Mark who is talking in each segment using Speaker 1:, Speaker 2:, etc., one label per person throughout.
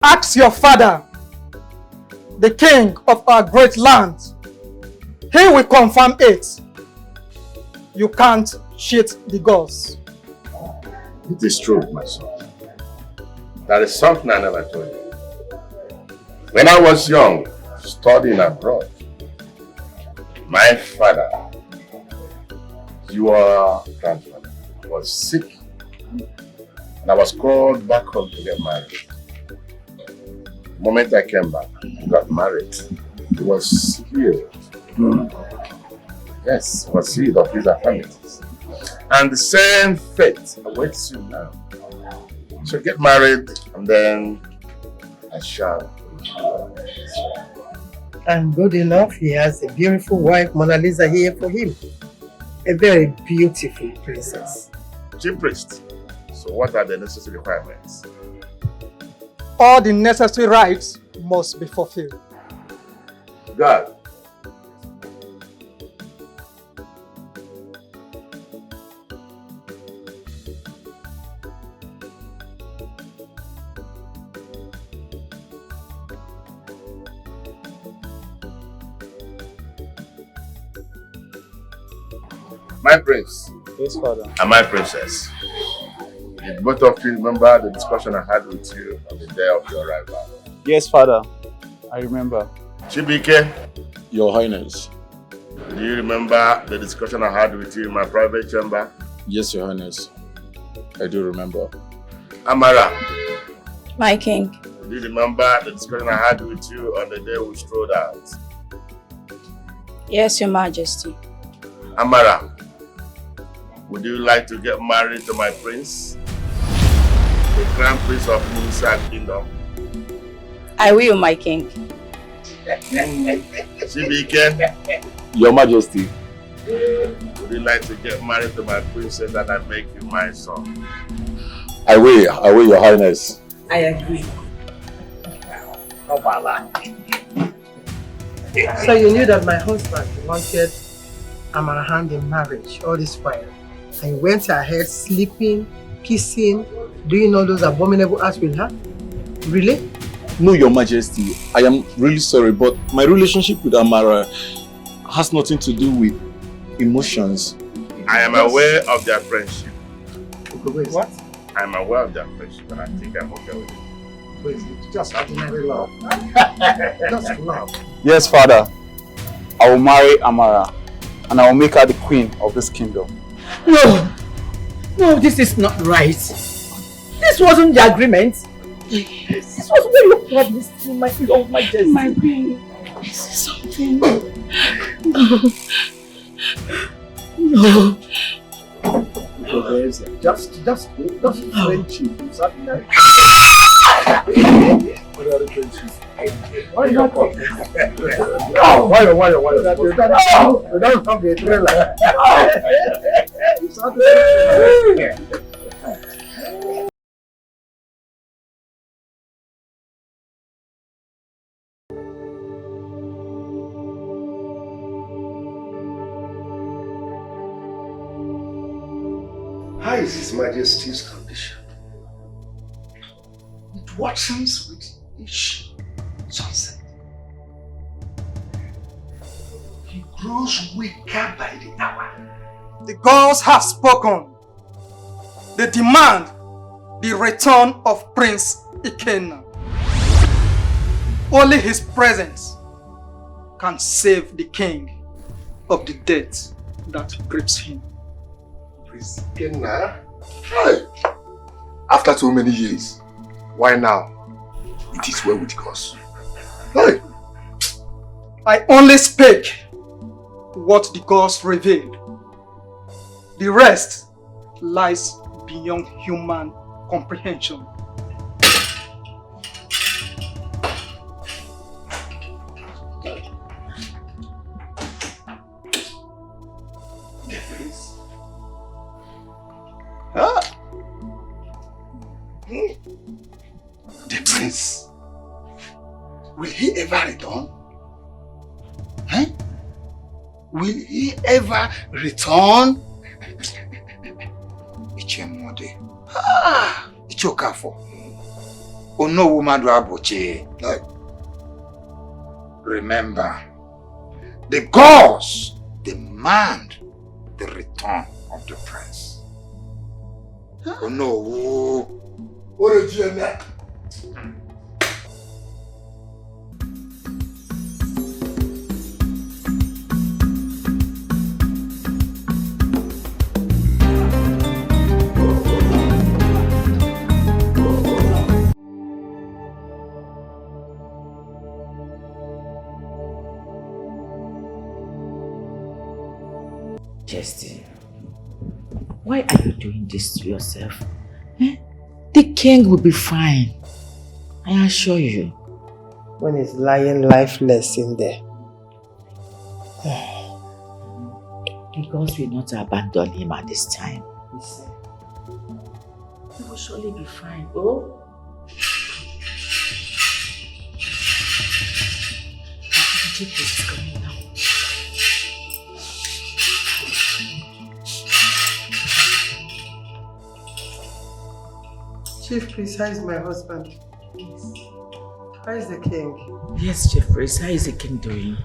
Speaker 1: Ask your father, the king of our great land. He will confirm it. You can't cheat the gods.
Speaker 2: It is true, my son. That is something I never told you. When I was young, studying abroad, my father, your grandfather, was sick. And I was called back home to get married. The moment I came back, he got married. He was healed. Yes, he was healed of his affirmities. And the same fate awaits you now. So get married and then I shall.
Speaker 3: And good enough, he has a beautiful wife, Mona Lisa, here for him. A very beautiful princess.
Speaker 2: Chief priest, so what are the necessary requirements?
Speaker 1: All the necessary rites must be fulfilled.
Speaker 2: God. My prince.
Speaker 4: Yes, father.
Speaker 2: And my princess. Did both of you remember the discussion I had with you on the day of your arrival?
Speaker 4: Yes, father. I remember.
Speaker 2: Chibike,
Speaker 5: Your Highness.
Speaker 2: do you remember the discussion I had with you in my private chamber?
Speaker 5: Yes, Your Highness. I do remember.
Speaker 2: Amara,
Speaker 6: My king.
Speaker 2: do you remember the discussion I had with you on the day we strolled out?
Speaker 6: Yes, your majesty.
Speaker 2: Amara, would you like to get married to my prince? The crown prince of Musa Kingdom?
Speaker 6: I will, my king.
Speaker 2: Chibike,
Speaker 5: Your Majesty.
Speaker 2: would you like to get married to my princess and I make you my son?
Speaker 5: I will, Your Highness.
Speaker 3: I agree. So you knew that my husband wanted Amara hand in marriage all this while. And you went ahead sleeping, kissing, doing all those abominable acts with her? Really?
Speaker 5: No, Your Majesty. I am really sorry, but my relationship with Amara has nothing to do with emotions.
Speaker 2: I am aware of their friendship.
Speaker 3: Okay, wait, what?
Speaker 2: I am aware of their friendship and I think I'm okay with it.
Speaker 3: Wait, it's just ordinary love. Just love.
Speaker 4: Yes, father. I will marry Amara and I will make her the queen of this kingdom.
Speaker 3: No! No, this is not right. This wasn't the agreement. This was what you promised me, my love, my majesty.
Speaker 6: My queen. This is something.
Speaker 3: No.
Speaker 7: Just friendship. Why not? Why? You don't have the trailer.
Speaker 8: How is His Majesty's condition? It worsens with each sunset. He grows weaker by the hour.
Speaker 1: The gods have spoken. They demand the return of Prince Ikenna. Only his presence can save the king of the death that grips him.
Speaker 8: Prince Ikenna? Hey. After so many years, why now? It is well with us. Hey.
Speaker 1: I only speak what the gods revealed. The rest lies beyond human comprehension.
Speaker 8: The prince, will he ever return? Huh? Will he ever return? Ichemode. Ichokafo.
Speaker 9: Ono woman Abuche. Remember, the gods demand the return of the prince. Oh no.
Speaker 10: Justin, why are you doing this to yourself? Eh? The king will be fine. I assure you.
Speaker 3: When he's lying lifeless in there.
Speaker 10: The gods will not abandon him at this time. He will surely be fine. Oh? The jeep is coming now.
Speaker 3: Chief Priest, how is my husband?
Speaker 10: Yes.
Speaker 3: How is the king?
Speaker 10: Yes, Chief Priest, how is the king doing?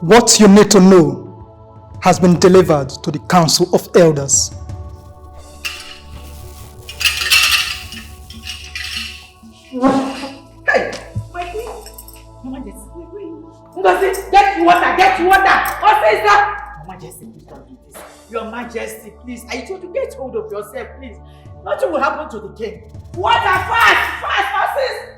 Speaker 1: What you need to know has been delivered to the Council of Elders.
Speaker 10: Hey! My queen! Mama Jessie, wait. Ngozi, get water! What is that? Mama Jessie, please don't do this. Your Majesty, please. I told you, get hold of yourself, please. Nothing will happen to the king. Water, fast, sis!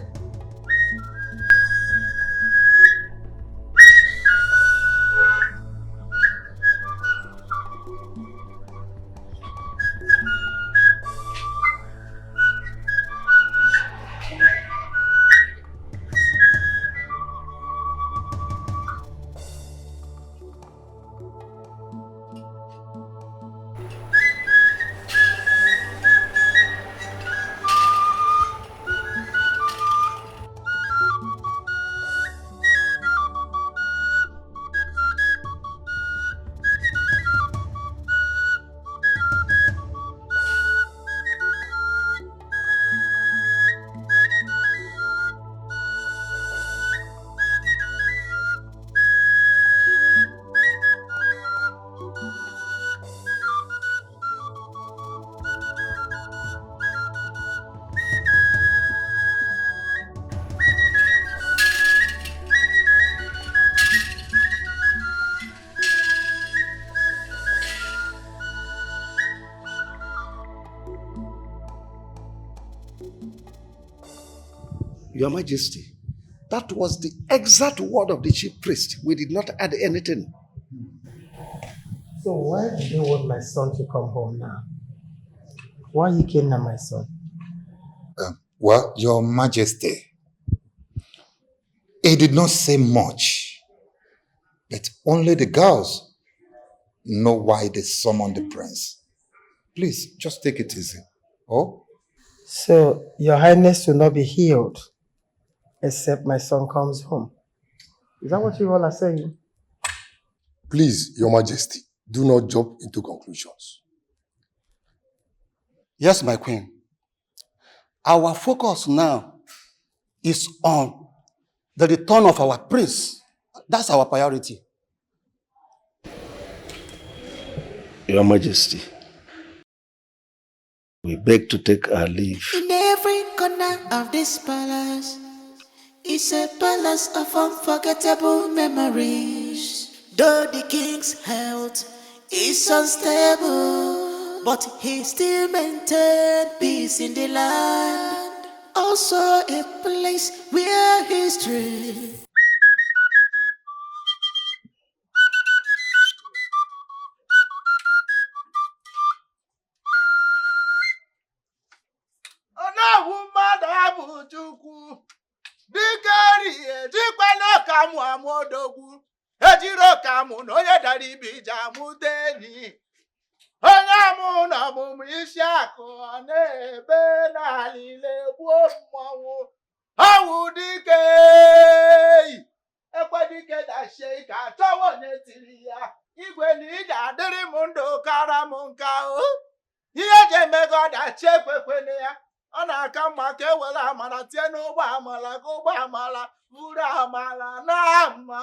Speaker 7: Your Majesty, that was the exact word of the chief priest. We did not add anything.
Speaker 3: So why do you want my son to come home now? Why you kidnap my son?
Speaker 9: Well, Your Majesty, he did not say much, but only the girls know why they summoned the prince. Please, just take it easy. Oh?
Speaker 3: So, Your Highness will not be healed except my son comes home. Is that what you all are saying?
Speaker 8: Please, Your Majesty, do not jump into conclusions.
Speaker 11: Yes, my queen. Our focus now is on the return of our prince. That's our priority.
Speaker 7: Your Majesty, we beg to take our leave.
Speaker 12: In every corner of this palace is a palace of unforgettable memories. Though the king's health is unstable, but he still maintained peace in the land. Also a place where history
Speaker 13: ejiro kamu no ye dari bija mudeni onye amu na mu isi akụ na-ebe n'alile gbuo mmanwụ ọwụ dike ekwe dike dashie ka atọwọ n'etiri ya igwe na ije adịrị m ndụ kara m nka o ihe ji emego dachi ekwekwene ya ọ na-aka mma amala ka ewere amala tie n'ụgbọ amala ka ụgbọ amala buru amala na mma.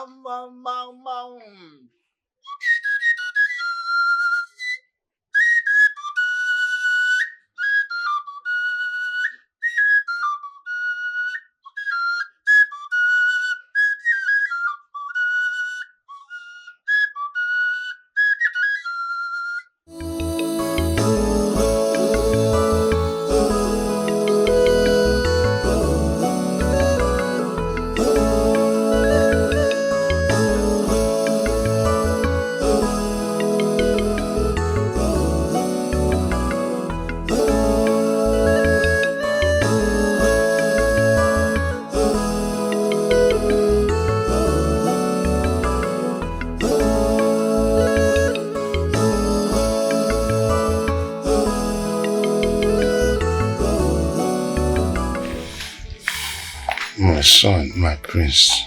Speaker 2: My son, my prince,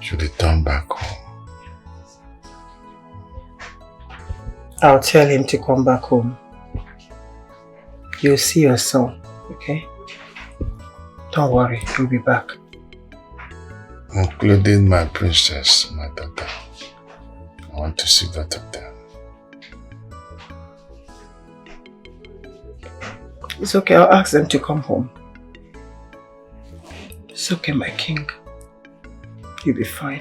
Speaker 2: should return back home.
Speaker 3: I'll tell him to come back home. You'll see your son, okay? Don't worry, he'll be back.
Speaker 2: Including my princess, my daughter. I want to see both of them.
Speaker 3: It's okay, I'll ask them to come home. It's okay, my king. You'll be fine.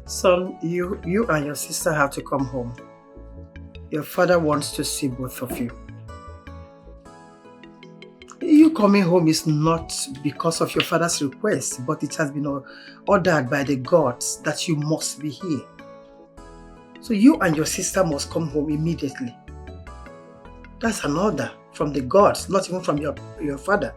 Speaker 3: Son, you and your sister have to come home. Your father wants to see both of you. You coming home is not because of your father's request, but it has been ordered by the gods that you must be here. So you and your sister must come home immediately. That's an order from the gods, not even from your father.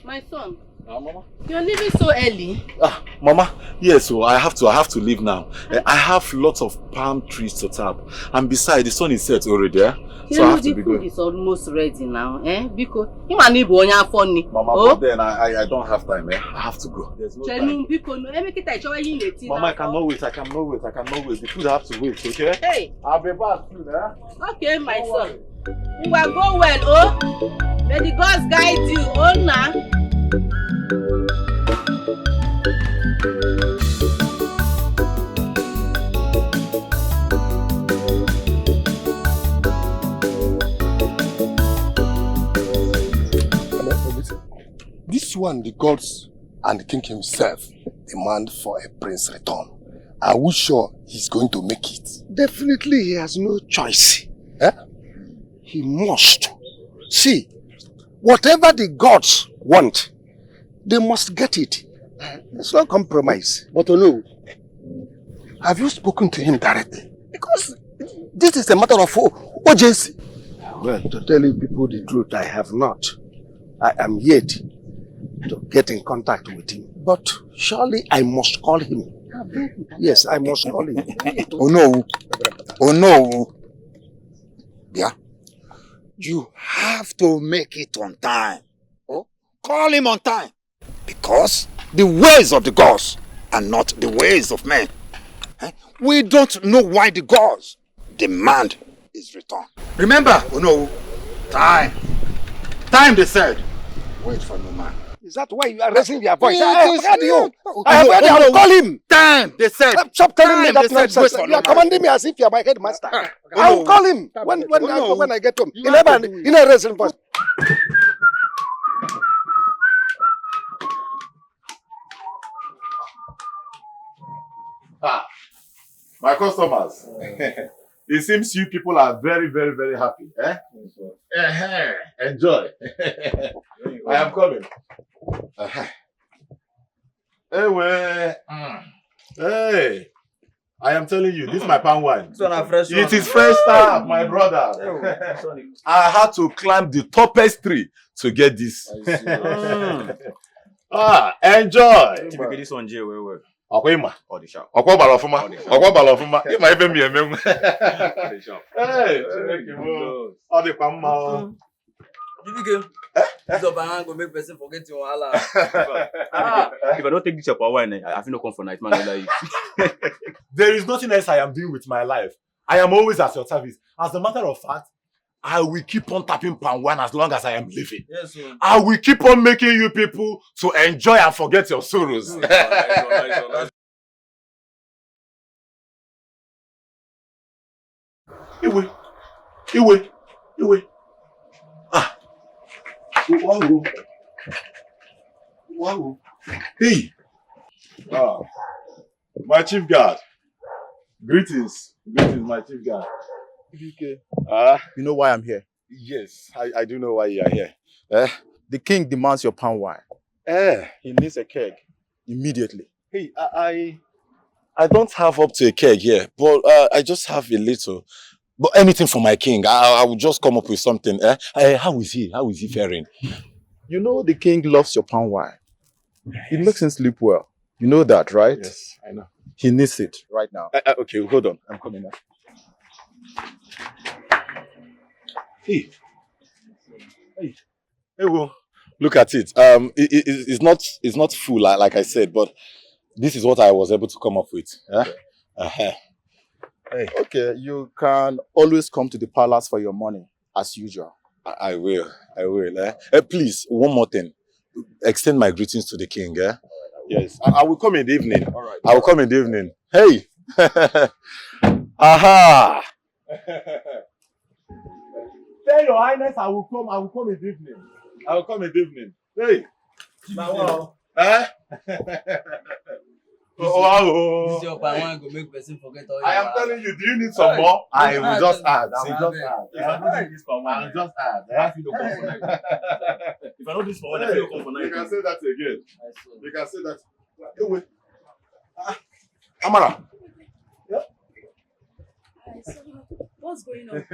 Speaker 14: My son. Mama. You're leaving so early.
Speaker 5: Mama, yes, so I have to leave now. I have lots of palm trees to tap. And besides, the sun is set already, so I have to be going.
Speaker 14: The food is almost ready now, Because you want to be funny.
Speaker 5: Mama, but then I don't have time, I have to go. There's no time. Mama, I cannot wait. The food have to wait, okay?
Speaker 14: Hey.
Speaker 5: I'll be back soon,
Speaker 14: Okay, my son. You will go well, May the gods guide you, now.
Speaker 8: This one, the gods and the king himself demand for a prince return. Are we sure he's going to make it?
Speaker 7: Definitely he has no choice. He must. See, whatever the gods want, they must get it. There's no compromise.
Speaker 8: But no, have you spoken to him directly? Because this is a matter of urgency.
Speaker 7: Well, to tell you people the truth, I have not. I am yet to get in contact with him. But surely I must call him. Yes, I must call him.
Speaker 9: Oh no. Oh no. Yeah. You have to make it on time. Oh, call him on time. Because the ways of the gods are not the ways of men. We don't know why the gods demand his return. Remember, oh no, time. Time, they said. Wait for no man.
Speaker 7: Is that why you are raising your voice?
Speaker 9: I have heard you.
Speaker 7: Call him.
Speaker 9: Time, they said.
Speaker 7: Stop telling me that nonsense. You are commanding me as if you are my headmaster. I will call him when I get home. In a raising voice.
Speaker 5: My customers. It seems you people are very, very, very happy. Enjoy. I am coming. Hey, I am telling you, this is my palm wine. It is fresh stuff, my brother. I had to climb the tallest tree to get this. Ah, enjoy.
Speaker 15: Typically, this one, Jay, where?
Speaker 5: Okwima.
Speaker 15: Or the shop.
Speaker 5: Okwa balofuma. Okwa balofuma. You might even be a mem.
Speaker 15: The shop.
Speaker 5: Hey, all the pamma.
Speaker 16: This up and go make person forget your Allah.
Speaker 15: If I don't take this up wine, I feel no come for night, man. Like,
Speaker 5: there is nothing else I am doing with my life. I am always at your service. As a matter of fact, I will keep on tapping palm wine as long as I am living.
Speaker 16: Yes, sir.
Speaker 5: I will keep on making you people to enjoy and forget your sorrows. Iwe. Ah. Wow. Hey. Ah. My chief guard. Greetings, my chief guard.
Speaker 4: You know why I'm here?
Speaker 5: Yes, I do know why you are here.
Speaker 4: The king demands your palm wine. He needs a keg immediately.
Speaker 5: Hey, I don't have up to a keg here, but I just have a little. But anything for my king, I will just come up with something. How is he? How is he faring?
Speaker 4: You know the king loves your palm wine. It makes him sleep well. You know that, right?
Speaker 5: Yes, I know.
Speaker 4: He needs it right now.
Speaker 5: Okay, hold on. I'm coming now. Hey, well, look at it. It's not full, like I said, but this is what I was able to come up with. Hey.
Speaker 4: Okay, you can always come to the palace for your money, as usual.
Speaker 5: I will. Please, one more thing. Extend my greetings to the king. Yes, I will come in the evening.
Speaker 4: All right.
Speaker 5: I will come in the evening. Hey. Aha. Tell your highness I will come in the evening. I will come in the evening. Hey. Wow.
Speaker 16: This your palm go make person forget all your
Speaker 5: I am telling you, do you need some more? I will just add.
Speaker 15: If I don't do this for one, I will just add. I feel no come for night. If I don't do this for one, I feel no come for night.
Speaker 5: You can say that again. You can say that. Wait. Amara.
Speaker 6: What's going on?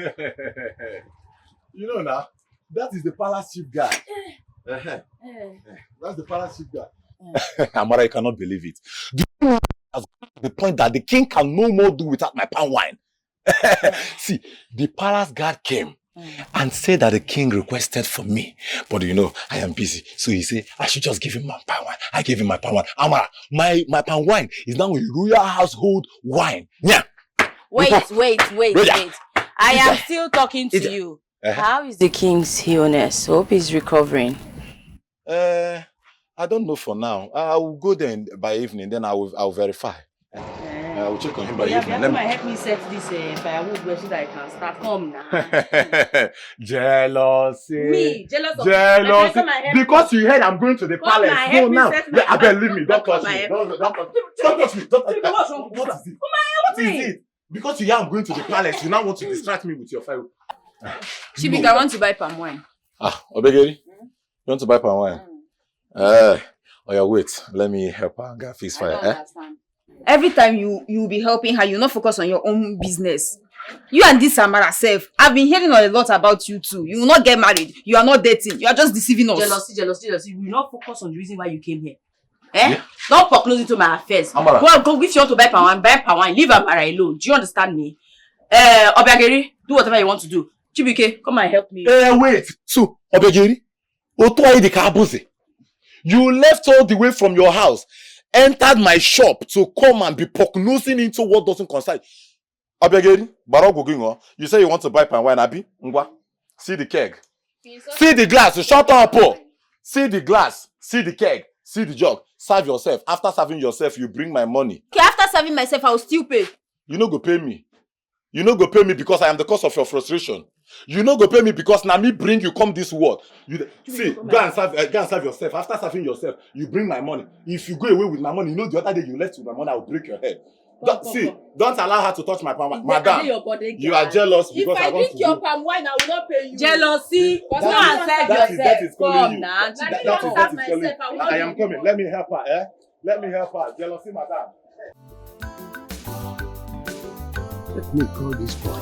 Speaker 5: You know now, that is the palace chief guy. That's the palace chief guy. Amara, you cannot believe it. Do you know the point that the king can no more do without my palm wine? See, the palace guard came and said that the king requested for me. But you know, I am busy. So he said, I should just give him my palm wine. I gave him my palm wine. Amara, my palm wine is now a royal household wine. Yeah.
Speaker 6: Wait. I am still talking to you. How is the king's illness? Hope he's recovering.
Speaker 5: I don't know for now. I will go there by evening, then I will verify. I will check on him by evening.
Speaker 14: Help me set this firewood so that I can start. Come now.
Speaker 5: Jealousy.
Speaker 14: Me? Jealous of
Speaker 5: Jealousy. Because you heard I'm going to the palace. No, now. I believe me. Don't touch me. Don't touch me. What is it? Because you hear I'm going to the palace, you now want to distract me with your fire.
Speaker 6: Chibika, I want to buy palm wine.
Speaker 5: Obegeri? You want to buy palm wine? Oh yeah, wait. Let me help her and get fix fire.
Speaker 17: Every time you be helping her, you not focus on your own business. You and this Amara self, I've been hearing a lot about you too. You will not get married. You are not dating. You are just deceiving us.
Speaker 14: Jealousy. You will not focus on the reason why you came here. Yeah. Don't put close into my affairs.
Speaker 5: Amara.
Speaker 14: Go if you want to buy palm wine. Leave Amara alone. Do you understand me? Obiageri, do whatever you want to do. Chibike, come and help me.
Speaker 5: Wait. So, Obiageri, you left all the way from your house, entered my shop to come and be poke-nosing into what doesn't concern. Obiageri, you say you want to buy palm wine, Abi? Ngwa. See the keg. See the glass. Shut up, oh. See the glass. See the keg. See the jug. Serve yourself. After serving yourself, you bring my money.
Speaker 17: Okay, after serving myself, I will still pay.
Speaker 5: You no go pay me. You no go pay me because I am the cause of your frustration. You no go pay me because na me bring you come this world. See, go and serve yourself. After serving yourself, you bring my money. If you go away with my money, you know the other day you left with my money, I will break your head. Don't allow her to touch my palm wine. Madam, you are jealous because I want to
Speaker 14: drink your palm wine, I will not pay you.
Speaker 17: Jealousy. Go and serve yourself.
Speaker 5: That is calling you.
Speaker 17: Now.
Speaker 5: That is calling you. I am coming. Let me help her. Let me help her. Jealousy, madam.
Speaker 7: Let me call this boy.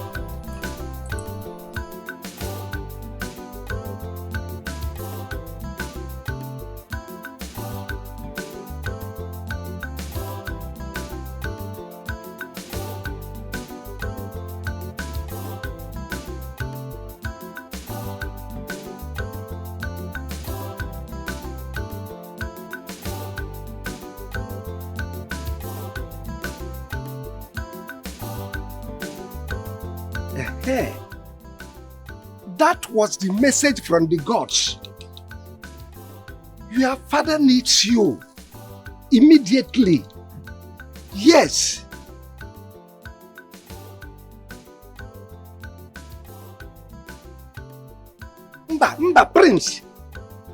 Speaker 7: That was the message from the gods. Your father needs you immediately. Yes. Mba, Prince.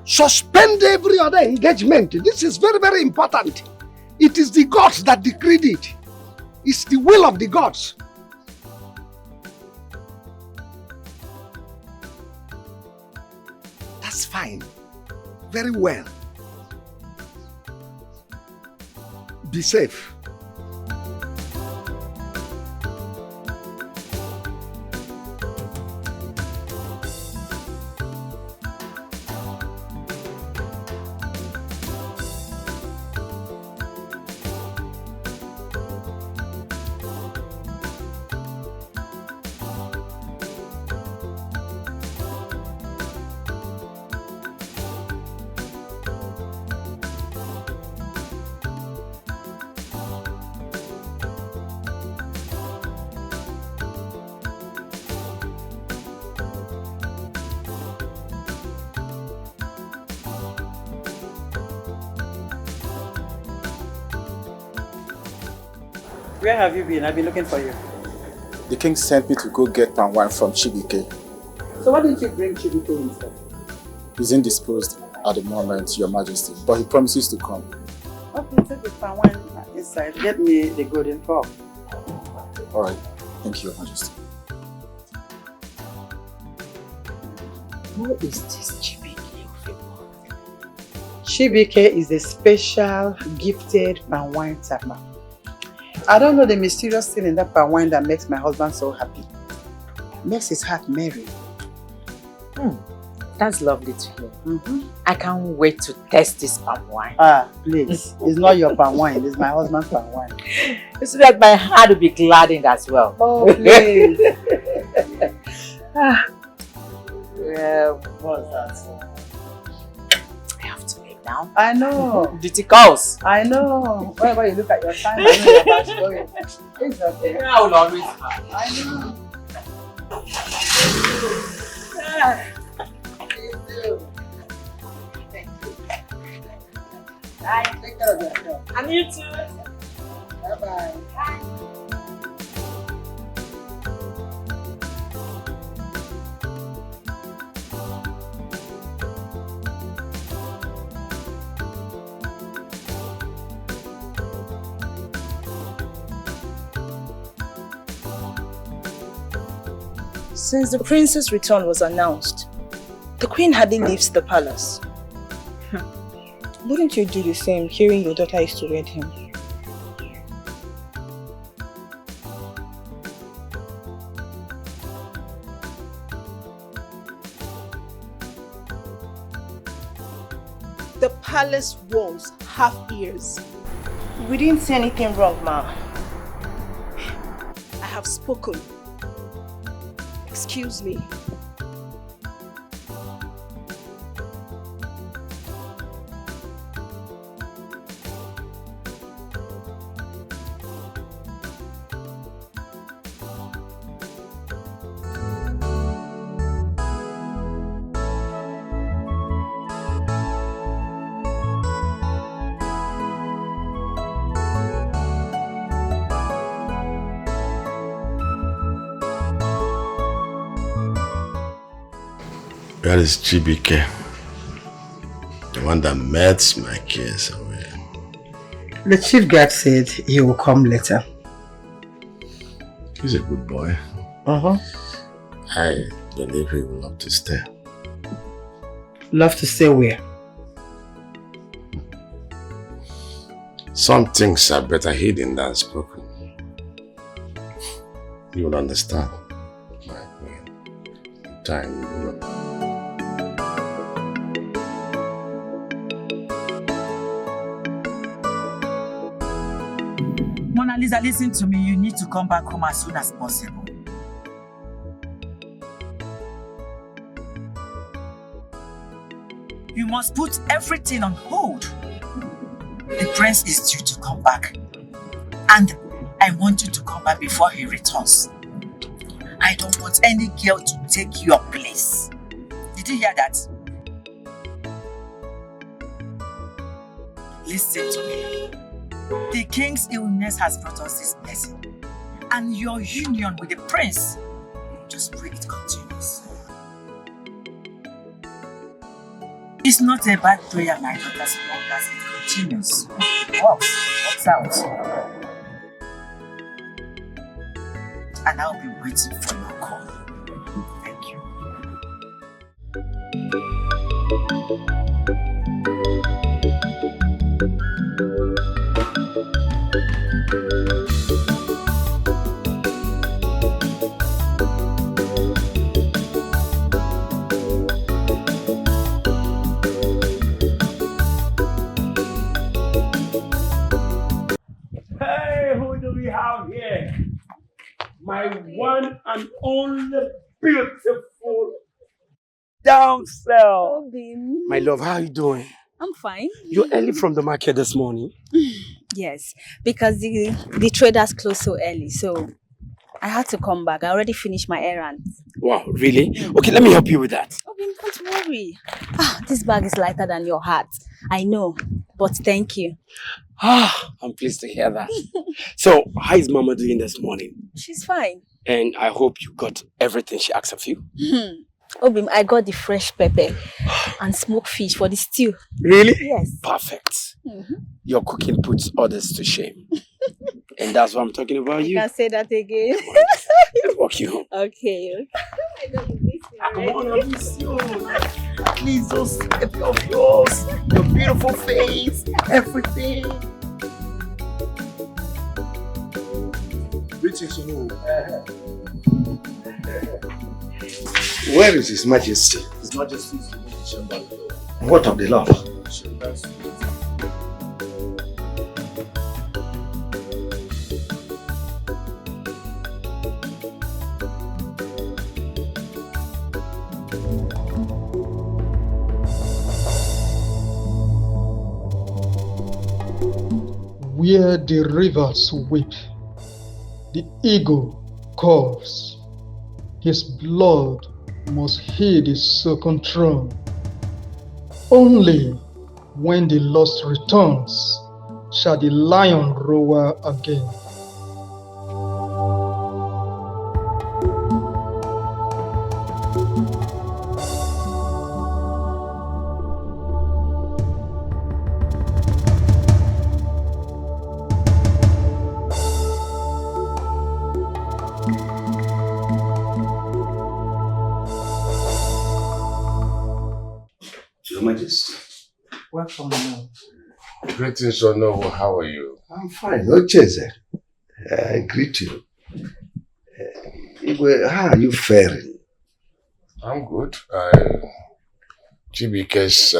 Speaker 7: Suspend every other engagement. This is very, very important. It is the gods that decreed it. It's the will of the gods. That's fine. Very well. Be safe.
Speaker 18: Where have you been? I've been looking for you.
Speaker 4: The king sent me to go get palm wine from Chibike.
Speaker 18: So why didn't you bring Chibike instead?
Speaker 4: He's indisposed at the moment, Your Majesty, but he promises to come.
Speaker 18: Okay, take the palm wine inside. Get me the golden cup.
Speaker 4: Alright, thank you, Your Majesty.
Speaker 3: Who is this Chibike? Chibike is a special, gifted palm wine tapper. I don't know the mysterious thing in that palm wine that makes my husband so happy. Makes his heart merry.
Speaker 10: That's lovely to hear. I can't wait to test this palm wine.
Speaker 3: Ah, please. It's not your palm wine, it's my husband's palm wine.
Speaker 10: It's like my heart will be gladdened as well.
Speaker 3: Oh, please.
Speaker 10: What's that? I have to leave now.
Speaker 3: I know.
Speaker 10: Duty calls.
Speaker 3: I know. Whenever you look at your time, I know you're about to go in. It's okay.
Speaker 10: I will always.
Speaker 3: I know.
Speaker 10: Bye.
Speaker 3: Take care of yourself.
Speaker 10: And you too.
Speaker 3: Bye-bye.
Speaker 10: Bye.
Speaker 19: Since the prince's return was announced, the queen hardly leaves the palace. Wouldn't you do the same, hearing your daughter is to wed him? The palace walls have ears. We didn't say anything wrong, ma. I have spoken. Excuse me.
Speaker 2: Where is Chibike? The one that melts my cares away.
Speaker 3: The chief guard said he will come later.
Speaker 2: He's a good boy. I believe he will love to stay.
Speaker 3: Love to stay where?
Speaker 2: Some things are better hidden than spoken. You will understand. Time you will.
Speaker 10: Mona Lisa, listen to me. You need to come back home as soon as possible. You must put everything on hold. The prince is due to come back. And I want you to come back before he returns. I don't want any girl to take your place. Did you hear that? Listen to me. The king's illness has brought us this blessing. And your union with the prince, just pray it continues. It's not a bad prayer, my daughter, as long as it continues. Works out. And I'll be waiting for your call. Thank you.
Speaker 20: Hey, who do we have here? My one and only beautiful damsel.
Speaker 21: My love, how are you doing?
Speaker 22: I'm fine.
Speaker 21: You're early from the market this morning.
Speaker 22: Yes, because the traders closed so early, so I had to come back. I already finished my errands.
Speaker 21: Wow, really? Okay, let me help you with that.
Speaker 22: Obin, don't worry. This bag is lighter than your heart. I know, but thank you.
Speaker 21: I'm pleased to hear that. So, how is Mama doing this morning?
Speaker 22: She's fine.
Speaker 21: And I hope you got everything she asked of you.
Speaker 22: Obim, I got the fresh pepper and smoked fish for the stew.
Speaker 21: Really?
Speaker 22: Yes.
Speaker 21: Perfect. Your cooking puts others to shame. And that's what I'm talking about
Speaker 22: You can say that again.
Speaker 21: Let's walk you home.
Speaker 22: Okay.
Speaker 20: Come on, I miss you. Please, those happy of yours, your beautiful face, everything.
Speaker 7: Greetings, Where is His Majesty?
Speaker 15: His Majesty is in the chamber.
Speaker 7: What of the love?
Speaker 1: Where the rivers weep, the eagle calls. His blood must heed his second throne. Only when the lost returns shall the lion roar again.
Speaker 7: Your Majesty.
Speaker 1: Welcome, Mama.
Speaker 2: Greetings, Onowu. How are you?
Speaker 7: I'm fine. Ocheze. I greet you. Igwe, how are you faring?
Speaker 2: I'm good. Chibike's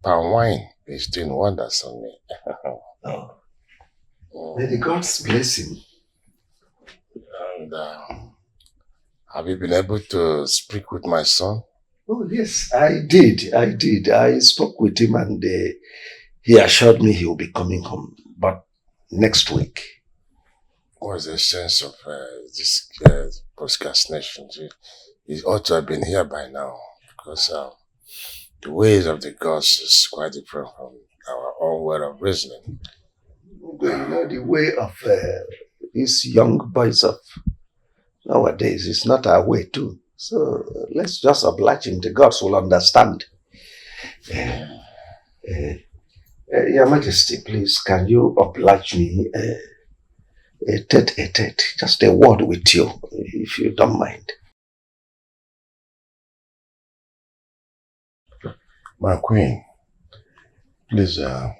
Speaker 2: palm wine is doing wonders on me.
Speaker 7: May the gods bless him.
Speaker 2: And have you been able to speak with my son?
Speaker 7: Oh, yes, I did. I spoke with him and he assured me he will be coming home, but next week.
Speaker 2: What's the sense of this procrastination? He ought to have been here by now, because the ways of the gods is quite different from our own way of reasoning.
Speaker 7: You know, the way of these young boys of nowadays is not our way too. So let's just oblige him. The gods will understand. Your Majesty, please, can you oblige me a tete-a-tete, just a word with you, if you don't mind?
Speaker 2: My queen, please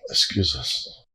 Speaker 2: excuse us.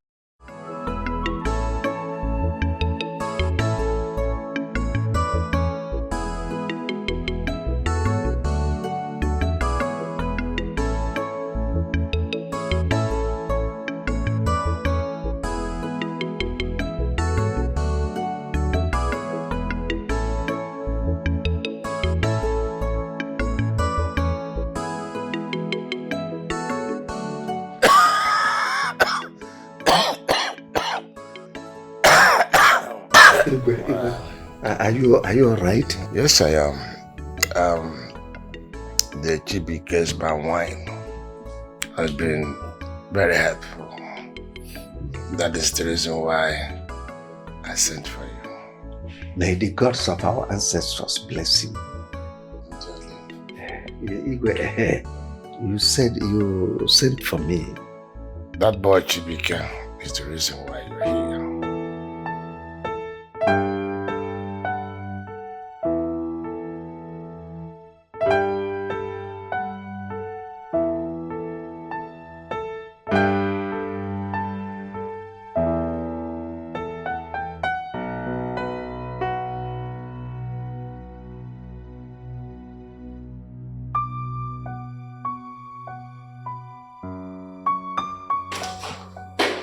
Speaker 7: Are you all right?
Speaker 2: Yes, I am. The Chibike's palm wine has been very helpful. That is the reason why I sent for you.
Speaker 7: May the gods of our ancestors bless you. You said you sent for me.
Speaker 2: That boy Chibike is the reason why you're here.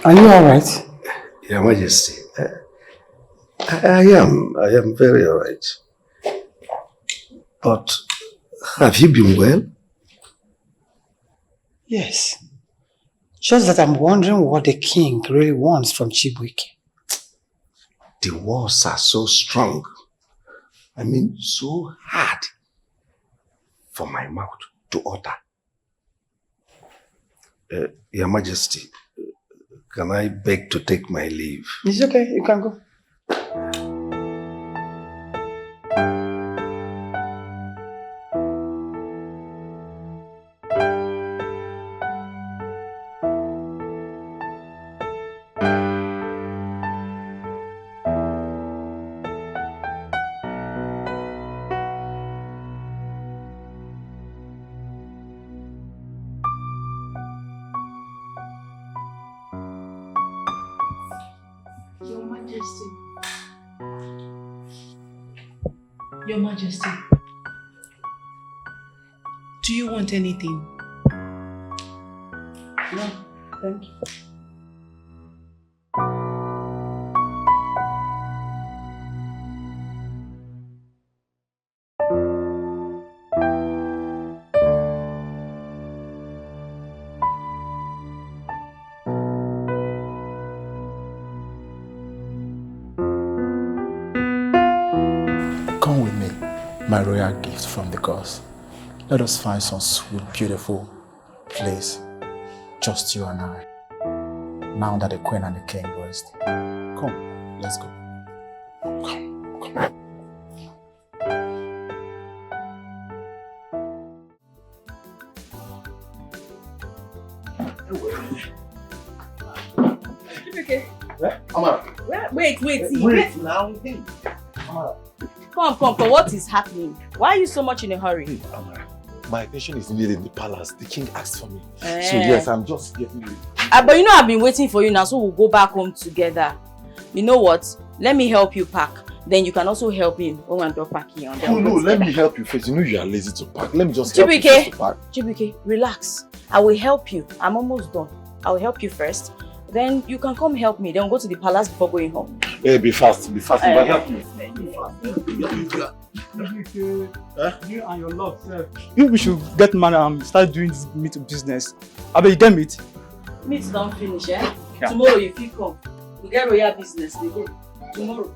Speaker 1: Are you alright?
Speaker 7: Your Majesty, I am very alright. But have you been well?
Speaker 1: Yes. Just that I'm wondering what the king really wants from Chibuike.
Speaker 7: The walls are so strong. I mean, so hard for my mouth to utter. Your Majesty, can I beg to take my leave?
Speaker 1: It's okay, you can go.
Speaker 10: Your Majesty, do you want anything?
Speaker 1: No, thank you.
Speaker 4: Come with me, my royal gift from the gods. Let us find some sweet, beautiful place, just you and I. Now that the queen and the king rest. Come, let's go. Come.
Speaker 14: Okay.
Speaker 10: Wait now.
Speaker 14: Come. What is happening? Why are you so much in a hurry?
Speaker 5: My attention is needed in the palace. The king asked for me. So yes, I'm just getting ready.
Speaker 14: But you know I've been waiting for you now, so we'll go back home together. You know what? Let me help you pack. Then you can also help me when I'm done packing.
Speaker 5: No, let me help you first. You know you are lazy to pack. Let me just help you first to pack.
Speaker 14: Chibike, relax. I will help you. I'm almost done. I will help you first. Then you can come help me. Then we'll go to the palace before going home.
Speaker 5: Hey, be fast. But help me.
Speaker 4: You and your love, sir. We should get money and start doing this meat business. I bet you get meat.
Speaker 14: Meat don't finish, eh?
Speaker 4: Yeah.
Speaker 14: Tomorrow if you come, we get royal business. We go. Tomorrow.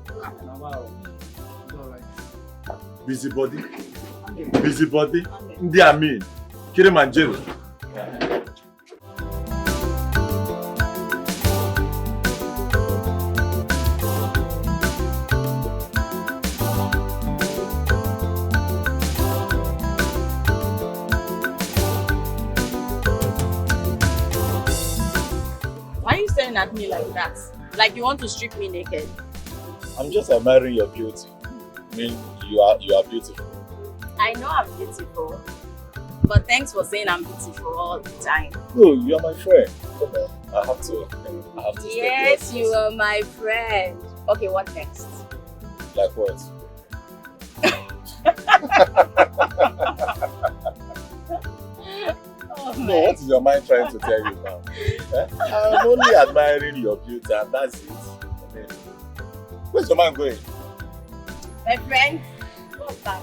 Speaker 5: Busybody. Ndị Amin. Kilimanjaro.
Speaker 14: At me like that, like you want to strip me naked.
Speaker 5: I'm just admiring your beauty. I mean, you are beautiful.
Speaker 14: I know I'm beautiful, but thanks for saying I'm beautiful all the time.
Speaker 5: No, you are my friend. Come on, I have to.
Speaker 14: Yes, you are my friend. Okay, what next?
Speaker 5: Like what? No, what is your mind trying to tell you now? I'm only admiring your beauty and that's it. I mean, where's your mind going?
Speaker 14: My friend, what's that?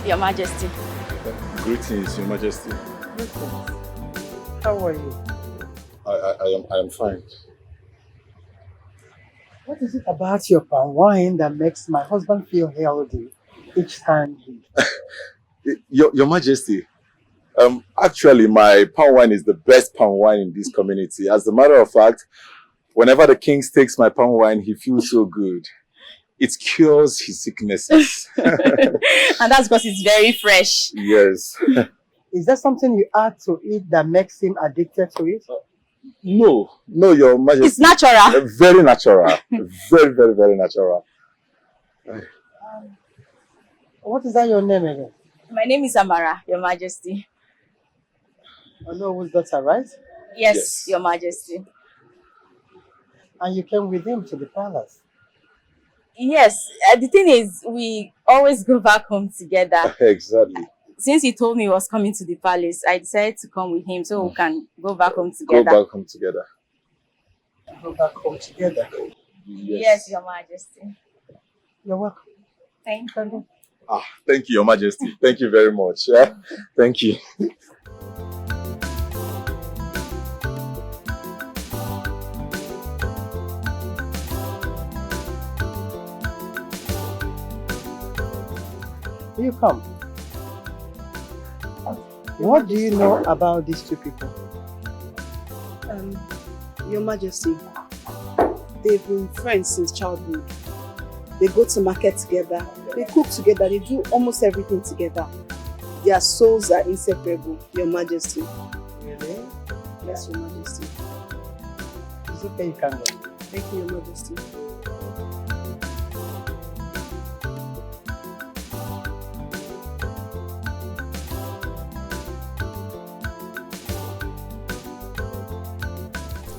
Speaker 6: Your Majesty.
Speaker 5: Greetings, Your Majesty.
Speaker 3: Greetings. How are you?
Speaker 5: I am fine.
Speaker 3: What is it about your palm wine that makes my husband feel healthy each time he...
Speaker 5: Your Majesty, actually my palm wine is the best palm wine in this community. As a matter of fact, whenever the king takes my palm wine, he feels so good. It cures his sicknesses.
Speaker 22: And that's because it's very fresh.
Speaker 5: Yes.
Speaker 3: Is there something you add to it that makes him addicted to it?
Speaker 5: No, Your Majesty.
Speaker 22: It's natural.
Speaker 5: Very natural. Very, very, very natural.
Speaker 3: What is that your name again?
Speaker 22: My name is Amara, Your Majesty.
Speaker 3: I know whose daughter, right?
Speaker 22: Yes, Your Majesty.
Speaker 3: And you came with him to the palace?
Speaker 22: Yes, the thing is, we always go back home together.
Speaker 5: Exactly.
Speaker 22: Since he told me he was coming to the palace, I decided to come with him so we can go back home together.
Speaker 5: Go back home together.
Speaker 3: Go back home together?
Speaker 22: Yes, Your Majesty.
Speaker 3: You're welcome.
Speaker 22: Thank you.
Speaker 5: Thank you, Your Majesty. Thank you very much. Yeah? Thank you.
Speaker 3: You come. What do you know about these two people?
Speaker 19: Your Majesty, they've been friends since childhood. They go to market together, they cook together, they do almost everything together. Their souls are inseparable, Your Majesty.
Speaker 3: Really?
Speaker 19: Yes, Your Majesty.
Speaker 3: It's okay, you can go.
Speaker 19: Thank you, Your Majesty.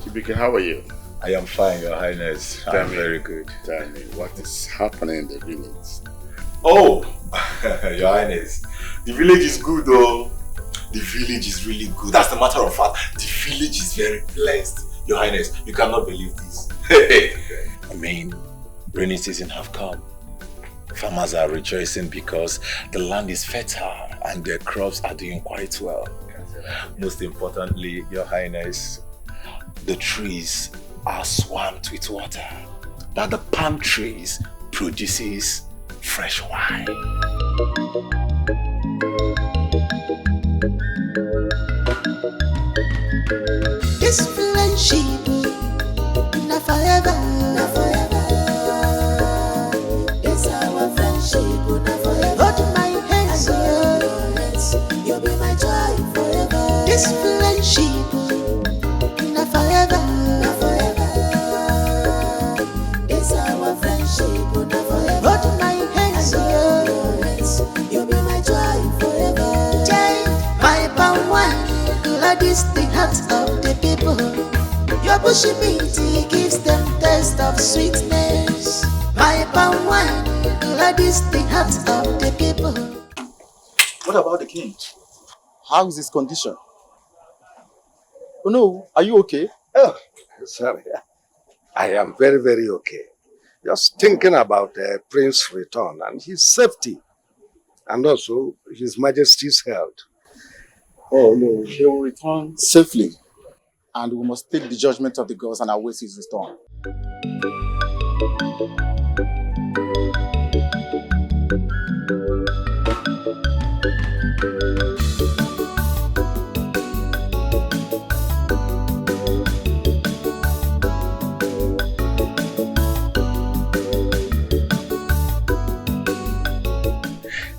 Speaker 2: Chibike, how are you?
Speaker 5: I am fine, Your Highness. I'm very good.
Speaker 2: Tell me, what is happening in the village?
Speaker 5: Oh, Your Highness, the village is good though. The village is really good. As a matter of fact, the village is very blessed. Your Highness, you cannot believe this. I mean, rainy season have come. Farmers are rejoicing because the land is fertile and their crops are doing quite well. Most importantly, Your Highness, the trees are swamped with water. That the palm trees produces fresh wine.
Speaker 11: This friendship, not forever, not forever. It's our friendship, not forever. Hold my hands, you'll be my joy forever. This friendship, not forever, not forever. It's our friendship, not forever. Hold my hands, you'll be my joy forever. My palm wine, gladys the hearts of the people. Your bushy beauty gives them taste of sweetness. My palm wine, gladys the hearts of the people.
Speaker 4: What about the king? How is his condition? Oh no, are you okay?
Speaker 7: Oh, sorry. I am very, very okay. Just thinking about Prince's return and his safety. And also His Majesty's health.
Speaker 4: Oh no, he will return safely. And we must take the judgment of the gods and await his return.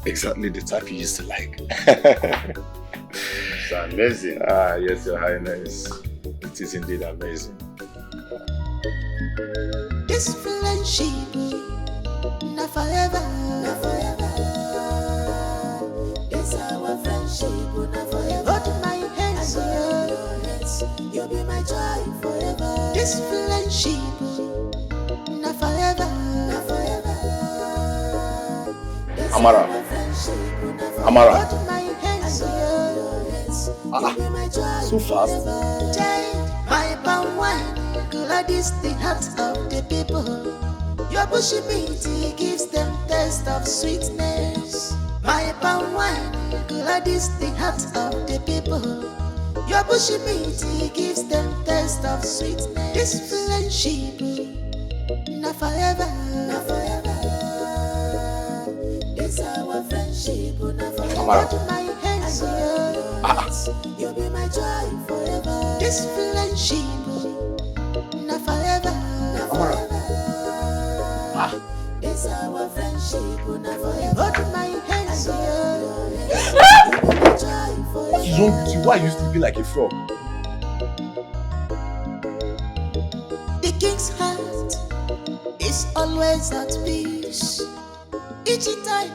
Speaker 5: Exactly the type you used to like.
Speaker 2: It's amazing.
Speaker 5: Yes, Your Highness. It is indeed amazing.
Speaker 11: This friendship, not forever, not forever. It's our friendship, not forever. Hold my hands, you'll be my joy forever. This friendship, not forever, not forever.
Speaker 5: Amara. Amara.
Speaker 11: Hold my hands,
Speaker 5: so fast.
Speaker 11: My palm wine, gladys the hearts of the people. Your bushy beauty gives them taste of sweetness. My palm wine, gladys the heart of the people. Your bushy meat gives them taste of sweetness. This friendship, not forever, not forever. It's our friendship, not forever. Hold my hands, you'll be my joy forever. This friendship, not forever, not forever. It's our friendship, not forever. Hold my hands, you'll be my joy forever.
Speaker 5: What is wrong with you? Why are you sleeping like a frog?
Speaker 11: The king's heart is always at peace. Each time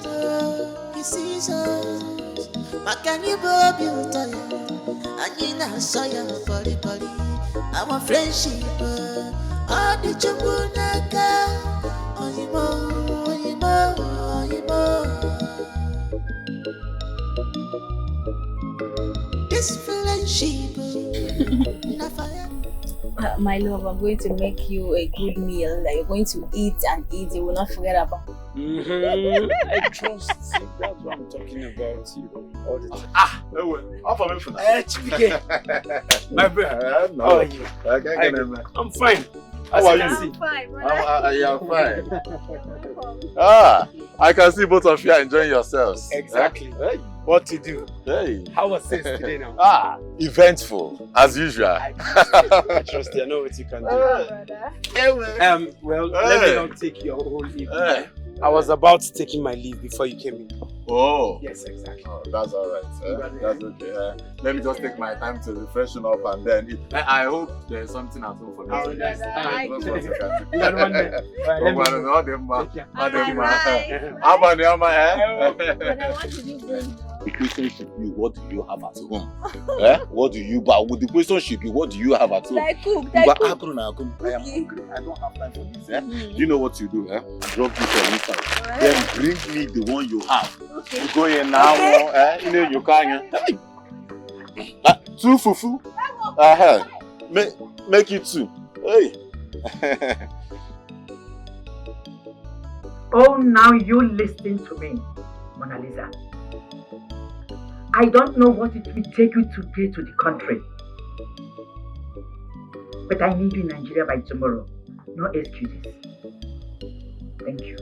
Speaker 11: he sees us, Makanibo Butoya, Anina Soya, Polly Polly, our friendship, all the Chubunaka, Oyimo, Oyimo, Oyimo. This friendship,
Speaker 22: My love, I'm going to make you a good meal that you're going to eat and eat. You will not forget about.
Speaker 21: I trust you. That's what I'm talking about you all the time.
Speaker 5: How for me for
Speaker 21: Chibike. My brother. How are you? I'm fine.
Speaker 5: How are you?
Speaker 22: I'm fine, brother.
Speaker 5: You are fine. I can see both of you are enjoying yourselves.
Speaker 21: Exactly.
Speaker 5: Hey.
Speaker 21: What to do?
Speaker 5: Hey.
Speaker 21: How was it today now?
Speaker 5: Eventful, as usual.
Speaker 21: I trust you. I know what you can do. Well, let me not take your whole evening. I was about taking my leave before you came in.
Speaker 5: Oh.
Speaker 21: Yes, exactly.
Speaker 5: Oh, that's all right. That's okay. Let me just take my time to freshen up and then eat. I hope there's something at home for me.
Speaker 21: Oh, yes.
Speaker 5: The question should be, what do you have at home? What do you buy? The question should be, what do you have at home?
Speaker 22: I cook.
Speaker 5: I am hungry. I don't have time for this. You know what you do? Drop this on inside. Then bring me the one you have. Okay. You go in now. You know you can't. Two fufu. Make it two. Hey.
Speaker 10: Oh, now you listen to me, Mona Lisa. I don't know what it will take you to pay to the country. But I need you in Nigeria by tomorrow. No excuses. Thank you.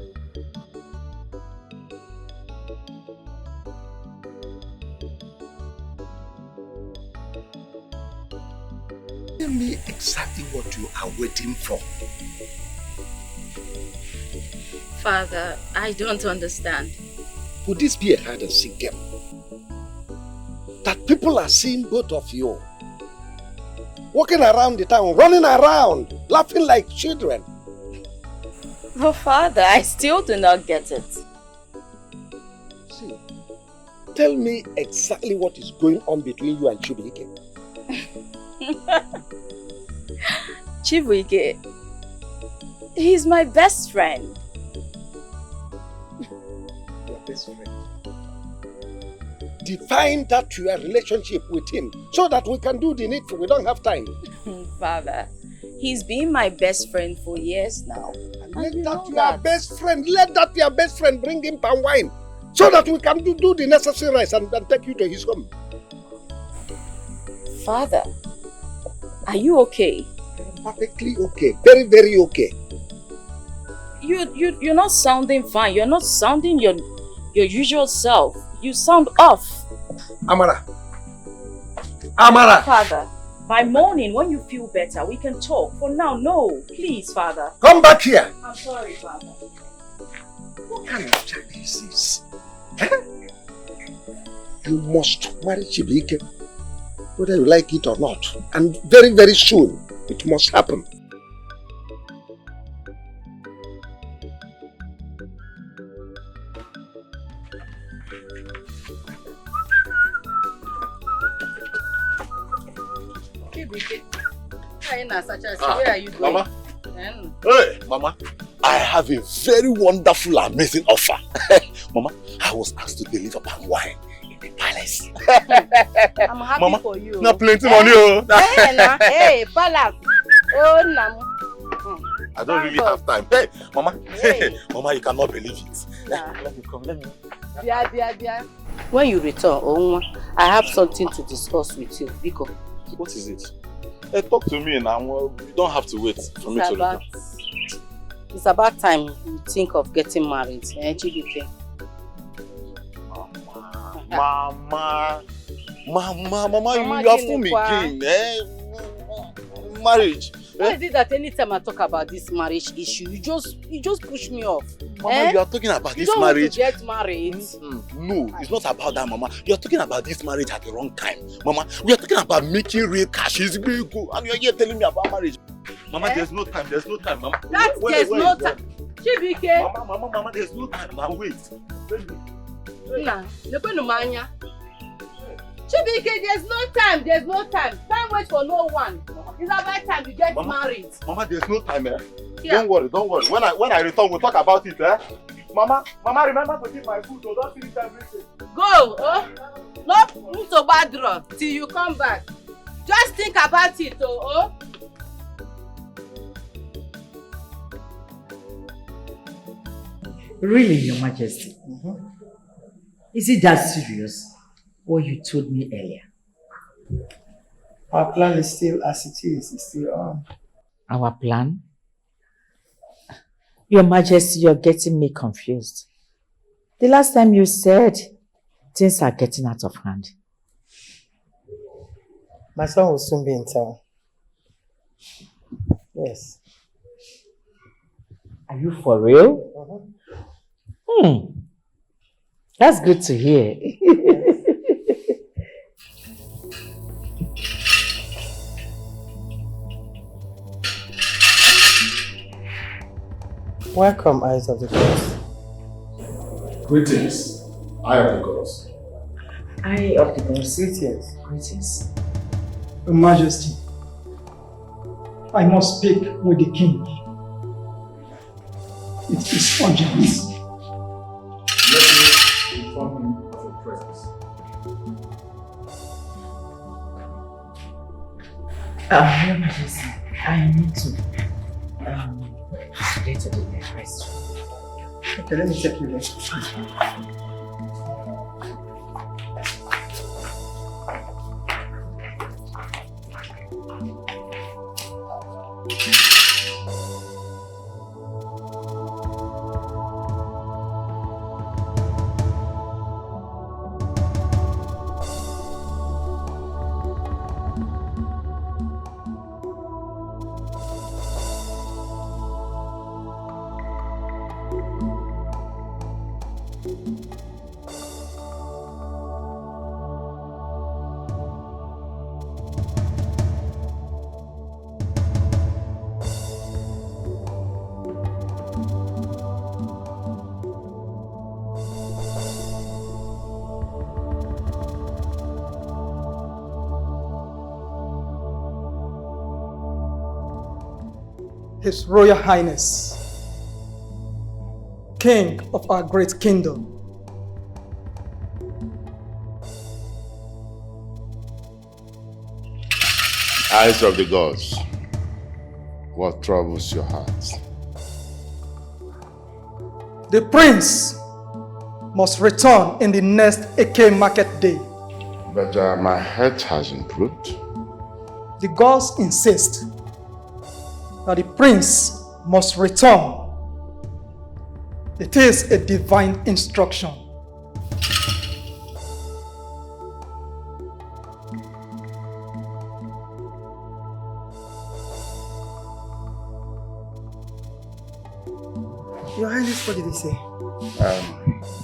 Speaker 7: Tell me exactly what you are waiting for.
Speaker 6: Father, I don't understand.
Speaker 7: Could this be a hide and seek game? That people are seeing both of you walking around the town, running around, laughing like children.
Speaker 6: Oh, Father, I still do not get it.
Speaker 7: See, tell me exactly what is going on between you and Chibuike.
Speaker 6: Chibuike, he's my best friend.
Speaker 7: Your best friend? Define that your relationship with him so that we can do the needful. We don't have time.
Speaker 6: Father, he's been my best friend for years now.
Speaker 7: Let that best friend bring him palm wine so that we can do the necessary rites and take you to his home.
Speaker 6: Father, are you okay?
Speaker 7: I'm perfectly okay. Very, very okay.
Speaker 6: You're not sounding fine. You're not sounding your usual self. You sound off.
Speaker 7: Amara.
Speaker 6: Father, by morning when you feel better, we can talk. For now, no. Please, Father.
Speaker 7: Come back here.
Speaker 6: I'm sorry, Father.
Speaker 7: What kind of child is this? You must marry Chibuike, whether you like it or not. And very, very soon, it must happen.
Speaker 6: Where are you going?
Speaker 5: Mama. Hey, Mama. I have a very wonderful, amazing offer. Mama, I was asked to deliver palm wine in the palace.
Speaker 6: I'm happy
Speaker 5: Mama,
Speaker 6: for you.
Speaker 5: Not plenty money, oh.
Speaker 6: Hey, palace. Oh, no.
Speaker 5: I don't really have time. Hey, Mama. Hey. Mama, you cannot believe it. Let me come.
Speaker 10: Bia. When you return, Onwa, I have something to discuss with you, Biko.
Speaker 5: What is it? Hey, talk to me now. You don't have to wait for me to return.
Speaker 10: It's about time you think of getting married, GBK.
Speaker 5: Mama, you have fooled me again, Marriage.
Speaker 10: Why is it that anytime I talk about this marriage issue, you just push me off?
Speaker 5: Mama, you are talking about this marriage.
Speaker 10: You don't want to get married.
Speaker 5: No, it's not about that, Mama. You are talking about this marriage at the wrong time. Mama, we are talking about making real cash. It's big, and you are here telling me about marriage. Mama, there's no time, Mama.
Speaker 10: There's no time. Chibike.
Speaker 5: Mama, there's no time. Now wait.
Speaker 10: Nah, Chibike, there's no time. Time waits for no one. It's about time you get married.
Speaker 5: Mama, there's no time, Yeah. Don't worry. When I return, we'll talk about it, Mama, remember to keep my food, so don't finish everything.
Speaker 10: Go, Not so bad till you come back. Just think about it,
Speaker 12: Really, Your Majesty? Is it that serious? What you told me earlier?
Speaker 3: Our plan is still as it is. It's still on.
Speaker 12: Our plan? Your Majesty, you're getting me confused. The last time you said things are getting out of hand.
Speaker 3: My son will soon be in town. Yes.
Speaker 12: Are you for real? That's good to hear.
Speaker 3: Welcome, eyes of the gods.
Speaker 8: Greetings, eye of the gods.
Speaker 12: Eye of the gods.
Speaker 3: Greetings.
Speaker 12: Greetings.
Speaker 1: Your Majesty, I must speak with the king. It is urgent.
Speaker 8: Let me inform him of your presence.
Speaker 12: Your Majesty, I need to get to the restroom.
Speaker 3: Okay, let me check you there.
Speaker 1: His Royal Highness, King of our great kingdom.
Speaker 2: Eyes of the gods, what troubles your heart?
Speaker 1: The prince must return in the next AK market day.
Speaker 2: But my health has improved.
Speaker 1: The gods insist that the prince must return. It is a divine instruction.
Speaker 3: Your Highness, what did he say?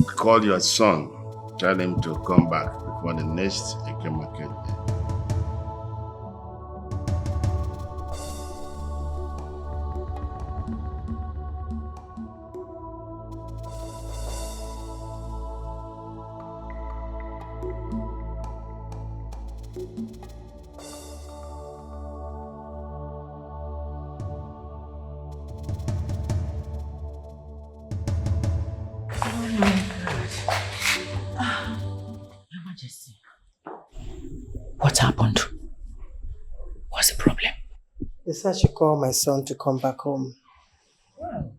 Speaker 2: Call your son. Tell him to come back before the next Eke market day.
Speaker 12: Your Majesty, what happened? What's the problem?
Speaker 3: They said I should call my son to come back home.
Speaker 12: Wow.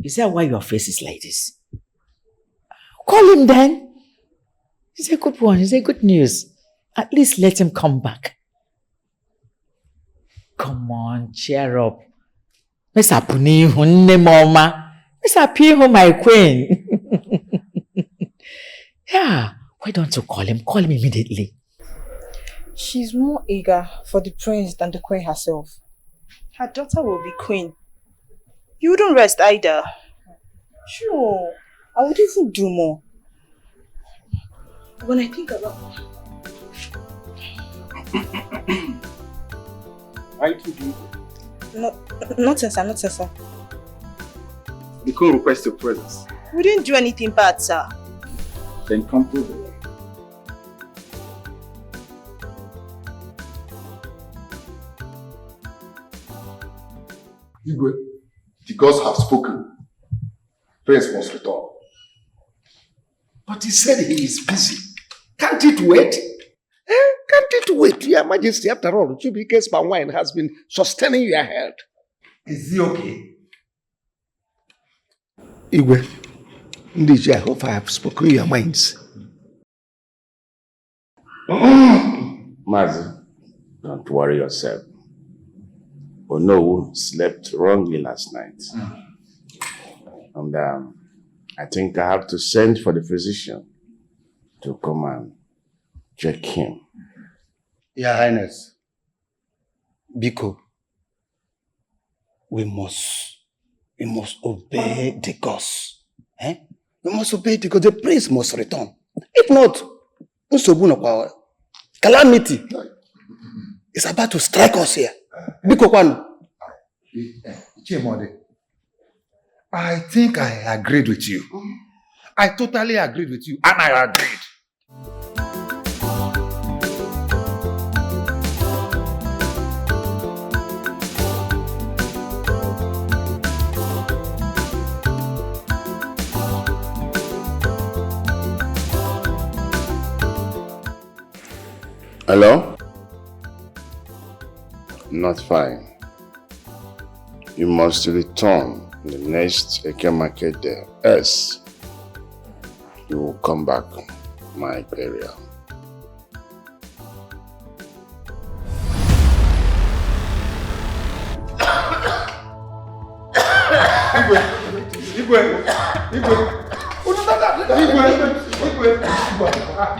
Speaker 12: Is that why your face is like this? Call him then. It's a good one. It's a good news. At least let him come back. Come on, cheer up. Miss Apuni, Hunne Mama. Miss Apiho, my queen. Yeah, why don't you call him? Call him immediately.
Speaker 17: She's more eager for the prince than the queen herself. Her daughter will be queen. You wouldn't rest either. Sure, I would even do more. When I think about...
Speaker 15: Why do you do it?
Speaker 17: Nothing, sir, nothing, sir.
Speaker 15: The queen requests your presence.
Speaker 17: We didn't do anything bad, sir.
Speaker 15: Then come prove it.
Speaker 8: Igwe, the gods have spoken. Prince must return.
Speaker 7: But he said he is busy. Can't it wait? Can't it wait? Your Majesty, after all, Chibike's palm wine has been sustaining your health.
Speaker 20: Is he okay?
Speaker 7: Igwe, Ndiji, I hope I have spoken your minds.
Speaker 2: Mazi, don't worry yourself. Onowu slept wrongly last night. And I think I have to send for the physician to come and check him.
Speaker 20: Your Highness, Biko, we must obey the gods. We must obey the gods. The prince must return. If not, calamity is about to strike us here. Biko Kwanu.
Speaker 9: Chimode, I think I agreed with you. I totally agreed with you, and I agreed.
Speaker 2: Hello? Not fine. You must return the next Eke market day. Else, you will come back my burial.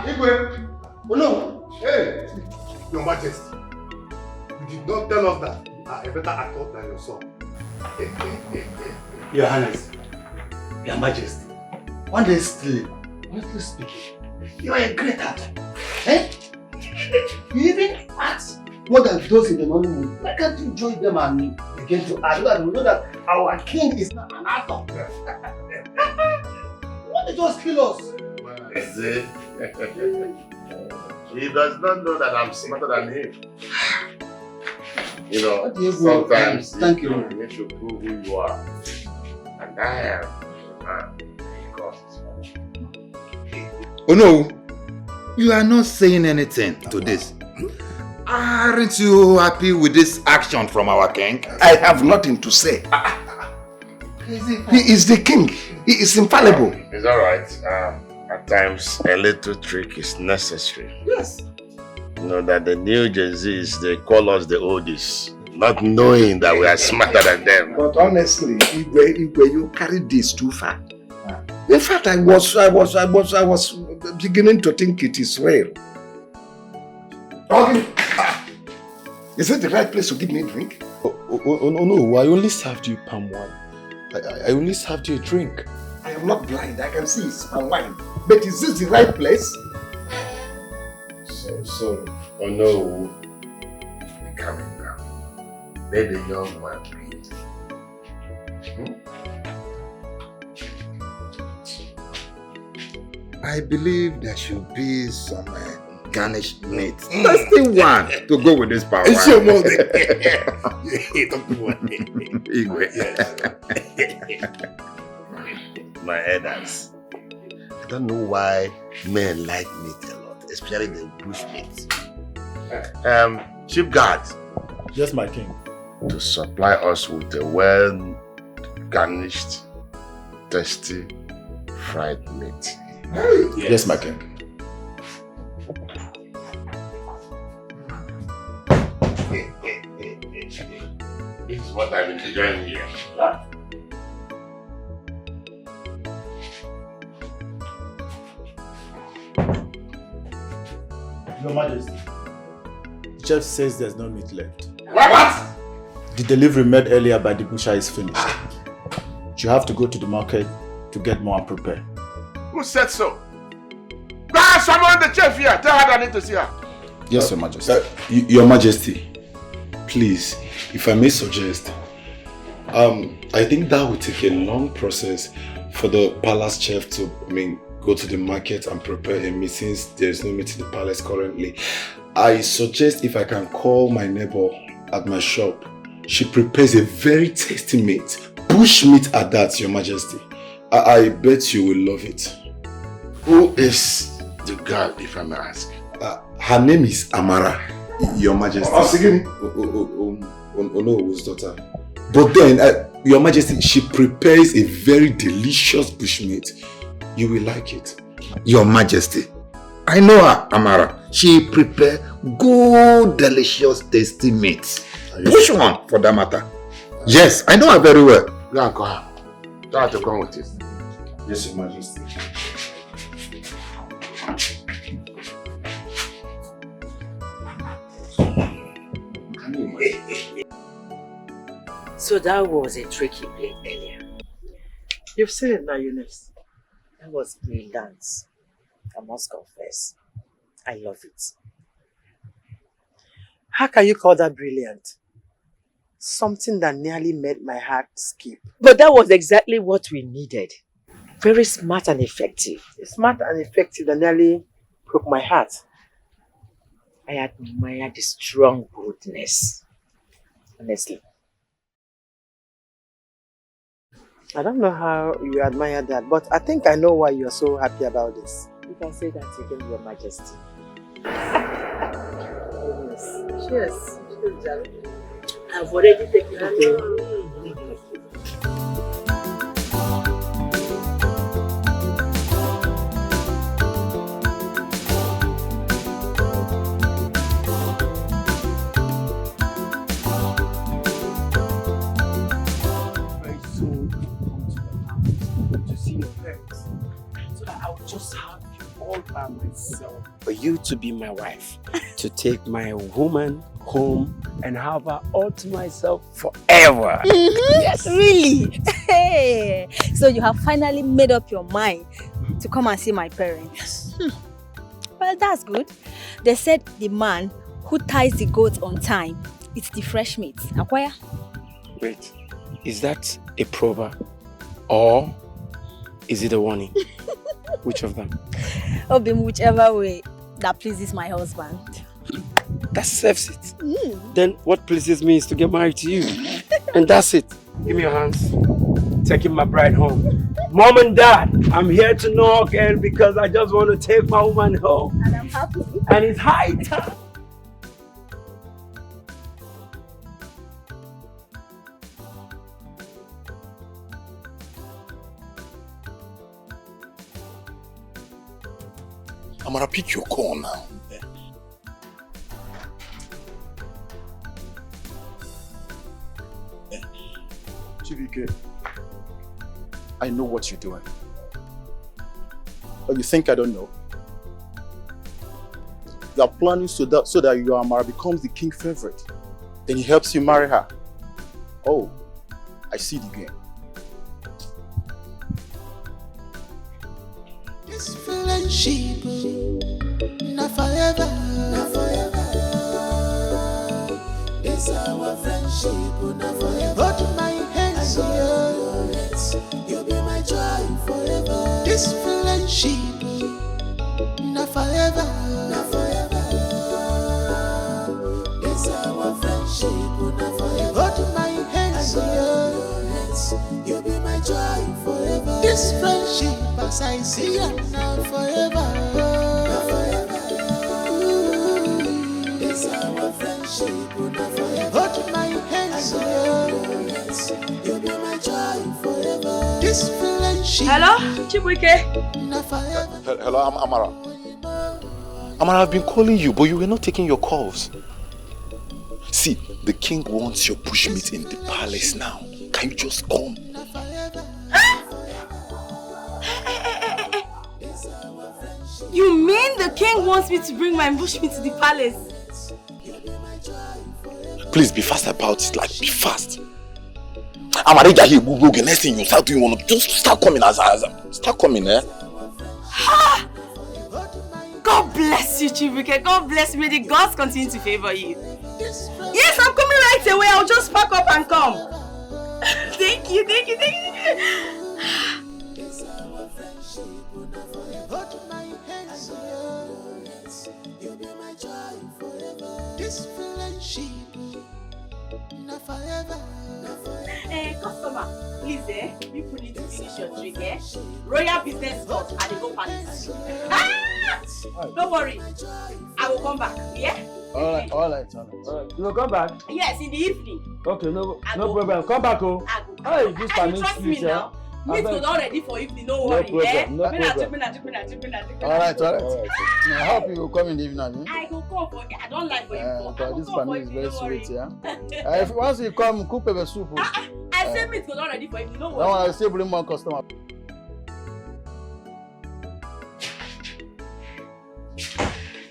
Speaker 8: Igwe! Oh no! Hey! Your Majesty, you did not tell us that you are a better actor than your son.
Speaker 20: Your Highness, Your Majesty, honestly speaking, you are a great actor. You even act more than those in the Nollywood. Why can't you join them and begin to act so that we know that our king is not an actor? Why don't you just kill us?
Speaker 2: He does not know that I'm smarter than him. You know, sometimes you need to prove who you are. And I am
Speaker 9: Oh no, you are not saying anything to this. Aren't you happy with this action from our king?
Speaker 7: I have nothing to say. He is the king. He is infallible.
Speaker 2: It's alright. At times, a little trick is necessary.
Speaker 20: Yes.
Speaker 2: You know that the new Gen Zs, they call us the oldies, not knowing that we are smarter than them.
Speaker 7: But honestly, Igwe, you carried this too far. In fact, I was beginning to think it is real. Okay. Is it the right place to give me a drink?
Speaker 5: Oh no, I only served you palm wine. I only served you a drink.
Speaker 7: I am not blind, I can see it's palm wine. But is this the right place?
Speaker 2: So, oh no, be coming down. Let the young man breathe.
Speaker 9: I believe there should be some garnished meat. Just the one to go with this power.
Speaker 2: It's your mother. My elders, I don't know why men like meat a lot, especially the bush meat. Chief guard.
Speaker 5: Yes, my king.
Speaker 2: To supply us with a well garnished, tasty fried meat.
Speaker 4: Yes, my king.
Speaker 2: This is what I've been enjoying here.
Speaker 4: Your Majesty. The chef says there's no meat left.
Speaker 2: What?
Speaker 4: The delivery made earlier by the butcher is finished. You have to go to the market to get more and prepare.
Speaker 2: Who said so? Go and summon the chef here. Tell her I need to see her.
Speaker 4: Yes, Your Majesty.
Speaker 5: Your Majesty, please, if I may suggest, I think that will take a long process for the palace chef to, go to the market and prepare a meat since there's no meat in the palace currently. I suggest if I can call my neighbor at my shop. She prepares a very tasty meat. Bush meat at that, Your Majesty. I bet you will love it.
Speaker 2: Who is the girl, if I may ask?
Speaker 5: Her name is Amara, Your Majesty. Onowo's daughter. But then, Your Majesty, she prepares a very delicious bushmeat. You will like it.
Speaker 7: Your Majesty, I know her, Amara. She prepare good, delicious, tasty meats. Which one, for that matter? Yes, I know her very well.
Speaker 2: Go and call her. Tell her to come with you.
Speaker 5: Yes, Your Majesty.
Speaker 12: So that was a trick you played earlier.
Speaker 3: You've seen it now, Eunice.
Speaker 12: That was brilliant. I must confess. I love it.
Speaker 3: How can you call that brilliant? Something that nearly made my heart skip.
Speaker 12: But that was exactly what we needed. Very smart and effective.
Speaker 3: Smart and effective that nearly broke my heart.
Speaker 12: I admire the strong boldness. Honestly.
Speaker 3: I don't know how you admire that, but I think I know why you're so happy about this.
Speaker 12: You can say that again, Your Majesty.
Speaker 3: Cheers.
Speaker 12: I've already taken it.
Speaker 21: Very soon, come to the house to see your parents, so that I'll just have you all by myself. For you to be my wife, to take my woman home and have her all to myself forever.
Speaker 22: Yes. Really? Hey. So you have finally made up your mind to come and see my parents. Well, that's good. They said the man who ties the goat on time, it's the fresh meat. Akwaya?
Speaker 21: Wait, is that a proverb or is it a warning? Which of them?
Speaker 22: Obim, whichever way that pleases my husband.
Speaker 21: That serves it. Then what pleases me is to get married to you. And that's it. Give me your hands. Taking my bride home. Mom and Dad, I'm here to knock and because I just want to take my woman home.
Speaker 22: And I'm happy.
Speaker 21: And it's high time.
Speaker 5: I'm gonna pick your call now.
Speaker 4: Chibike, I know what you're doing. But you think I don't know? You are planning so that your Amara becomes the king favorite. Then he helps you marry her. Oh, I see the game.
Speaker 11: This friendship, not forever, not forever. It's our friendship, not forever. Hold my hands, you'll be my joy forever. This friendship, not forever, not forever. It's our friendship, not forever. Hold my hands, you'll be my joy forever. This friendship, as I see it now forever, not forever. It's our friendship, not forever. Hold my hands, you'll be my joy forever. This friendship.
Speaker 14: Hello, Chibuike.
Speaker 5: Hello, I'm Amara. Amara, I've been calling you, but you were not taking your calls. See, the king wants your bushmeat in the palace now. Can you just come?
Speaker 14: You mean the king wants me to bring my bushmeat to the palace?
Speaker 5: Please be fast about it, like be fast. Amara, here, the next thing you start doing, you want to just start coming start coming, eh?
Speaker 14: God bless you, Chibuike. God bless me. The gods continue to favor you. Yes, I'm coming right away. I'll just pack up and come. Thank you. Customer, please, you need to finish your drink, eh? Royal business first, and they go palace. Don't worry, I will come back, yeah?
Speaker 13: Alright. You will come back?
Speaker 14: Yes, in the evening.
Speaker 13: Okay, no problem. Come back, oh.
Speaker 14: Hey, this time trust me now. Meat was all ready for evening, no worry, eh?
Speaker 13: No problem. Alright. I hope you will come in the evening.
Speaker 14: I go come for I don't like for you.
Speaker 13: This family is very sweet, yeah? If once you come, cook pepper soup.
Speaker 14: I said meat was all ready for evening, no worry.
Speaker 13: Now I still bring more customer.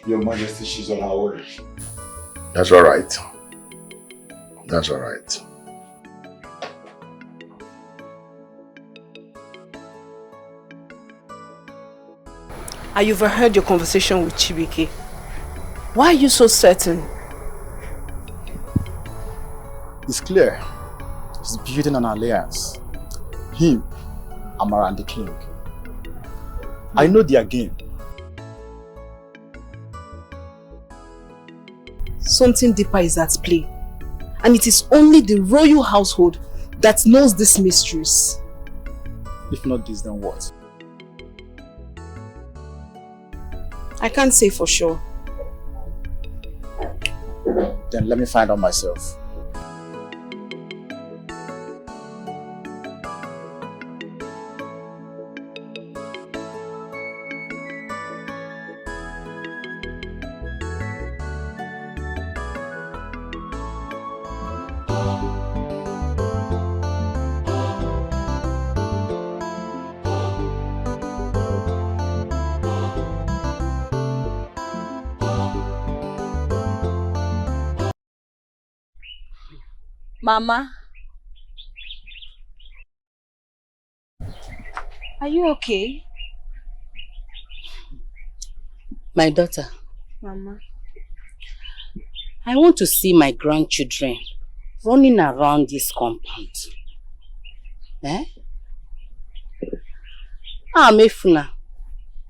Speaker 2: Your Majesty, she's on her way. That's all right.
Speaker 19: I overheard your conversation with Chibuike. Why are you so certain?
Speaker 4: It's clear. He's building an alliance. Him, Amara, and the king. I know their game.
Speaker 19: Something deeper is at play. And it is only the royal household that knows these mysteries.
Speaker 4: If not this, then what?
Speaker 19: I can't say for sure.
Speaker 4: Then let me find out myself.
Speaker 22: Mama, are you okay?
Speaker 16: My daughter,
Speaker 22: Mama,
Speaker 16: I want to see my grandchildren running around this compound. Eh? Mefuna,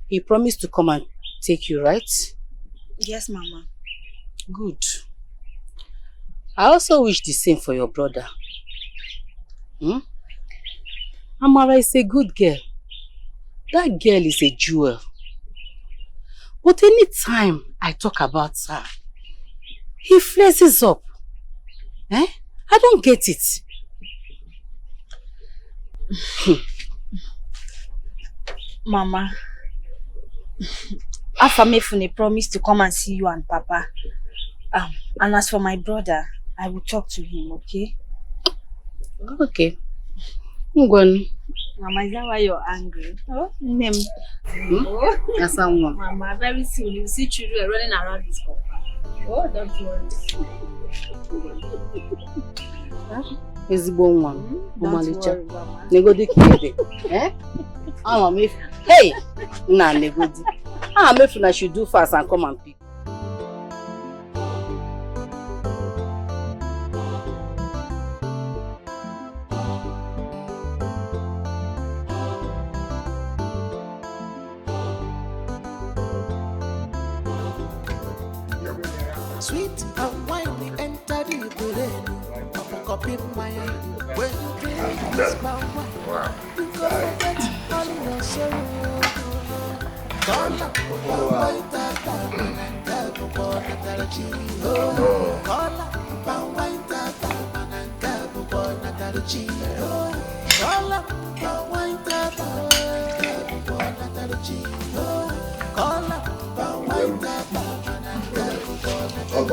Speaker 16: he promised to come and take you, right?
Speaker 22: Yes, Mama.
Speaker 16: Good. I also wish the same for your brother. Amara is a good girl. That girl is a jewel. But any time I talk about her, he flares up. I don't get it.
Speaker 22: Mama, Afamefune promised to come and see you and Papa. And as for my brother, I will talk to him, okay?
Speaker 16: Okay. Ngwan.
Speaker 22: Mama, is that why you're angry? Oh, name.
Speaker 16: Yes, someone.
Speaker 22: Mama, very soon you see children running around this compound. Oh, don't worry.
Speaker 16: Ezigbo nwa.
Speaker 22: Omalicha.
Speaker 16: Negodi kide. Hey! Nah, negodi. Mefuna should do fast and come and pick.
Speaker 11: Sweet and wine, we enter the brain. Cup in my hand. When you drink this wine, you go get all your sorrow. Call up, wine, tata, call up, wine, tata, call up, wine, tata.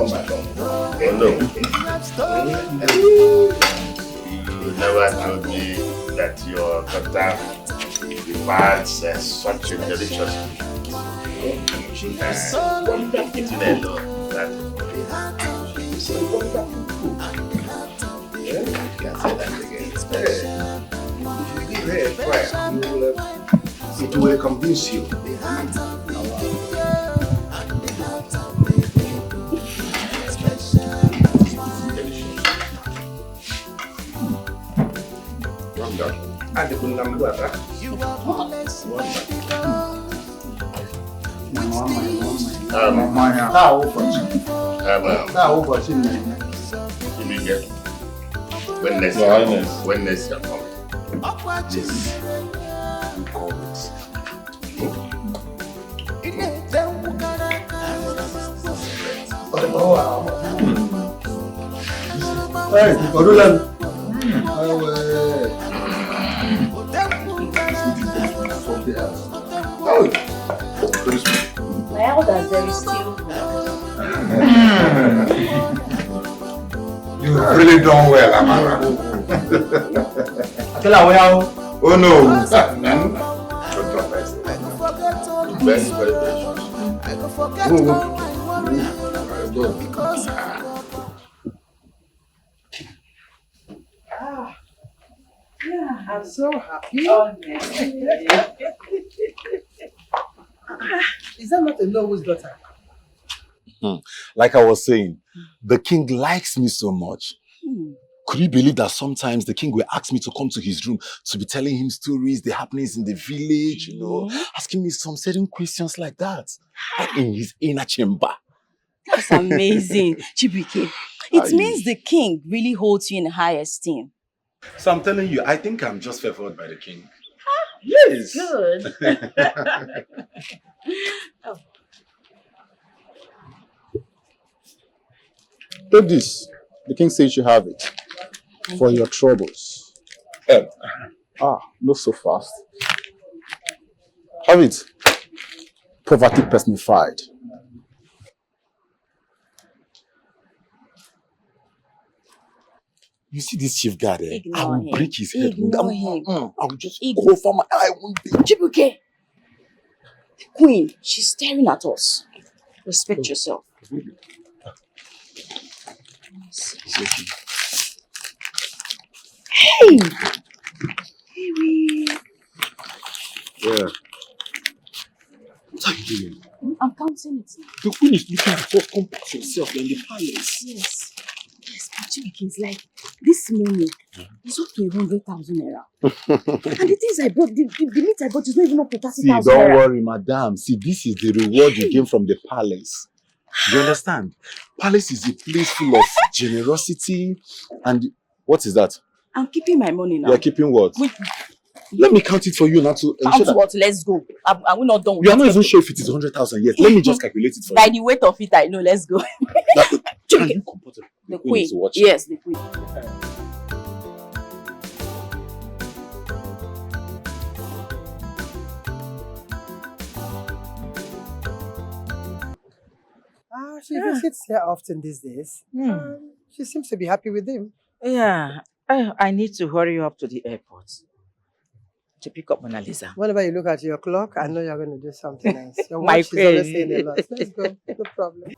Speaker 2: come back home. Oh no. You never told me that your daughter demands such a delicious food. Eating alone. That is wonderful. Yeah, you can say that again. If you give her a try, it will convince you. Ada pun nama buat apa?
Speaker 13: Mamanya tahu pasti. Tahu pasti ni.
Speaker 2: Ini dia. When next you're coming. Yes. You call it.
Speaker 13: Hey, Odulan.
Speaker 22: My elders, there is still.
Speaker 9: You really done well, Amara. Oh no.
Speaker 2: Very, very
Speaker 3: Yeah, I'm so happy. Is that not a Nollywood's daughter?
Speaker 5: Like I was saying, the king likes me so much. Could you believe that sometimes the king will ask me to come to his room to be telling him stories, the happenings in the village, you know, asking me some certain questions like that in his inner chamber.
Speaker 22: That's amazing, Chibuike. It means the king really holds you in high esteem.
Speaker 5: So I'm telling you, I think I'm just favored by the king. Yes.
Speaker 22: Good.
Speaker 4: Oh. Take this. The king says you have it for your troubles. Not so fast. Have it. Poverty personified.
Speaker 5: You see this chief guard there?
Speaker 22: Ignore
Speaker 5: I will
Speaker 22: him.
Speaker 5: break his head.
Speaker 22: Ignore him.
Speaker 5: I will just go for my eye.
Speaker 22: Chibuike, the queen, she's staring at us. Respect yourself. Hey!
Speaker 5: Yeah. What are you doing?
Speaker 22: I'm counting it now.
Speaker 5: The queen is looking for comport yourself in the palace.
Speaker 22: Yes. Yes, but Chibuike is like, this money is up to 100,000 naira. And the things I bought, the meat I bought is not even up to 30,000 naira.
Speaker 5: See, don't worry, madam. See, this is the reward you gain from the palace. You understand? Palace is a place full of generosity and... What is that?
Speaker 22: I'm keeping my money now.
Speaker 5: You're keeping what?
Speaker 22: Wait.
Speaker 5: Let me count it for you now to ensure that...
Speaker 22: What? Let's go. Are we not done with
Speaker 5: You are not even sure if it is 100,000 yet. Let me just calculate it for
Speaker 22: By
Speaker 5: you.
Speaker 22: the weight of it, I know. Let's go.
Speaker 5: Can you comport it?
Speaker 22: The queen.
Speaker 5: Is watching.
Speaker 22: Yes, the queen.
Speaker 3: She visits here often these days. She seems to be happy with him.
Speaker 12: Yeah, I need to hurry up to the airport to pick up Mona Lisa.
Speaker 3: Whenever you look at your clock, I know you're going to do something else. Your
Speaker 12: My
Speaker 3: watch is always
Speaker 12: queen.
Speaker 3: saying a lot. Let's go. No problem.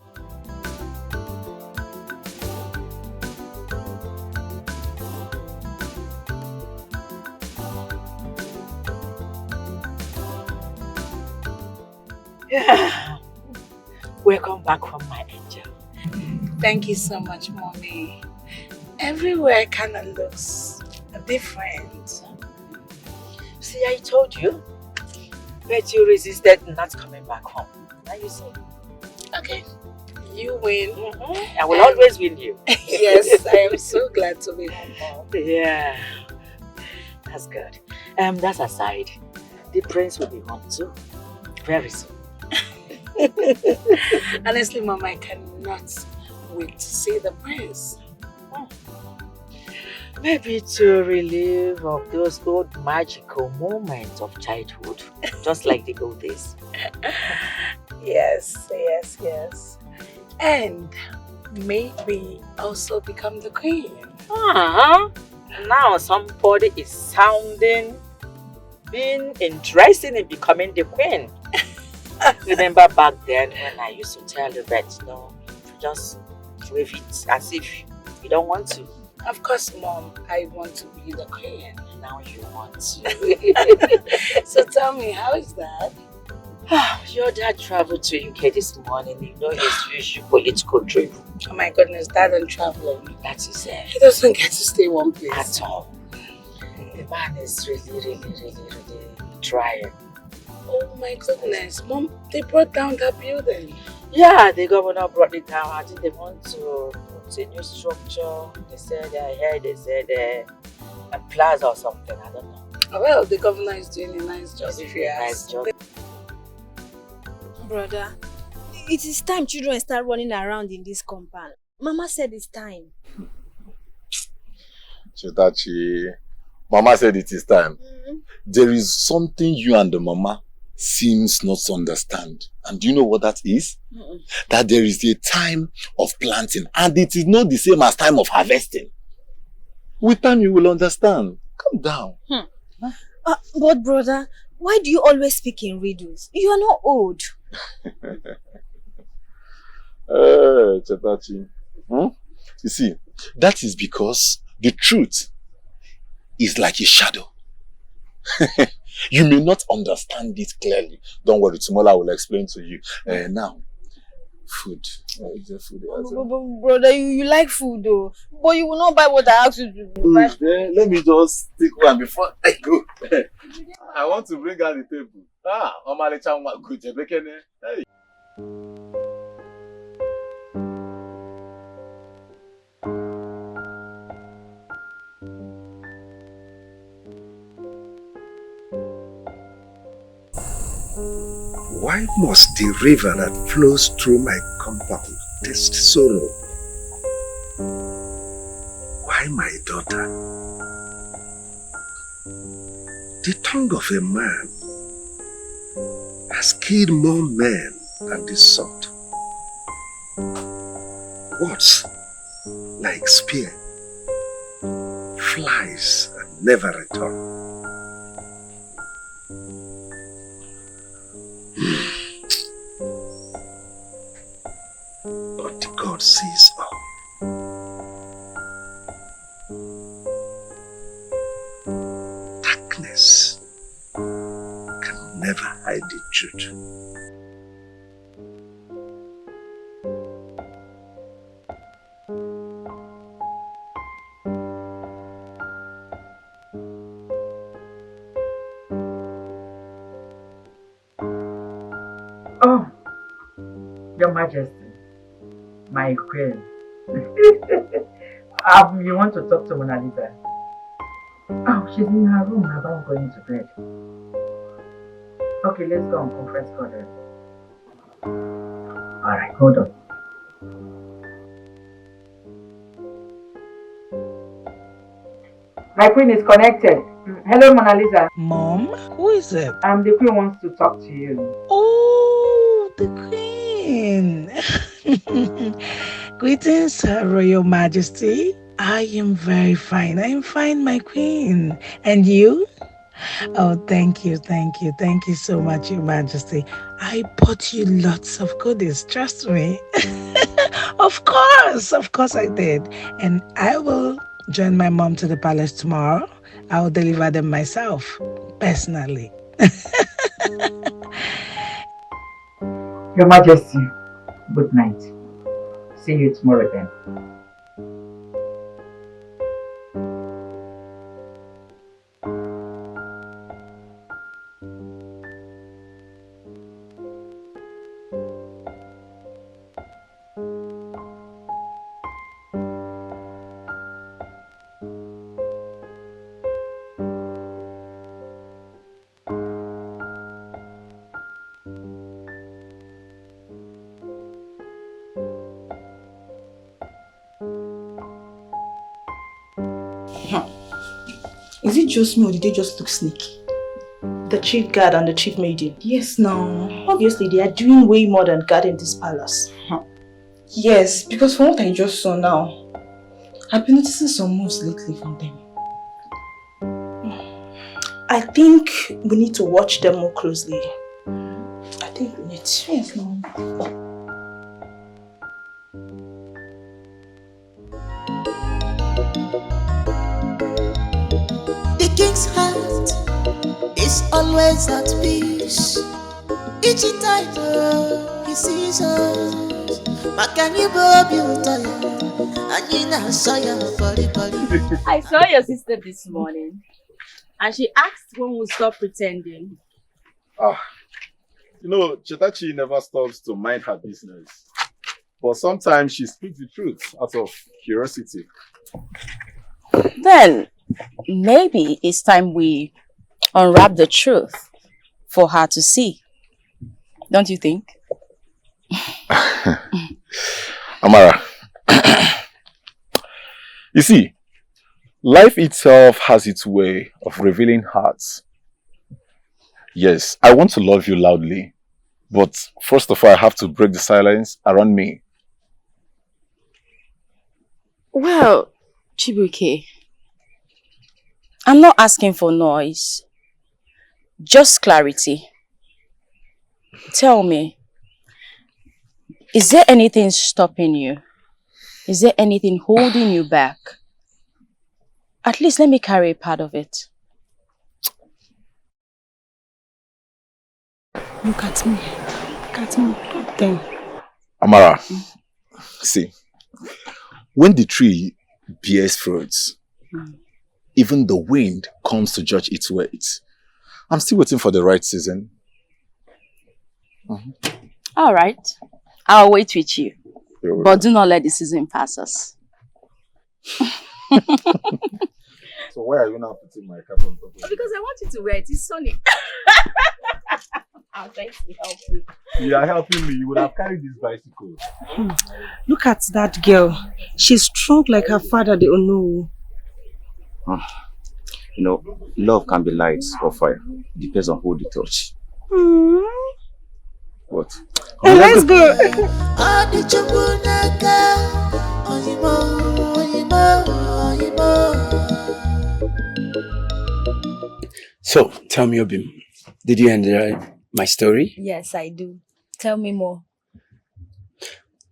Speaker 16: Yeah. Welcome back home, my angel.
Speaker 10: Thank you so much, Mommy. Everywhere kind of looks different.
Speaker 16: See, I told you. But you resisted not coming back home. Now you see.
Speaker 10: Okay. You win.
Speaker 16: I will always win you.
Speaker 10: Yes, I am so glad to be home.
Speaker 16: Yeah. That's good. That's aside. The prince will be home too. Very soon.
Speaker 10: Honestly, Mom, I cannot wait to see the prince.
Speaker 16: Maybe to relive of those old magical moments of childhood, just like the old days.
Speaker 10: Yes. And
Speaker 16: maybe also become the queen.
Speaker 12: Now somebody is being interested in becoming the queen. Remember back then when I used to tell you that, just wave it as if you don't want to.
Speaker 16: Of course, Mom, I want to be the queen.
Speaker 12: Now you want to.
Speaker 16: So tell me, how is that?
Speaker 12: Your dad traveled to UK this morning. You know his usual political trip.
Speaker 16: Oh my goodness, Dad and traveling.
Speaker 12: That is it.
Speaker 16: He doesn't get to stay one place.
Speaker 12: At all. The man is really trying.
Speaker 16: Oh my goodness, Mom, they brought down that building.
Speaker 12: Yeah, the governor brought it down. I think they want to put a new structure. They said a plaza or something. I don't know.
Speaker 16: Oh, well, the governor is doing a nice job.
Speaker 12: Nice job.
Speaker 22: Brother, it is time children start running around in this compound. Mama said it's time.
Speaker 5: Chetachi, Mama said it is time. There is something you and the Mama seems not to understand. And do you know what that is? That there is a time of planting and it is not the same as time of harvesting. With time you will understand. Calm down.
Speaker 22: But brother, why do you always speak in riddles? You are not old.
Speaker 5: Chetachi. You see, that is because the truth is like a shadow. You may not understand it clearly. Don't worry, tomorrow I will explain to you. Now, food.
Speaker 22: Brother, you like food though. But you will not buy what I asked you to buy.
Speaker 5: Let me just take one before I go. I want to bring out the table. Hey.
Speaker 7: Why must the river that flows through my compound taste sorrow? Why my daughter? The tongue of a man has killed more men than the sword. Words like spear flies and never return. But God sees all. Darkness can never hide the truth.
Speaker 12: Oh, Your Majesty, my queen. You want to talk to Mona Lisa? Oh, she's in her room about going to bed. Okay, let's go on conference call then. Alright, hold on. My queen is connected. Hello, Mona Lisa.
Speaker 16: Mom, who is it?
Speaker 12: The queen wants to talk to you.
Speaker 16: Oh, the queen. Greetings, Her Royal Majesty. I am very fine. I am fine, my queen. And you? Oh, thank you so much, Your Majesty. I bought you lots of goodies, trust me. Of course I did. And I will join my mom to the palace tomorrow. I will deliver them myself, personally.
Speaker 12: Your Majesty, good night. See you tomorrow then.
Speaker 17: Is it just me or did they just look sneaky? The chief guard and the chief maiden. Yes, now. Obviously, they are doing way more than guarding this palace. Yes, because from what I just saw now, I've been noticing some moves lately from them. I think we need to watch them more closely. I think we need to. Yes, no.
Speaker 11: The king's heart is always at peace. Each time he sees us,
Speaker 14: I saw your sister this morning and she asked when we'll stop pretending.
Speaker 5: You know, Chetachi never stops to mind her business. But sometimes she speaks the truth out of curiosity.
Speaker 6: Then, maybe it's time we unwrap the truth for her to see. Don't you think?
Speaker 5: Amara, you see, life itself has its way of revealing hearts. Yes, I want to love you loudly, but first of all, I have to break the silence around me.
Speaker 6: Well, Chibuike, I'm not asking for noise, just clarity. Tell me, is there anything stopping you? Is there anything holding you back? At least let me carry a part of it.
Speaker 17: Look at me. Look at me. Look them.
Speaker 5: Amara, see, when the tree bears fruits, even the wind comes to judge its weight. I'm still waiting for the right season.
Speaker 6: All right, I'll wait with you. But do not let the season pass us.
Speaker 5: So why are you now putting my cap on top of
Speaker 14: Because I want you to wear it. It's sunny. I'm trying to help you.
Speaker 5: You are helping me. You would have carried this bicycle.
Speaker 17: Look at that girl. She's strong like her father, the Onu.
Speaker 18: You know, love can be light or fire. Depends on who they touch. What?
Speaker 17: Hey, let's go.
Speaker 21: So, tell me, Obim, did you enjoy my story?
Speaker 22: Yes, I do. Tell me more.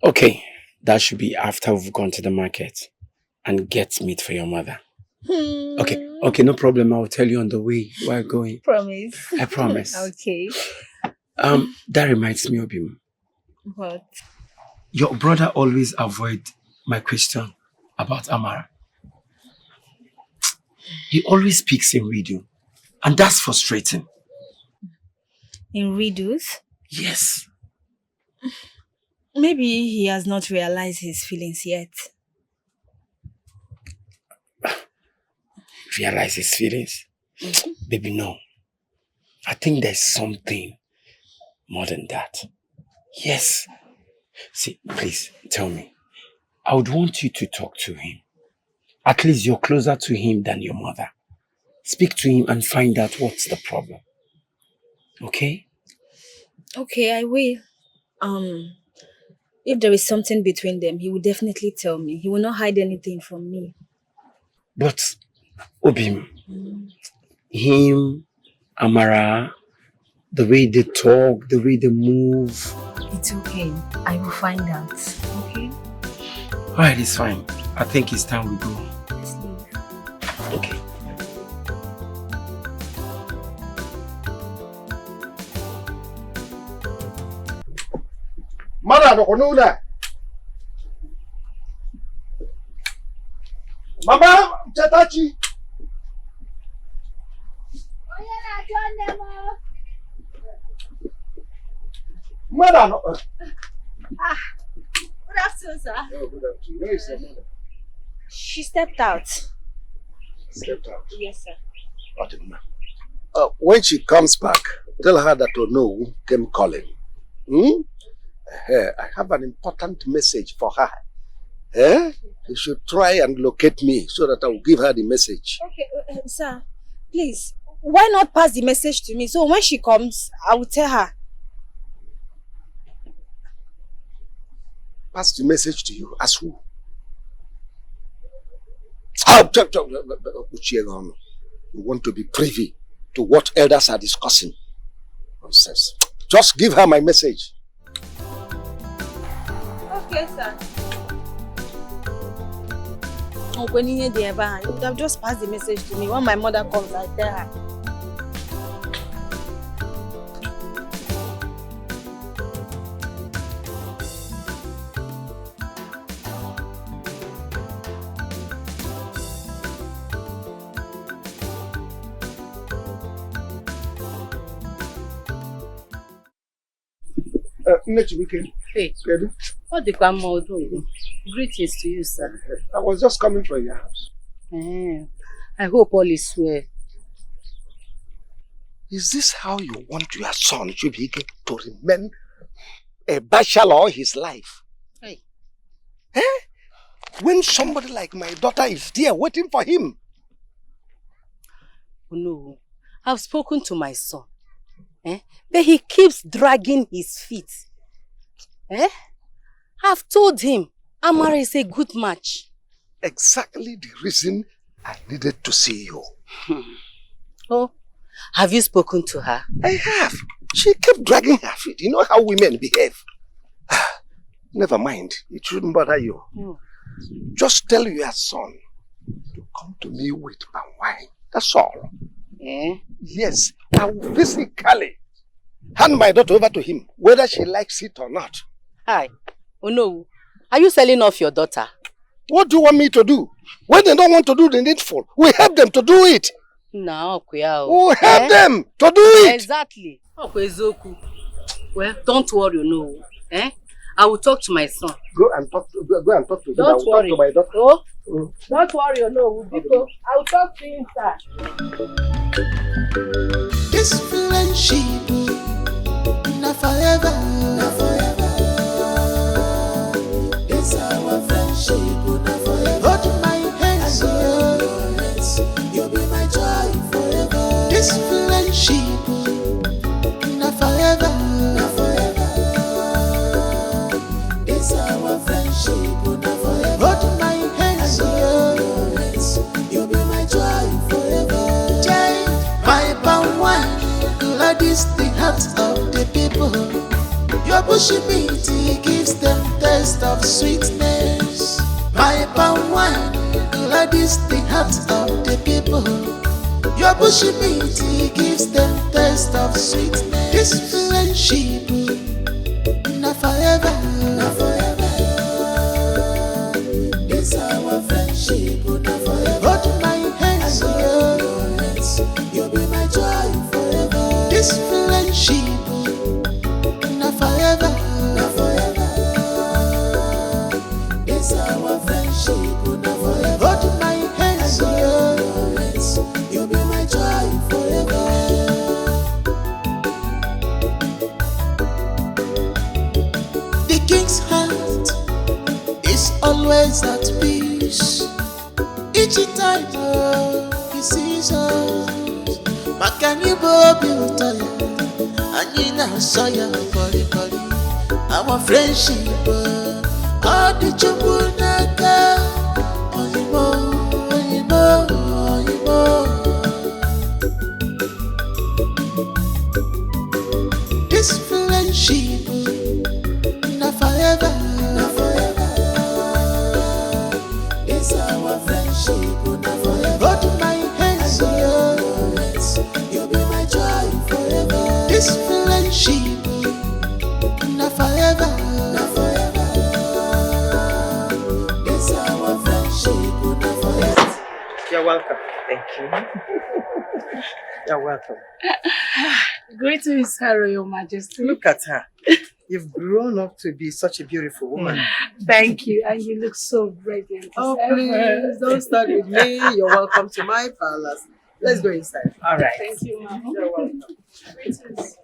Speaker 21: Okay, that should be after we've gone to the market and get meat for your mother. Okay, no problem. I'll tell you on the way we're going.
Speaker 22: Promise.
Speaker 21: I promise.
Speaker 22: Okay.
Speaker 21: That reminds me, Obim.
Speaker 22: What?
Speaker 21: Your brother always avoid my question about Amara. He always speaks in riddle, and that's frustrating.
Speaker 22: In riddles?
Speaker 21: Yes.
Speaker 22: Maybe he has not realized his feelings yet.
Speaker 21: Realize his feelings? Baby, no. I think there's something more than that. Yes. See, please, tell me. I would want you to talk to him. At least you're closer to him than your mother. Speak to him and find out what's the problem. Okay?
Speaker 22: Okay, I will. If there is something between them, he will definitely tell me. He will not hide anything from me.
Speaker 21: But, Obim, him, Amara, the way they talk, the way they move.
Speaker 22: It's okay. I will find out. Okay?
Speaker 21: Alright, it's fine. I think it's time we go.
Speaker 22: Let's leave.
Speaker 21: Okay.
Speaker 7: Mara no konuna. Mama, Chetachi. Mara no.
Speaker 22: Good afternoon, sir.
Speaker 7: Oh, good afternoon. Where is your mother?
Speaker 22: She stepped out.
Speaker 7: Stepped out.
Speaker 22: Yes, sir.
Speaker 7: When she comes back, tell her that Ono came calling. I have an important message for her. You should try and locate me so that I will give her the message.
Speaker 22: Okay, sir, please, why not pass the message to me? So when she comes, I will tell her.
Speaker 7: Pass the message to you as who? You want to be privy to what elders are discussing. Nonsense. Just give her my message.
Speaker 22: Okay, sir. Oh, when you need the ever, you would have just passed the message to me. When my mother comes, I tell her.
Speaker 16: Hey, what the grandma do? Greetings to you, sir.
Speaker 7: I was just coming from your house.
Speaker 16: I hope all is well.
Speaker 7: Is this how you want your son, Chibike, to remain a bachelor all his life?
Speaker 16: Hey.
Speaker 7: When somebody like my daughter is there waiting for him?
Speaker 16: Oh, no, I've spoken to my son. But he keeps dragging his feet. I've told him Amara is a good match.
Speaker 7: Exactly the reason I needed to see you.
Speaker 16: Oh, have you spoken to her?
Speaker 7: I have. She kept dragging her feet. You know how women behave. Never mind. It shouldn't bother you. Just tell your son to come to me with palm wine. That's all. Yes, I will physically hand my daughter over to him, whether she likes it or not.
Speaker 16: Hi. Oh no. Are you selling off your daughter?
Speaker 7: What do you want me to do? When they don't want to do the needful, we help them to do it.
Speaker 16: No,
Speaker 7: we help them to do it.
Speaker 16: Exactly. Well, don't worry, no. I will talk to my son.
Speaker 7: Go and talk to him.
Speaker 16: Don't worry.
Speaker 7: Talk to my daughter.
Speaker 16: Oh, don't worry, no. I will talk to him, sir.
Speaker 11: This friendship, not forever, not forever. It's our friendship, not forever. Hold my hands, you'll be my joy forever. This friendship, not forever, not forever. It's our friendship, not forever. Hold my hands, you'll be my joy forever. My palm wine, gladys the hearts of the people. Your bushy meat gives them taste of sweetness. My palm wine, gladys the hearts of the people. Your bushy meat gives them taste of sweetness. This friendship, not forever, not forever. It's our friendship, not forever. Hold my hands, you'll be my joy forever. This friendship, not forever, not forever. It's our friendship, not forever. Hold my hands, you'll be my joy forever. The king's heart is always at peace. Each time he sees us. Makani Bobi Utoya, Anina Soya Bori Bori. Our friendship, all the Chubunaka, Oyimo, Oyimo, Oyimo. This friendship, not forever, not forever. It's our friendship, not forever. Hold my hands, you'll be my joy forever. This friendship, not forever, not forever. It's our friendship, not forever.
Speaker 3: You're welcome. Thank you. You're welcome.
Speaker 10: Greetings, Her Royal Majesty.
Speaker 3: Look at her. You've grown up to be such a beautiful woman.
Speaker 10: Thank you, and you look so radiant.
Speaker 3: Oh, please, don't start with me. You're welcome to my palace. Let's go inside.
Speaker 10: All right. Thank you, Mama.
Speaker 3: You're welcome.
Speaker 10: Greetings.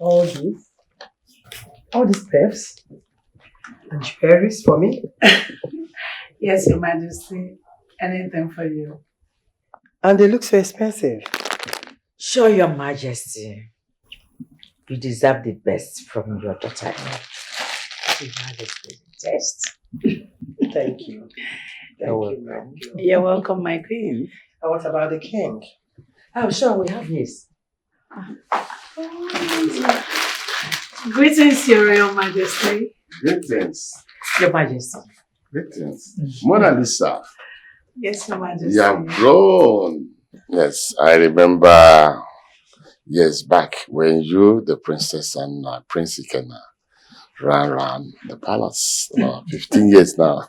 Speaker 3: All these peps and cherries for me.
Speaker 10: Yes, Your Majesty. Anything for you.
Speaker 3: And they look so expensive.
Speaker 12: Sure, Your Majesty. You deserve the best from your daughter. Your Majesty, test.
Speaker 3: Thank you.
Speaker 10: You're welcome, my queen.
Speaker 3: And what about the king?
Speaker 12: Oh, sure, we have this.
Speaker 10: Greetings, Your Royal Majesty.
Speaker 2: Greetings.
Speaker 12: Your Majesty.
Speaker 2: Greetings. Mona Lisa.
Speaker 10: Yes, Your Majesty.
Speaker 2: You have grown. Yes, I remember years back when you, the princess, and Prince Ikena ran around the palace. 15 years now.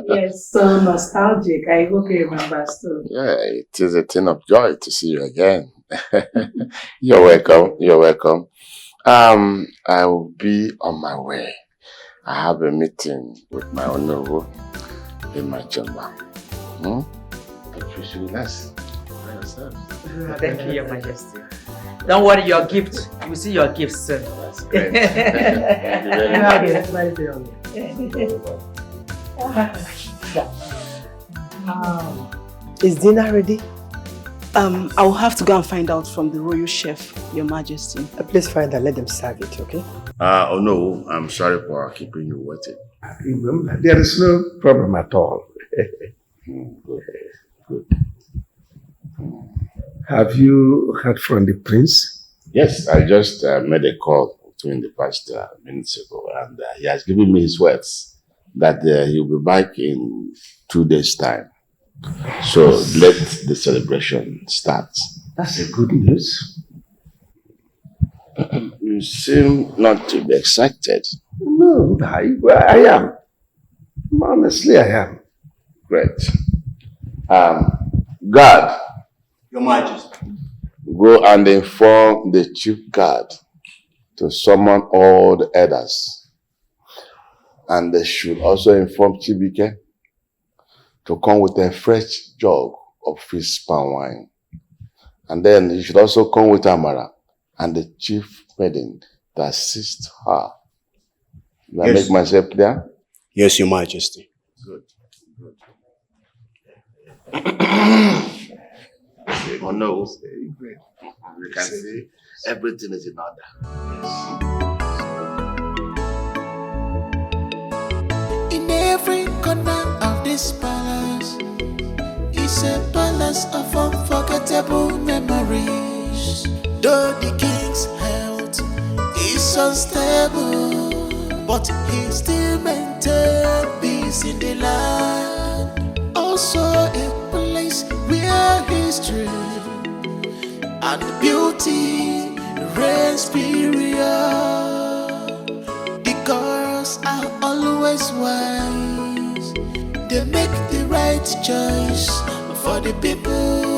Speaker 10: Yes, so nostalgic. I hope you remember still.
Speaker 2: Yeah, it is a thing of joy to see you again. You're welcome. You're welcome. I will be on my way. I have a meeting with my honorable in my chamber. I wish you less by yourself.
Speaker 12: Thank you, Your Majesty. Don't worry, your gift. You will see your gift soon.
Speaker 2: That's great. Thank you very
Speaker 3: much. Is dinner ready?
Speaker 19: I'll have to go and find out from the royal chef, Your Majesty.
Speaker 3: Please find and let them serve it, okay?
Speaker 2: Oh no, I'm sorry for keeping you waiting.
Speaker 7: There is no problem at all.
Speaker 2: Good.
Speaker 7: Have you heard from the prince?
Speaker 2: Yes, I just made a call between the past minutes ago, and he has given me his words that he'll be back in 2 days' time. So let the celebration start.
Speaker 7: That's a good news.
Speaker 2: You seem not to be excited.
Speaker 7: No, I am. Honestly, I am.
Speaker 2: Great. Guard.
Speaker 20: Your Majesty.
Speaker 2: Go and inform the chief guard to summon all the elders. And they should also inform Chibike to come with a fresh jug of fish palm wine. And then you should also come with Amara and the chief maiden to assist her. Do I make myself clear?
Speaker 20: Yes, Your Majesty.
Speaker 2: Good. Oh no, you can see everything is in order.
Speaker 11: In every corner of this palace is a palace of unforgettable memories. Though the king's health is unstable, but he still maintains peace in the land. Also a place where history and beauty reign superior. The girls are always wise. They make the right choice for the people.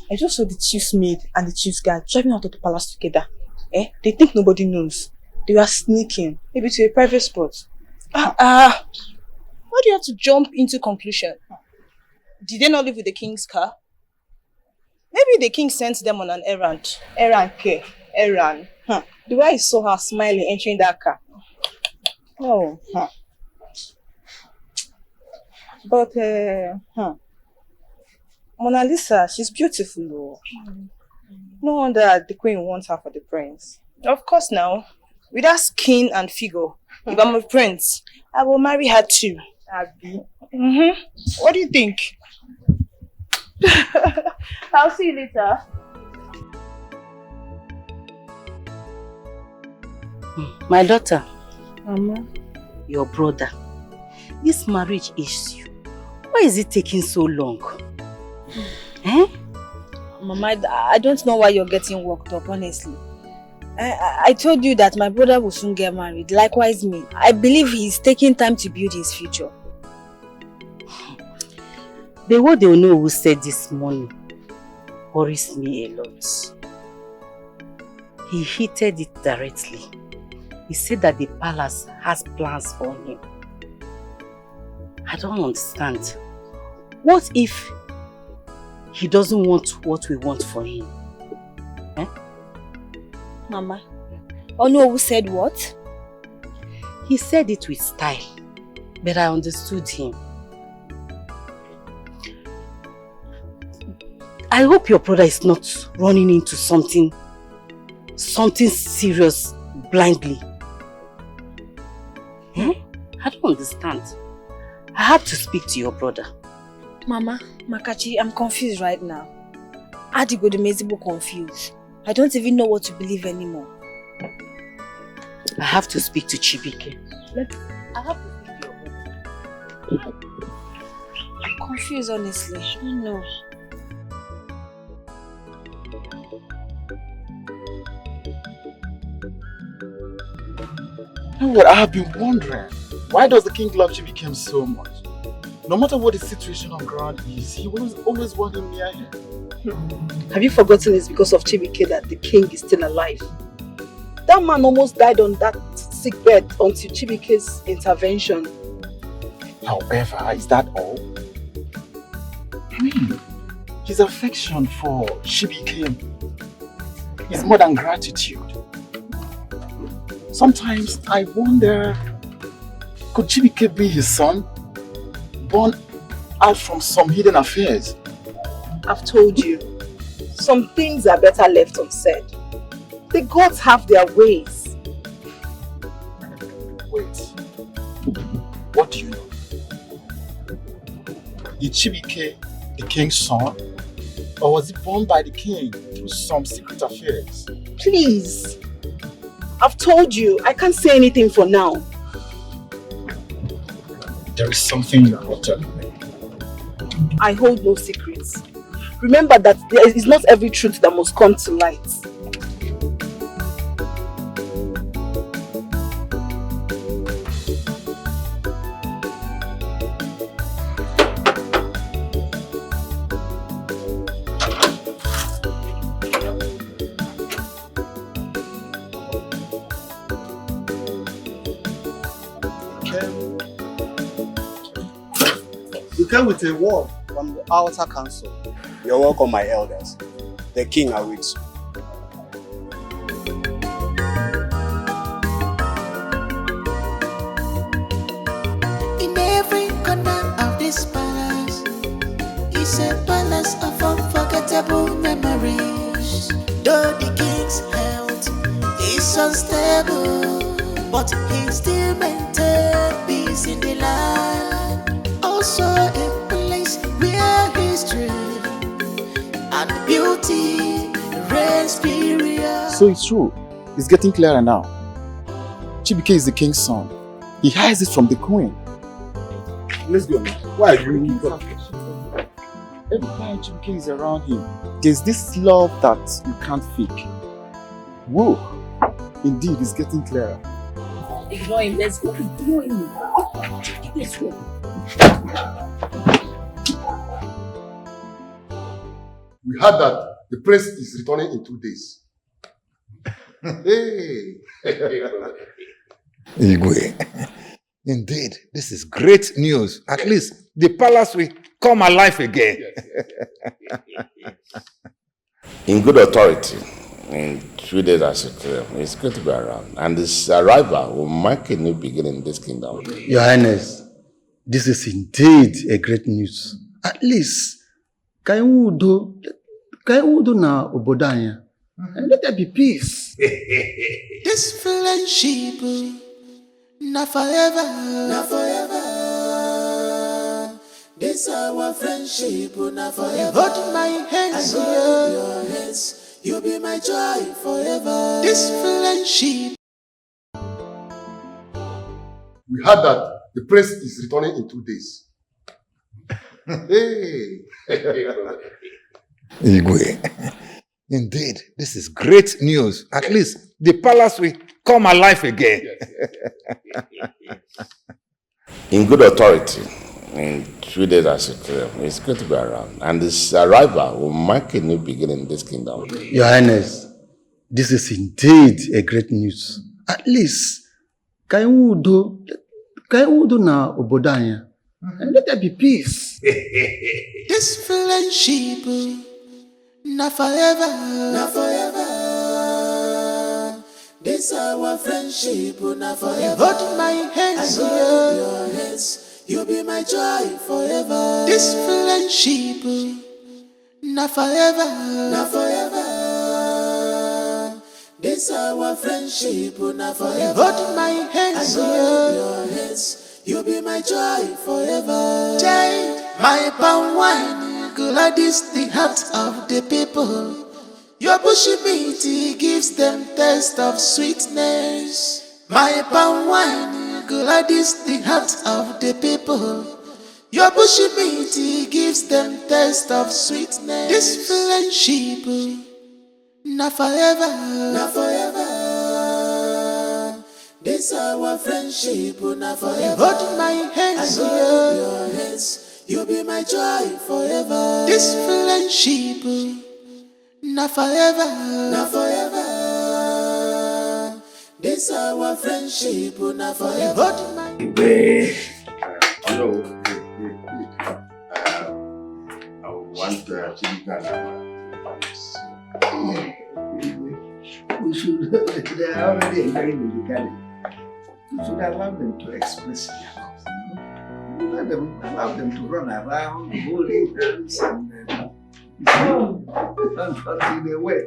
Speaker 17: I just saw the chief's maid and the chief's guard driving out of the palace together. They think nobody knows. They were sneaking, maybe to a private spot. Why do you have to jump into conclusion? Did they not live with the king's car? Maybe the king sent them on an errand. Errand. The way I saw her smiling entering that car. But, Mona Lisa, she's beautiful though. No wonder the queen wants her for the prince. Of course now. With her skin and figure, if I'm a prince, I will marry her too. Abby. What do you think? I'll see you later.
Speaker 16: My daughter.
Speaker 17: Mama.
Speaker 16: Your brother. This marriage issue. Why is it taking so long?
Speaker 22: Mama, I don't know why you're getting worked up, honestly. I told you that my brother will soon get married. Likewise me. I believe he's taking time to build his future.
Speaker 16: The word they know who said this morning worries me a lot. He hinted it directly. He said that the palace has plans for him. I don't understand. What if he doesn't want what we want for him? Eh?
Speaker 22: Mama, Onu said what?
Speaker 16: He said it with style, but I understood him. I hope your brother is not running into something serious blindly. Hmm? I don't understand. I have to speak to your brother.
Speaker 22: Mama, Makachi, I'm confused right now. Adigo the Mezibo confused. I don't even know what to believe anymore.
Speaker 16: I have to speak to Chibike. I have to speak to your brother.
Speaker 22: I'm confused, honestly. I don't know.
Speaker 4: You know what, I have been wondering, why does the king love Chibike so much? No matter what the situation on ground is, he will always want him near him.
Speaker 19: Have you forgotten it's because of Chibike that the king is still alive? That man almost died on that sick bed until Chibike's intervention.
Speaker 4: However, is that all? I mean, his affection for Chibike is more than gratitude. Sometimes I wonder, could Chibike be his son, born out from some hidden affairs?
Speaker 19: I've told you, some things are better left unsaid. The gods have their ways.
Speaker 4: Wait, what do you know? Is Chibike the king's son, or was he born by the king through some secret affairs?
Speaker 19: Please, I've told you, I can't say anything for now.
Speaker 4: There is something you are not telling me.
Speaker 19: I hold no secrets. Remember that there is not every truth that must come to light.
Speaker 1: You came with a word from the outer council. You're welcome, my elders. The king awaits you.
Speaker 11: In every corner of this palace is a palace of unforgettable memories. Though the king's health is unstable, but he still maintains peace in the land. Also a place where history and beauty reigns period.
Speaker 4: So it's true. It's getting clearer now. Chibike is the king's son. He hides it from the queen.
Speaker 1: Let's go now. Why are you
Speaker 4: Every time Chibike is around him, there's this love that you can't fake. Whoa! Indeed, it's getting clearer.
Speaker 10: Ignore him. Let's go. Ignore him. Let's go.
Speaker 8: We heard that the prince is returning in 2 days. Hey!
Speaker 9: Igwe, indeed, this is great news. At least the palace will come alive again.
Speaker 2: In good authority, in 3 days as you claim, it's good to be around. And this arrival will mark a new beginning in this kingdom.
Speaker 13: Your Highness, this is indeed a great news. At least, can you do na obodanya? And let there be peace.
Speaker 11: This friendship, not forever, not forever. This our friendship, not forever. Hold my hands, I hold your hands. You'll be my joy forever. This friendship.
Speaker 8: We heard that the prince is returning in 2 days. Hey!
Speaker 9: Igwe, indeed, this is great news. At least the palace will come alive again.
Speaker 2: In good authority, in 3 days as you claim, it's good to be around. And this arrival will mark a new beginning in this kingdom.
Speaker 13: Your Highness, this is indeed a great news. At least, can you do na obodo anya? And let there be peace.
Speaker 11: This friendship, not forever, not forever. This our friendship, not forever. Hold my hands, I hold your hands. You'll be my joy forever. This friendship, not forever, not forever. This our friendship, not forever. Hold my hands, I hold your hands. You'll be my joy forever. Child, my palm wine, gladys the heart of the people. Your bushy meat gives them taste of sweetness. My palm wine, gladys the heart of the people. Your bushy meat gives them taste of sweetness. This friendship, not forever, not forever. This our friendship, not forever. Hold my hands, I hold your hands. You'll be my joy forever. This friendship, not forever, not forever. This our friendship, not forever. Hold my
Speaker 2: Hello. I want chili Ghana.
Speaker 7: We should, they are already enjoying the garden. We should allow them to express themselves. Allow them to run around, holding hands, and in a way.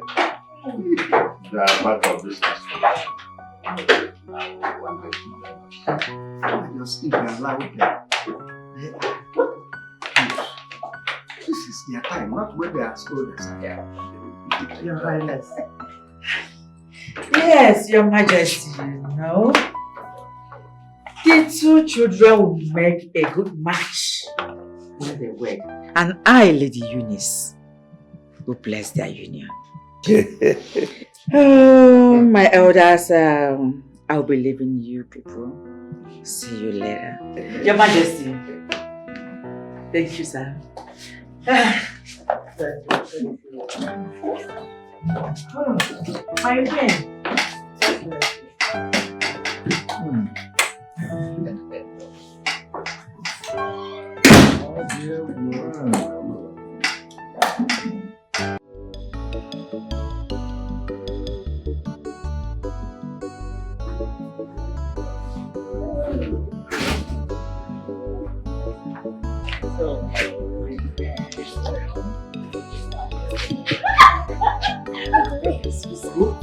Speaker 2: They are part of business.
Speaker 7: Just if you allow them, this is their time, not when they are school as I am.
Speaker 10: Your Highness. Yes, Your Majesty, you know. The two children will make a good match when they wed. And I, Lady Eunice, will bless their union. Oh, my elders, I'll be leaving you people. See you later. Your Majesty. Thank you, sir. My friend.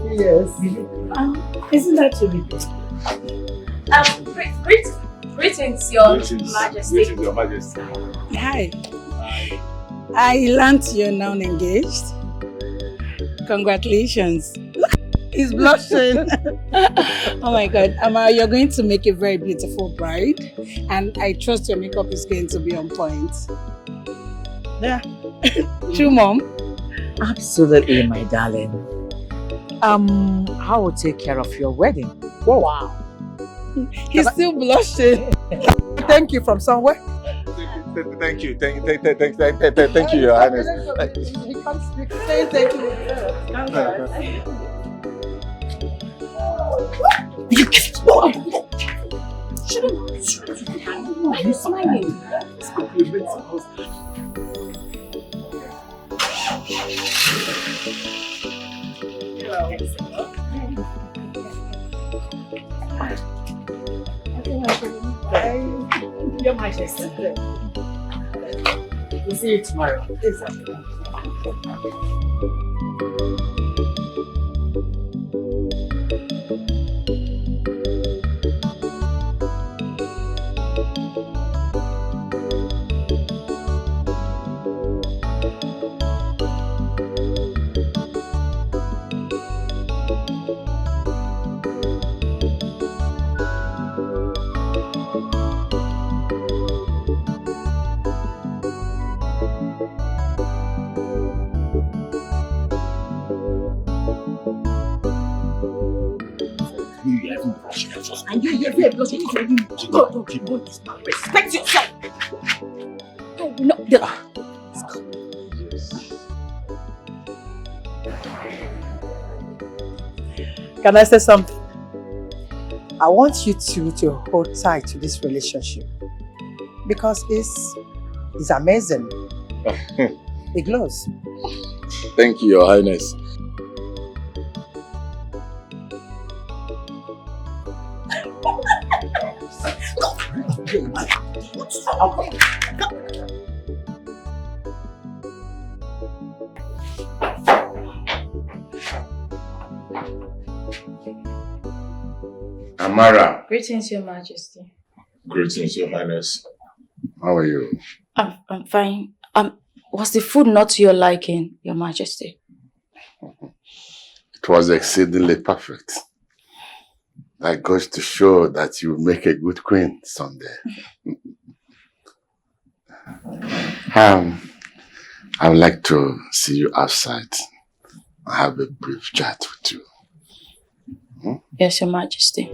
Speaker 7: Yes.
Speaker 10: Isn't that to be good?
Speaker 6: Greetings, Your Majesty.
Speaker 5: Greetings, Your Majesty.
Speaker 15: Hi. I learned you're now engaged. Congratulations. He's blushing. Oh my God. Ama, you're going to make a very beautiful bride. And I trust your makeup is going to be on point. Yeah. True, Mom?
Speaker 10: Absolutely, my darling. I will take care of your wedding. Whoa. Wow.
Speaker 15: He's still blushing.
Speaker 3: Thank you from somewhere.
Speaker 5: Thank you, Your Highness.
Speaker 3: He can't speak. Say thank you.
Speaker 6: You keep Why are you smiling? It's compliments.
Speaker 10: Your Majesty. We'll see you tomorrow.
Speaker 6: And you're blushing. Go. Respect yourself. No.
Speaker 3: can I say something? I want you two to hold tight to this relationship because it's amazing. It glows.
Speaker 5: Thank you, Your Highness.
Speaker 2: Amara.
Speaker 14: Greetings, Your Majesty.
Speaker 5: Greetings, Your Highness.
Speaker 2: How are you?
Speaker 14: I'm fine. Was the food not to your liking, Your Majesty?
Speaker 2: It was exceedingly perfect. That goes to show that you make a good queen someday. I would like to see you outside and have a brief chat with you.
Speaker 14: Yes, Your Majesty.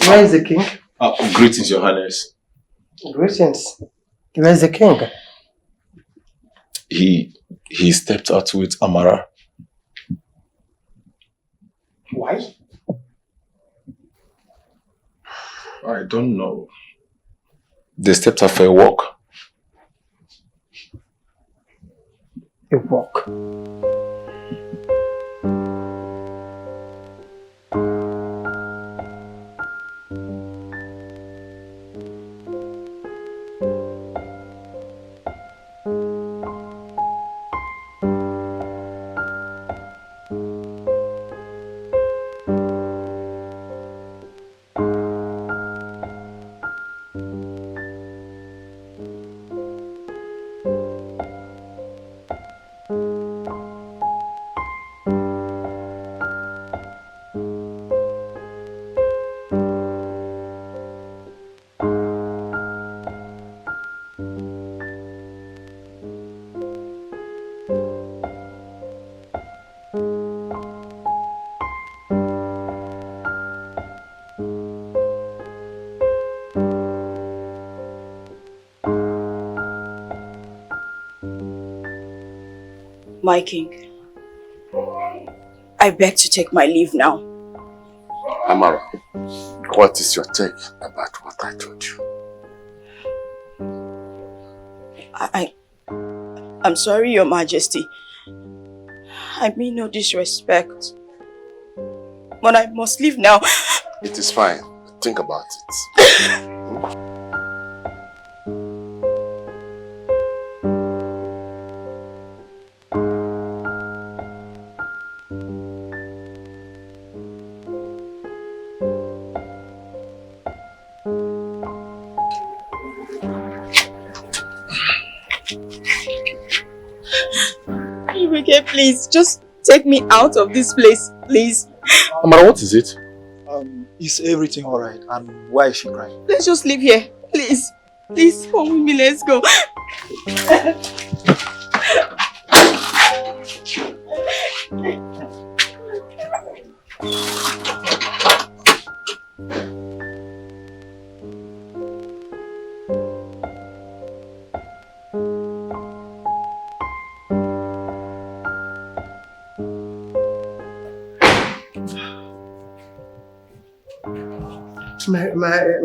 Speaker 3: Where is the king?
Speaker 5: Greetings, Your Highness.
Speaker 3: Greetings. Where is the king?
Speaker 5: He stepped out with Amara.
Speaker 3: Why?
Speaker 5: I don't know. They stepped out for a walk.
Speaker 3: A walk?
Speaker 18: My king, I beg to take my leave now.
Speaker 2: Amara, what is your take about what I told you?
Speaker 18: I'm sorry, Your Majesty. I mean no disrespect. But I must leave now.
Speaker 2: It is fine. Think about it.
Speaker 18: Please, just take me out of this place, please.
Speaker 5: Amara, what is it?
Speaker 1: Is everything alright? And why is she crying?
Speaker 18: Let's just leave here, please. Please, come with me, let's go.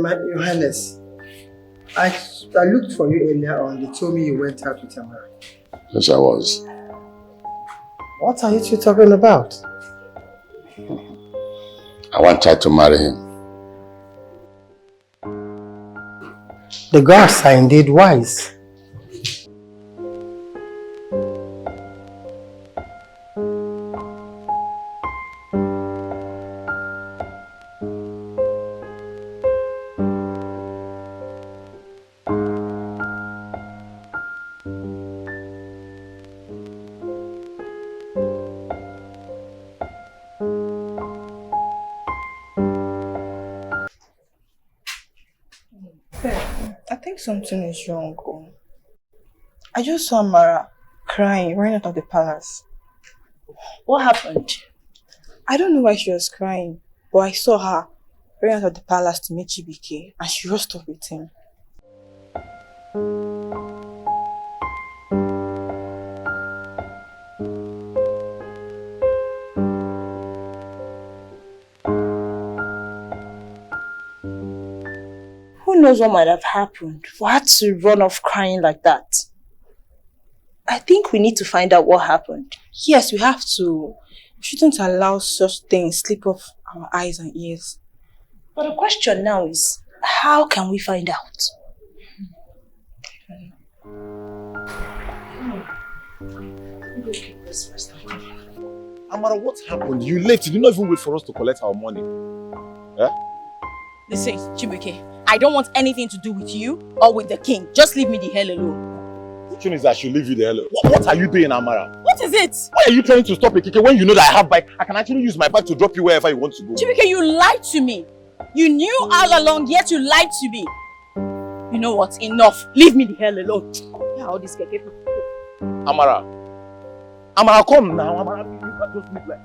Speaker 3: My Your Highness, I looked for you earlier on. They told me you went out with Amara.
Speaker 2: Yes, I was.
Speaker 3: What are you two talking about?
Speaker 2: I want her to marry him.
Speaker 3: The gods are indeed wise.
Speaker 17: I think something is wrong. I just saw Mara crying, running out of the palace.
Speaker 18: What happened?
Speaker 17: I don't know why she was crying, but I saw her running out of the palace to meet Chibike, and she rushed off with him.
Speaker 18: Who knows what might have happened for her to run off crying like that? I think we need to find out what happened.
Speaker 17: Yes, we have to. We shouldn't allow such things slip off our eyes and ears.
Speaker 18: But the question now is, how can we find out?
Speaker 5: Amara, what happened? You left. You did not even wait for us to collect our money. Yeah?
Speaker 18: Listen, Chibike, I don't want anything to do with you or with the king. Just leave me the hell alone.
Speaker 5: The thing is that I should leave you the hell alone. What are you doing, Amara?
Speaker 18: What is it?
Speaker 5: Why are you trying to stop a kike when you know that I have bike? I can actually use my bike to drop you wherever you want to go.
Speaker 18: Chibike, you lied to me. You knew all along, yet you lied to me. You know what? Enough. Leave me the hell alone. Yeah, all this keke.
Speaker 5: Amara. Amara, come now. Amara, you can't just leave like...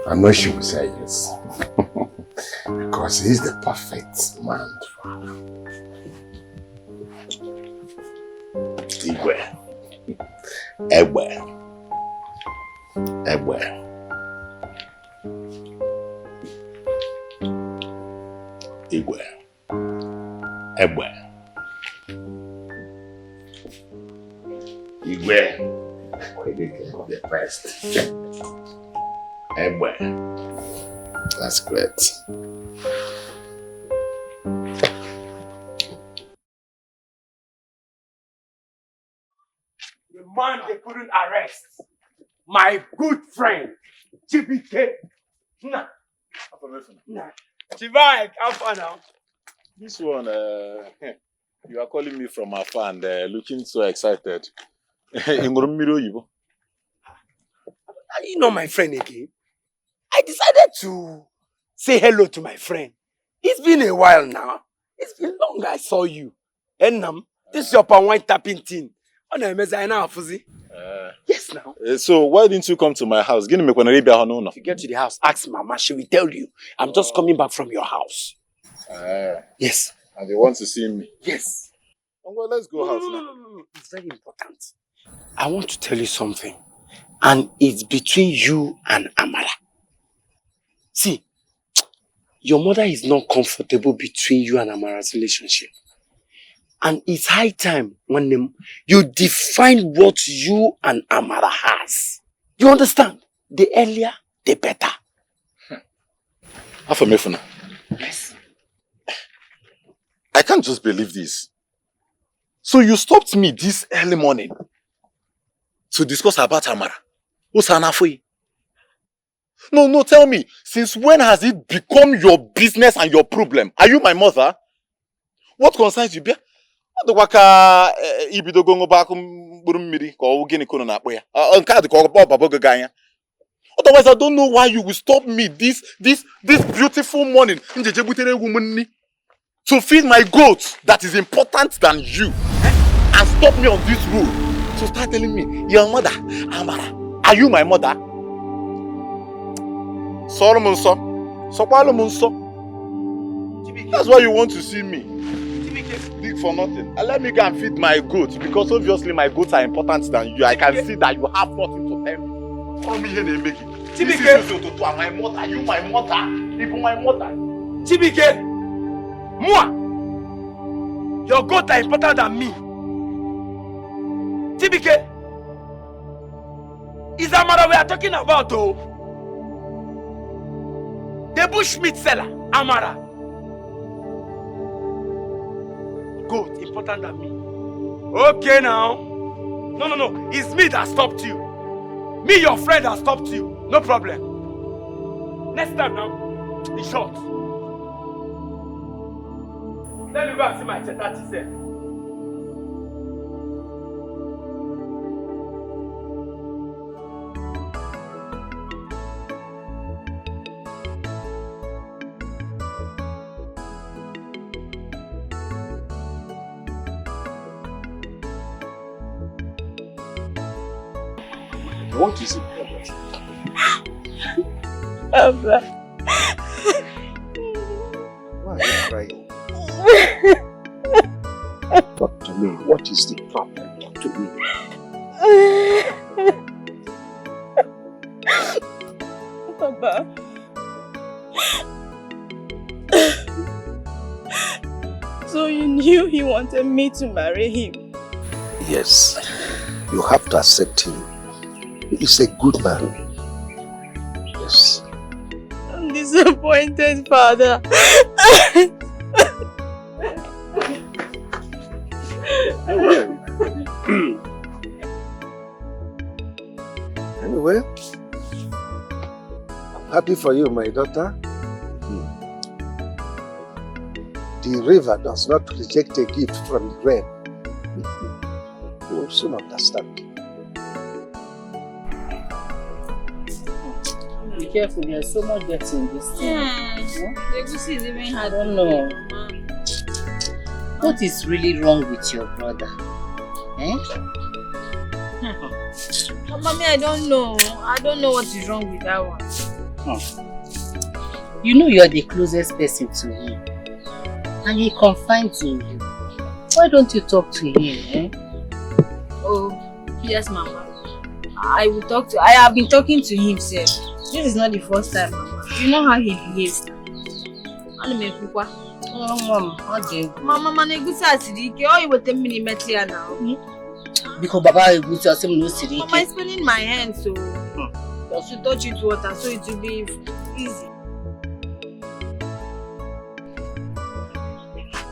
Speaker 2: I know she will say yes. Because he's the perfect man for her. Igwe. Egbe. Egbe. Igwe. Egbe. Igwe. The best. Egbe. That's great.
Speaker 12: The man they couldn't arrest. My good friend, Chibike. Nah. Nah. Chibike, how far now?
Speaker 5: This one, you are calling me from afar and looking so excited.
Speaker 12: Are you not my friend again? I decided to say hello to my friend. It's been a while now. It's been long I saw you. And this is your palm wine tapping thing. Yes, now.
Speaker 5: So why didn't you come to my house?
Speaker 12: If you get to the house, ask Mama. She will tell you. I'm just coming back from your house. Yes.
Speaker 5: And they want to see me?
Speaker 12: Yes.
Speaker 5: Well, let's go house now.
Speaker 12: No. It's very important. I want to tell you something. And it's between you and Amara. See, your mother is not comfortable between you and Amara's relationship. And it's high time when you define what you and Amara has. You understand? The earlier, the better.
Speaker 5: Afamefuna.
Speaker 12: Yes.
Speaker 5: I can't just believe this. So you stopped me this early morning to discuss about Amara. What's Hanafoy? No, tell me. Since when has it become your business and your problem? Are you my mother? What concerns you? Otherwise, I don't know why you will stop me this beautiful morning to feed my goats that is important than you and stop me on this road. So start telling me, your mother, Amara, are you my mother? That's why you want to see me. Big for nothing. And let me go and feed my goats because obviously my goats are important than you. I can see that you have nothing to tell me. Call me here, Nemeki. This is to my mother. Are you my mother? Even my mother.
Speaker 12: Chibike! Moi! Your goats are important than me. Chibike! Is Amara we are talking about, though? The bushmeat seller, Amara. Goat important than me. Okay now. No. It's me that stopped you. Me, your friend, that stopped you. No problem. Next time now, it's short. Let me go and see my chetati self.
Speaker 7: What is it?
Speaker 18: Abba.
Speaker 7: Why are you crying? Talk to me. What is the problem? Talk to me.
Speaker 18: Papa. So you knew he wanted me to marry him?
Speaker 7: Yes. You have to accept him. He is a good man. Yes.
Speaker 18: I'm disappointed, Father.
Speaker 7: Anyway, I'm happy for you, my daughter. The river does not reject a gift from the rain. You will soon understand.
Speaker 16: Be careful, there's so much dirt in this thing.
Speaker 22: The goosey is even hard.
Speaker 16: I don't know. What is really wrong with your brother? Eh?
Speaker 22: Mommy, I don't know. I don't know what is wrong with that one.
Speaker 16: You know you're the closest person to him. And he confides in you. Why don't you talk to him, eh?
Speaker 22: Oh, yes, Mama. I will talk to. I have been talking to him, sir. This is not the first time, Mama. You know how he behaves. Mama, all you will tell me now.
Speaker 16: Because Baba is no sirike.
Speaker 22: Mama is spinning my hand, so just to touch it water, so it will be easy.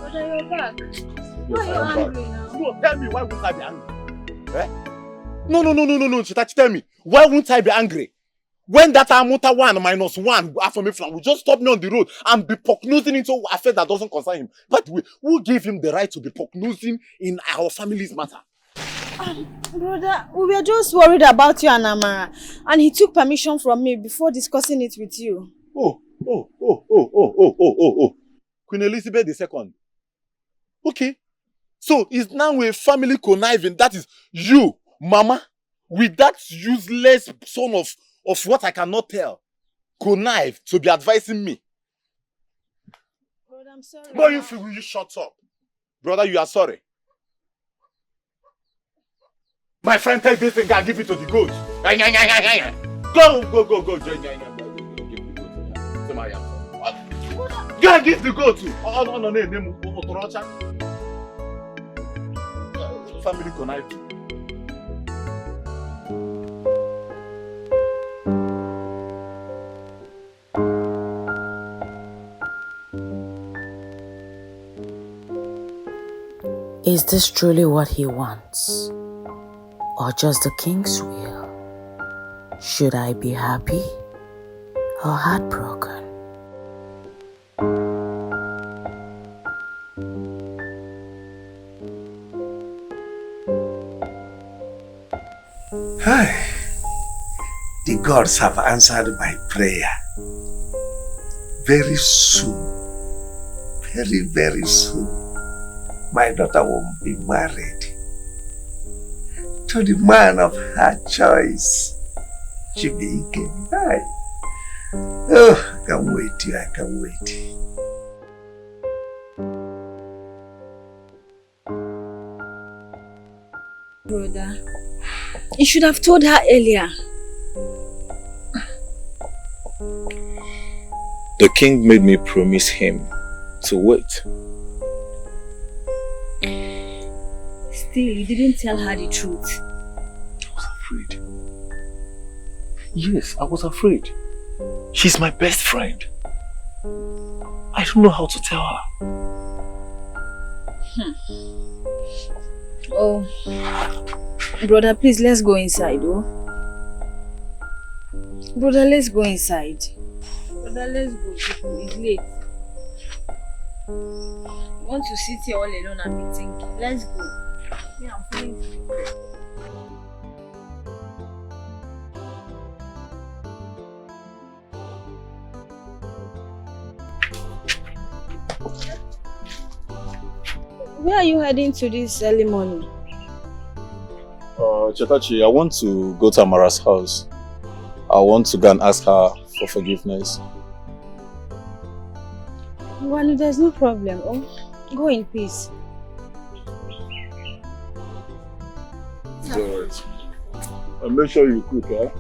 Speaker 22: But are you back? Why are you angry now?
Speaker 5: No, tell me, why won't I be angry? Eh? No, Chitachi, tell me, why won't I be angry? When that Amuta 1 minus 1 after me will just stop me on the road and be poke-nosing into an affair that doesn't concern him. But who gave him the right to be poke-nosing in our family's matter?
Speaker 22: Brother, we were just worried about you and Amara, and he took permission from me before discussing it with you.
Speaker 5: Oh. Queen Elizabeth II. Okay. So it's now a family conniving. That is you, Mama, with that useless son of what I cannot tell, connive to be advising me.
Speaker 22: Brother, I'm sorry.
Speaker 5: But you shut up. Brother, you are sorry. My friend, take this thing and give it to the goat. Go. Go and give the goat to. Family conniving.
Speaker 16: Is this truly what he wants? Or just the king's will? Should I be happy or heartbroken?
Speaker 7: The gods have answered my prayer. Very soon, very, very soon, my daughter will be married to the man of her choice. Chibike. Oh, I can't wait. I can't wait.
Speaker 22: Brother, you should have told her earlier.
Speaker 5: The king made me promise him to wait.
Speaker 22: Still, you didn't tell her the truth.
Speaker 5: I was afraid. Yes, I was afraid. She's my best friend. I don't know how to tell her.
Speaker 22: Oh, brother, please, let's go inside, oh. Brother, let's go inside. Brother, let's go. It's late. I want to sit here all alone and be thinking. Let's go. Yeah, I'm feeling free. Where are you heading to this early morning?
Speaker 5: Chetachi, I want to go to Amara's house. I want to go and ask her for forgiveness.
Speaker 22: Well, there's no problem. Oh, go in peace.
Speaker 5: Good. And make sure you cook, eh?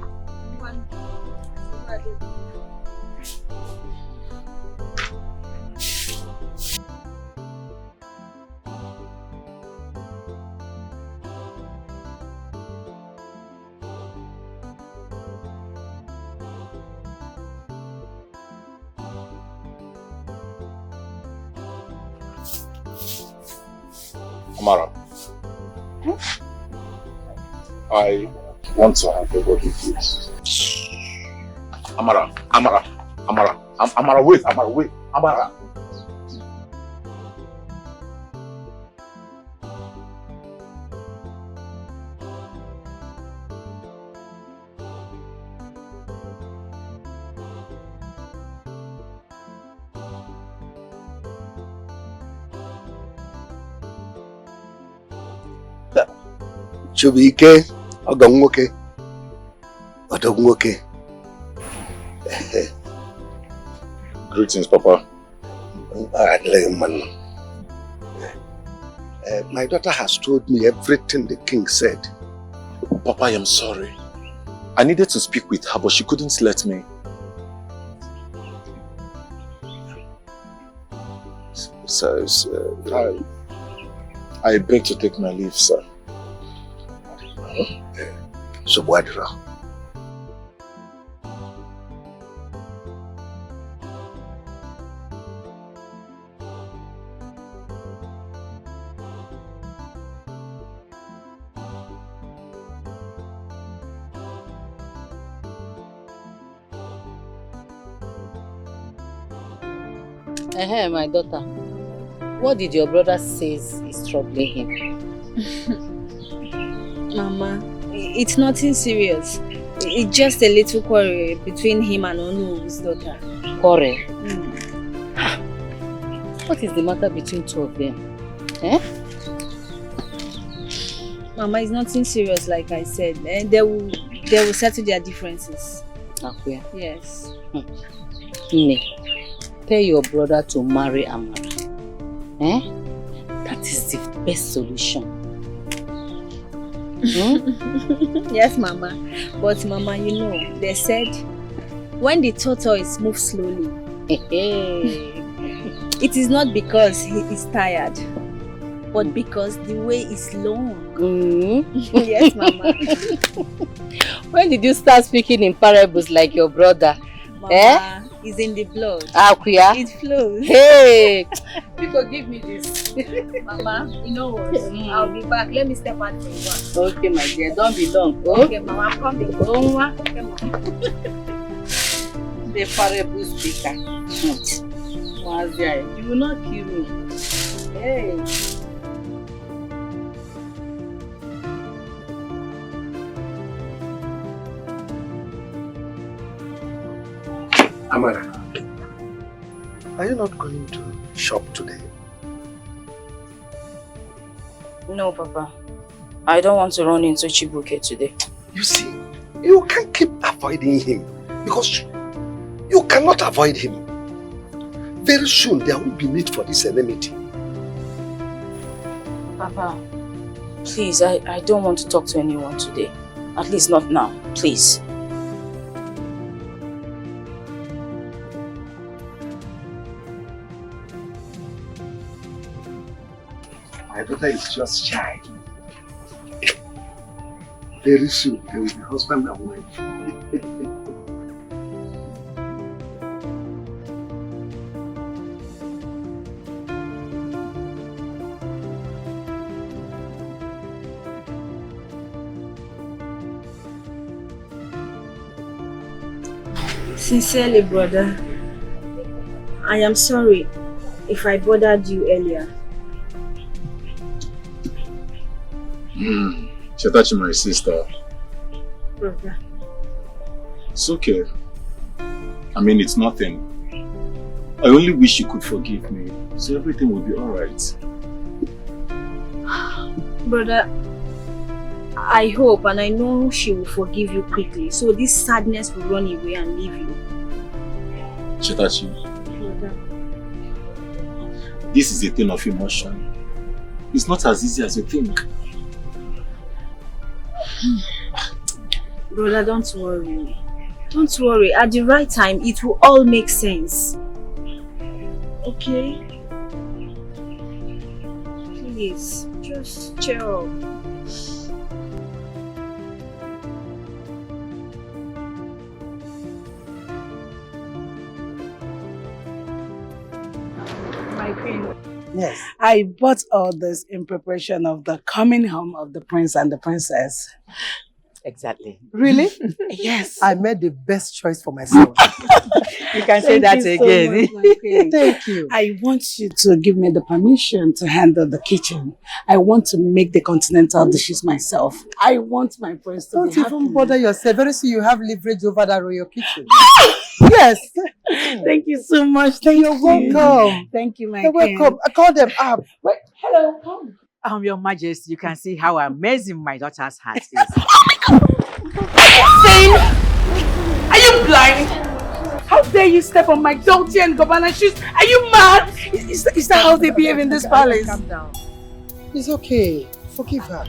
Speaker 5: Amara, I want to have a body, please. Amara, wait, Amara.
Speaker 7: Chubike, Ogonwoke, Odogwoke.
Speaker 5: Greetings, Papa.
Speaker 7: My daughter has told me everything the king said.
Speaker 5: Papa, I am sorry. I needed to speak with her, but she couldn't let me. So, I beg to take my leave, sir.
Speaker 7: So Wadra.
Speaker 16: Hey, my daughter. What did your brother say is troubling him?
Speaker 22: Mama, it's nothing serious. It's just a little quarrel between him and Onu's daughter.
Speaker 16: Quarrel? What is the matter between two of them? Eh?
Speaker 22: Mama, it's nothing serious, like I said. They will settle their differences.
Speaker 16: Okay.
Speaker 22: Yes.
Speaker 16: Nne, tell your brother to marry Amara. Eh? That is the best solution.
Speaker 22: Yes, Mama. But Mama, you know, they said when the tortoise moves slowly, it is not because he is tired, but because the way is long. Yes, Mama.
Speaker 16: When did you start speaking in parables like your brother?
Speaker 22: Mama, it's in the blood.
Speaker 16: Akuya?
Speaker 22: It flows.
Speaker 16: Hey! People give me this.
Speaker 22: Mama, you know what? I'll be back. Let me step out for a while.
Speaker 16: Okay, my dear. Don't be long.
Speaker 22: Okay, Mama, I'm coming.
Speaker 16: Okay,
Speaker 22: Mama.
Speaker 16: The parable speaker. You will not kill me. Hey!
Speaker 7: Amara, are you not going to shop today?
Speaker 18: No, Papa. I don't want to run into Chibuke today.
Speaker 7: You see, you can't keep avoiding him because you cannot avoid him. Very soon there will be need for this enmity.
Speaker 18: Papa, please, I don't want to talk to anyone today. At least not now, please.
Speaker 7: My daughter is just shy. Very soon they will be husband and wife.
Speaker 22: Sincerely, brother, I am sorry if I bothered you earlier.
Speaker 5: Chetachi, my sister.
Speaker 22: Brother.
Speaker 5: It's okay. I mean, it's nothing. I only wish you could forgive me, so everything will be alright.
Speaker 22: Brother, I hope and I know she will forgive you quickly. So this sadness will run away and leave you.
Speaker 5: Chetachi, this is a thing of emotion. It's not as easy as you think.
Speaker 22: Brother, don't worry. Don't worry. At the right time, it will all make sense. Okay? Please, just cheer up.
Speaker 15: My queen.
Speaker 3: Yes.
Speaker 15: I bought all this in preparation of the coming home of the prince and the princess.
Speaker 10: Exactly.
Speaker 3: Really?
Speaker 10: Yes.
Speaker 3: I made the best choice for myself.
Speaker 10: You can say that again.
Speaker 15: So much, my queen.
Speaker 3: Thank you.
Speaker 15: I want you to give me the permission to handle the kitchen. I want to make the continental dishes myself. I want my prince to
Speaker 3: Don't
Speaker 15: be
Speaker 3: even
Speaker 15: happy.
Speaker 3: bother yourself. Very soon you have leverage over that royal kitchen. Yes.
Speaker 15: Thank you so much. You're
Speaker 3: welcome.
Speaker 15: Thank you, my
Speaker 3: You're
Speaker 15: queen.
Speaker 3: welcome. I call them up.
Speaker 15: Wait, hello, come.
Speaker 10: Your Majesty, you can see how amazing my daughter's heart is.
Speaker 15: Are you blind? How dare you step on my Dolce and Gabbana shoes? Are you mad? Is that how they behave in this palace?
Speaker 10: Calm down.
Speaker 3: It's okay. Forgive her.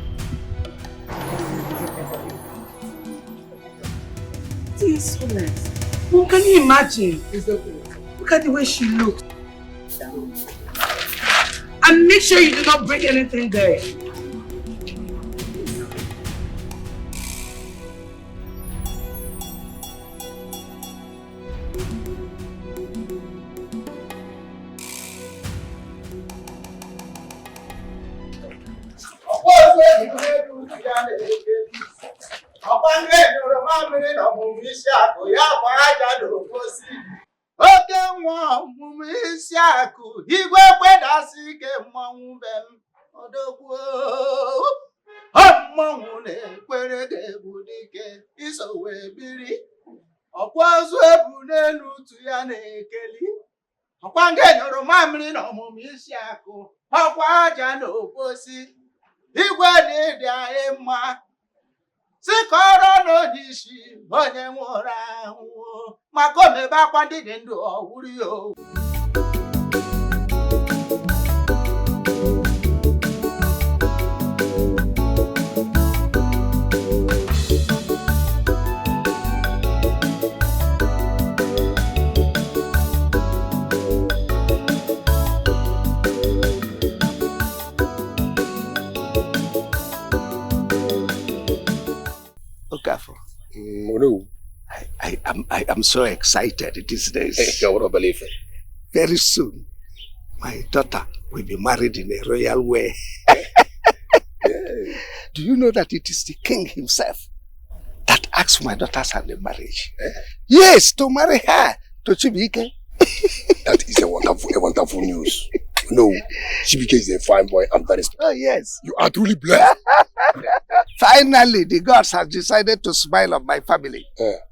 Speaker 15: Dear Solet, Mom, can you imagine? It's okay. Look at the way she looks. And make sure you do not break anything there.
Speaker 20: Oke nwa ọmụmụ isi akụ igwe kwedasị ike mmanwụ be m odogwu mmanwụ na-ekwere ga-egbu dike iso wee biri ọkwa ozu ebu n'elu utu ya na-ekeli ọkwa nge nyụrụ mamịrị na ọmụmụ isi akụ ọkwa aja na oposi igwe na-ịdị anyị mma sikọrọ n'onyeisi onye nwụrụ anwụ maka omebe akwa ndị dị ndụ ọwụrụ ya owu.
Speaker 7: I am so excited these days.
Speaker 2: I want to believe it.
Speaker 7: Very soon, my daughter will be married in a royal way. Do you know that it is the king himself that asked my daughter's hand in marriage? Yes, to marry her to Chibike.
Speaker 2: That is a wonderful news. No, Chibike is a fine boy and very special.
Speaker 7: Oh, yes.
Speaker 2: You are truly blessed.
Speaker 7: Finally, the gods have decided to smile on my family.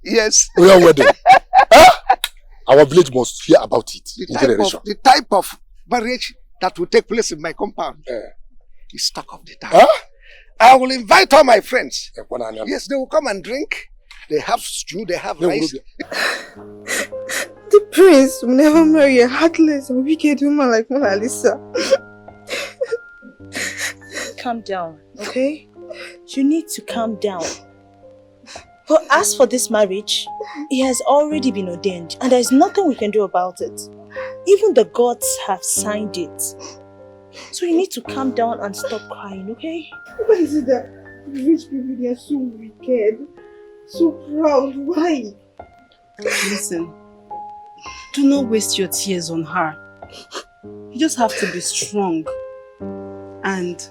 Speaker 7: Yes.
Speaker 2: Royal wedding. Our village must hear about it.
Speaker 7: The type of marriage that will take place in my compound is talk of the town. I will invite all my friends. Yes, they will come and drink. They have stew, they have rice.
Speaker 17: The prince will never marry a heartless and wicked woman like Mona Lisa.
Speaker 22: Calm down, okay? You need to calm down. But as for this marriage, it has already been ordained and there's nothing we can do about it. Even the gods have signed it. So you need to calm down and stop crying, okay?
Speaker 17: Why is it that rich people, they are so wicked, so proud? Why?
Speaker 16: Listen, do not waste your tears on her. You just have to be strong. And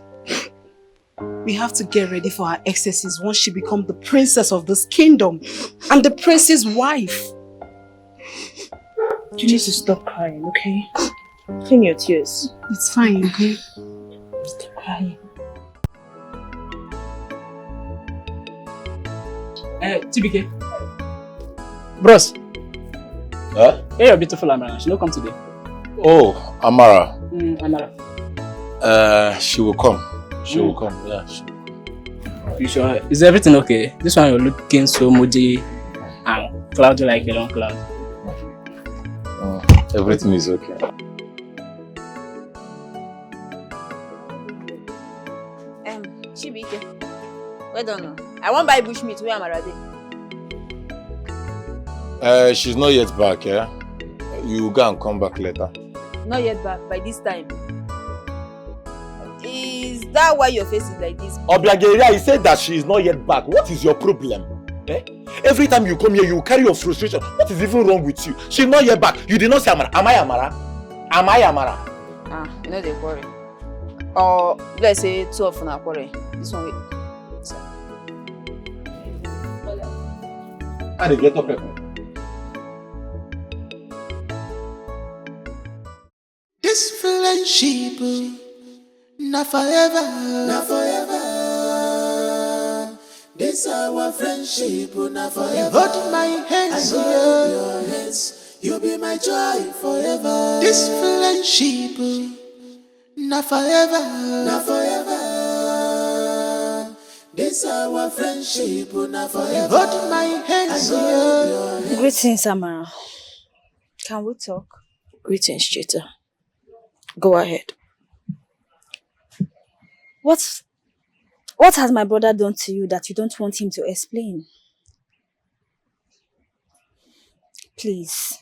Speaker 16: we have to get ready for her excesses once she becomes the princess of this kingdom and the prince's wife.
Speaker 22: You need to stop crying, okay? Clean your tears.
Speaker 16: It's fine, okay?
Speaker 22: Stop crying.
Speaker 21: TBK. Bros.
Speaker 5: Huh?
Speaker 21: Hey, your beautiful Amara. She no come today.
Speaker 5: Oh, Amara.
Speaker 21: Amara.
Speaker 5: She will come. She will come. Yeah.
Speaker 21: You sure? Is everything okay? This one you're looking so moody and cloudy like a long cloud.
Speaker 5: Everything is okay.
Speaker 22: Chibike, well done. I won't buy bushmeat. Where am I ready?
Speaker 5: She's not yet back, yeah? You go and come back later.
Speaker 22: Not yet back by this time. Is that why your face is like this?
Speaker 5: Obiageria, he said that she is not yet back. What is your problem? Eh? Every time you come here, you carry your frustration. What is even wrong with you? She's not yet back. You did not say Amara. Am I Amara? Am I Amara?
Speaker 22: You know they quarrel. Or let's say 2 of them quarrel. This one wait.
Speaker 5: How they get up here?
Speaker 11: This friendship, not forever, not forever. This our friendship, not forever. You hold my hands, I hold your hands. You be my joy forever. This friendship, not forever, not forever. This our friendship, not forever. You hold my hands, I hold your hands.
Speaker 22: Greetings, Amara. Can we talk? Greetings, Chita. Go ahead. What has my brother done to you that you don't want him to explain? Please,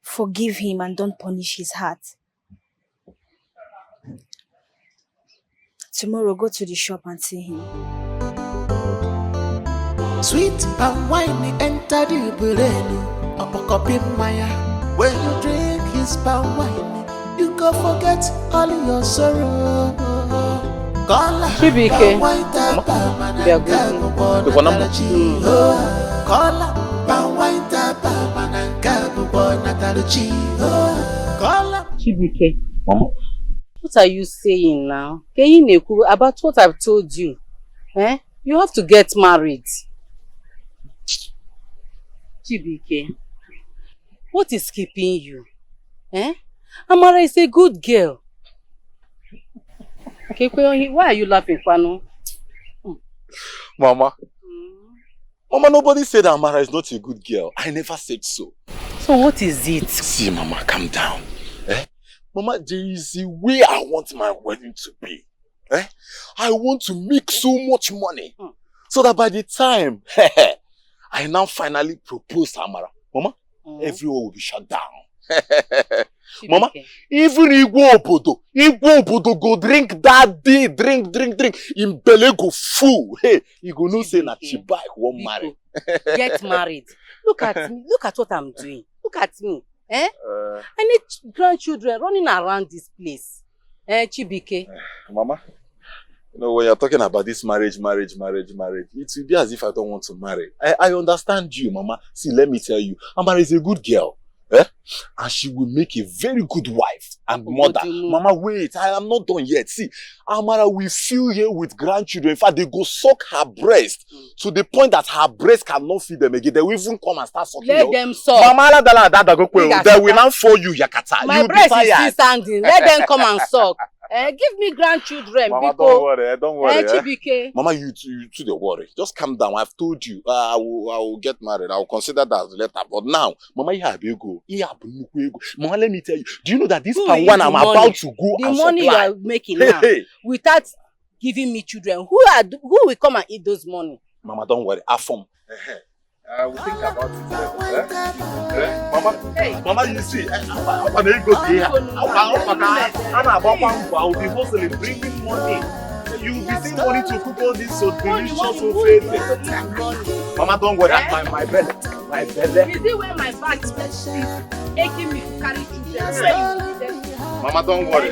Speaker 22: forgive him and don't punish his heart. Tomorrow, go to the shop and see him.
Speaker 11: Sweet and wine enter the brain. When you drink his palm wine, you go forget all your sorrow.
Speaker 16: Chibike, they are good. Chibike,
Speaker 5: Mama,
Speaker 16: what are you saying now? About what I've told you. Eh? You have to get married. Chibike, what is keeping you? Eh? Amara is a good girl. Why are you laughing, Kwano?
Speaker 5: Mama. Mama, nobody said Amara is not a good girl. I never said so.
Speaker 16: So what is it?
Speaker 5: See, Mama, calm down. Eh? Mama, there is a way I want my wedding to be. Eh? I want to make so much money. So that by the time I now finally propose to Amara, Mama, everyone will be shut down. Mama, even Igbo Obodo go drink that day, drink. In Bele go full. Hey, you go no say na Chiba won't marry.
Speaker 16: Get married. Look at me. Look at what I'm doing. Look at me. Eh? I need grandchildren running around this place. Chibike.
Speaker 5: Mama, you know, when you're talking about this marriage, it will be as if I don't want to marry. I understand you, Mama. See, let me tell you, Amara is a good girl. Eh? And she will make a very good wife and mother. Mama, wait, I am not done yet. See, Amara will fill here with grandchildren. In fact, they go suck her breast to the point that her breast cannot feed them again. They will even come and start sucking.
Speaker 16: Let them suck.
Speaker 5: Mama, they will now for you, Yakata.
Speaker 16: My breast is still standing. Let them come and suck. Give me grandchildren.
Speaker 5: Mama, don't worry.
Speaker 16: Chibike.
Speaker 5: Mama, you too don't worry. Just calm down. I've told you. I will get married. I will consider that later. But now, Mama, you have ego. Mama, let me tell you. Do you know that this one I'm about to go
Speaker 16: the
Speaker 5: and
Speaker 16: money
Speaker 5: supply?
Speaker 16: you are making now, without giving me children, who will come and eat those money?
Speaker 5: Mama, don't worry. I form. I will think about it later. Mama, Mama, you see, I will be hustling, bringing money. You will be seeing money to cook all this so delicious, so favorite. Mama, don't worry. My belly.
Speaker 16: Is it where my back is aching me to carry children?
Speaker 5: Mama, don't worry.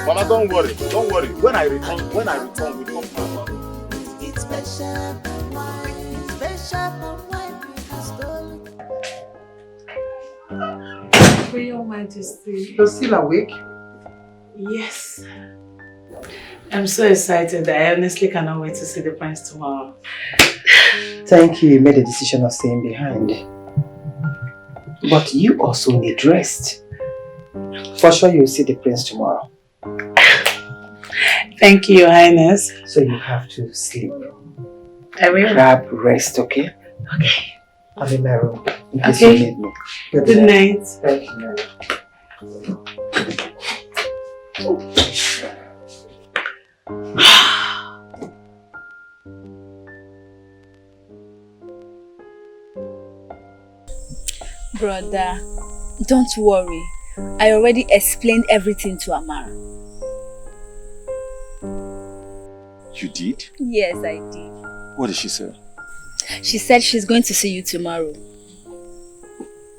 Speaker 5: Mama, don't worry. Don't worry. When I return, we talk about it.
Speaker 11: It's special.
Speaker 10: Your Majesty.
Speaker 3: You're still awake?
Speaker 10: Yes. I'm so excited. I honestly cannot wait to see the prince tomorrow.
Speaker 3: Thank you. You made a decision of staying behind. But you also need rest. For sure you'll see the prince tomorrow.
Speaker 15: Thank you, Your Highness.
Speaker 12: So you have to sleep.
Speaker 15: I will.
Speaker 12: Grab rest, okay?
Speaker 15: Okay.
Speaker 12: I'm in my room. In case
Speaker 15: Okay.
Speaker 12: you need me.
Speaker 15: Good night.
Speaker 12: Thank you, Mary.
Speaker 22: Brother, don't worry. I already explained everything to Amara.
Speaker 5: You did?
Speaker 22: Yes, I did.
Speaker 5: What did she say?
Speaker 22: She said she's going to see you tomorrow.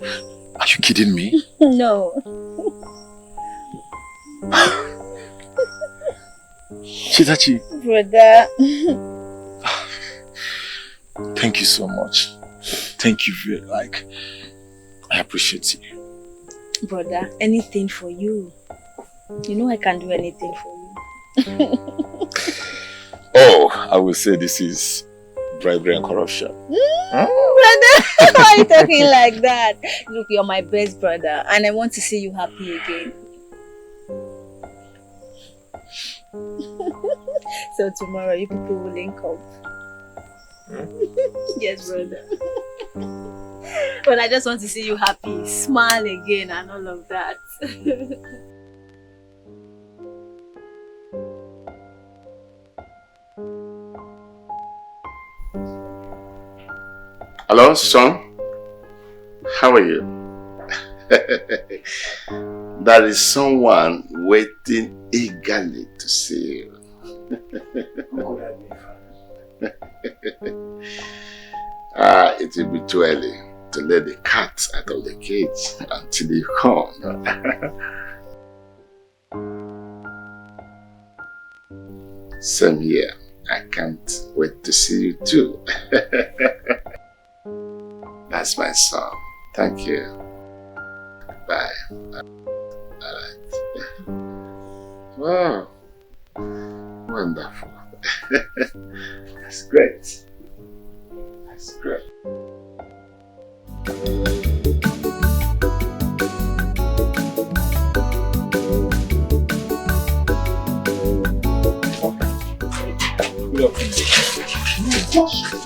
Speaker 5: Are you kidding me?
Speaker 22: No.
Speaker 5: Chizachi,
Speaker 22: Brother.
Speaker 5: thank you so much. Thank you very I appreciate you.
Speaker 22: Brother, anything for you. You know I can do anything for you.
Speaker 5: Oh, I will say this is bribery and corruption.
Speaker 22: Brother, why are you talking like that? Look, you're my best brother and I want to see you happy again. So tomorrow you people will link up. Yes, brother. But I just want to see you happy, smile again and all of that.
Speaker 2: Hello, son. How are you? There is someone waiting eagerly to see you. It will be too early to let the cat out of the cage until you come. Same here. I can't wait to see you too. That's my son. Thank you. Bye. Alright. Wow. Wonderful. That's great. That's great.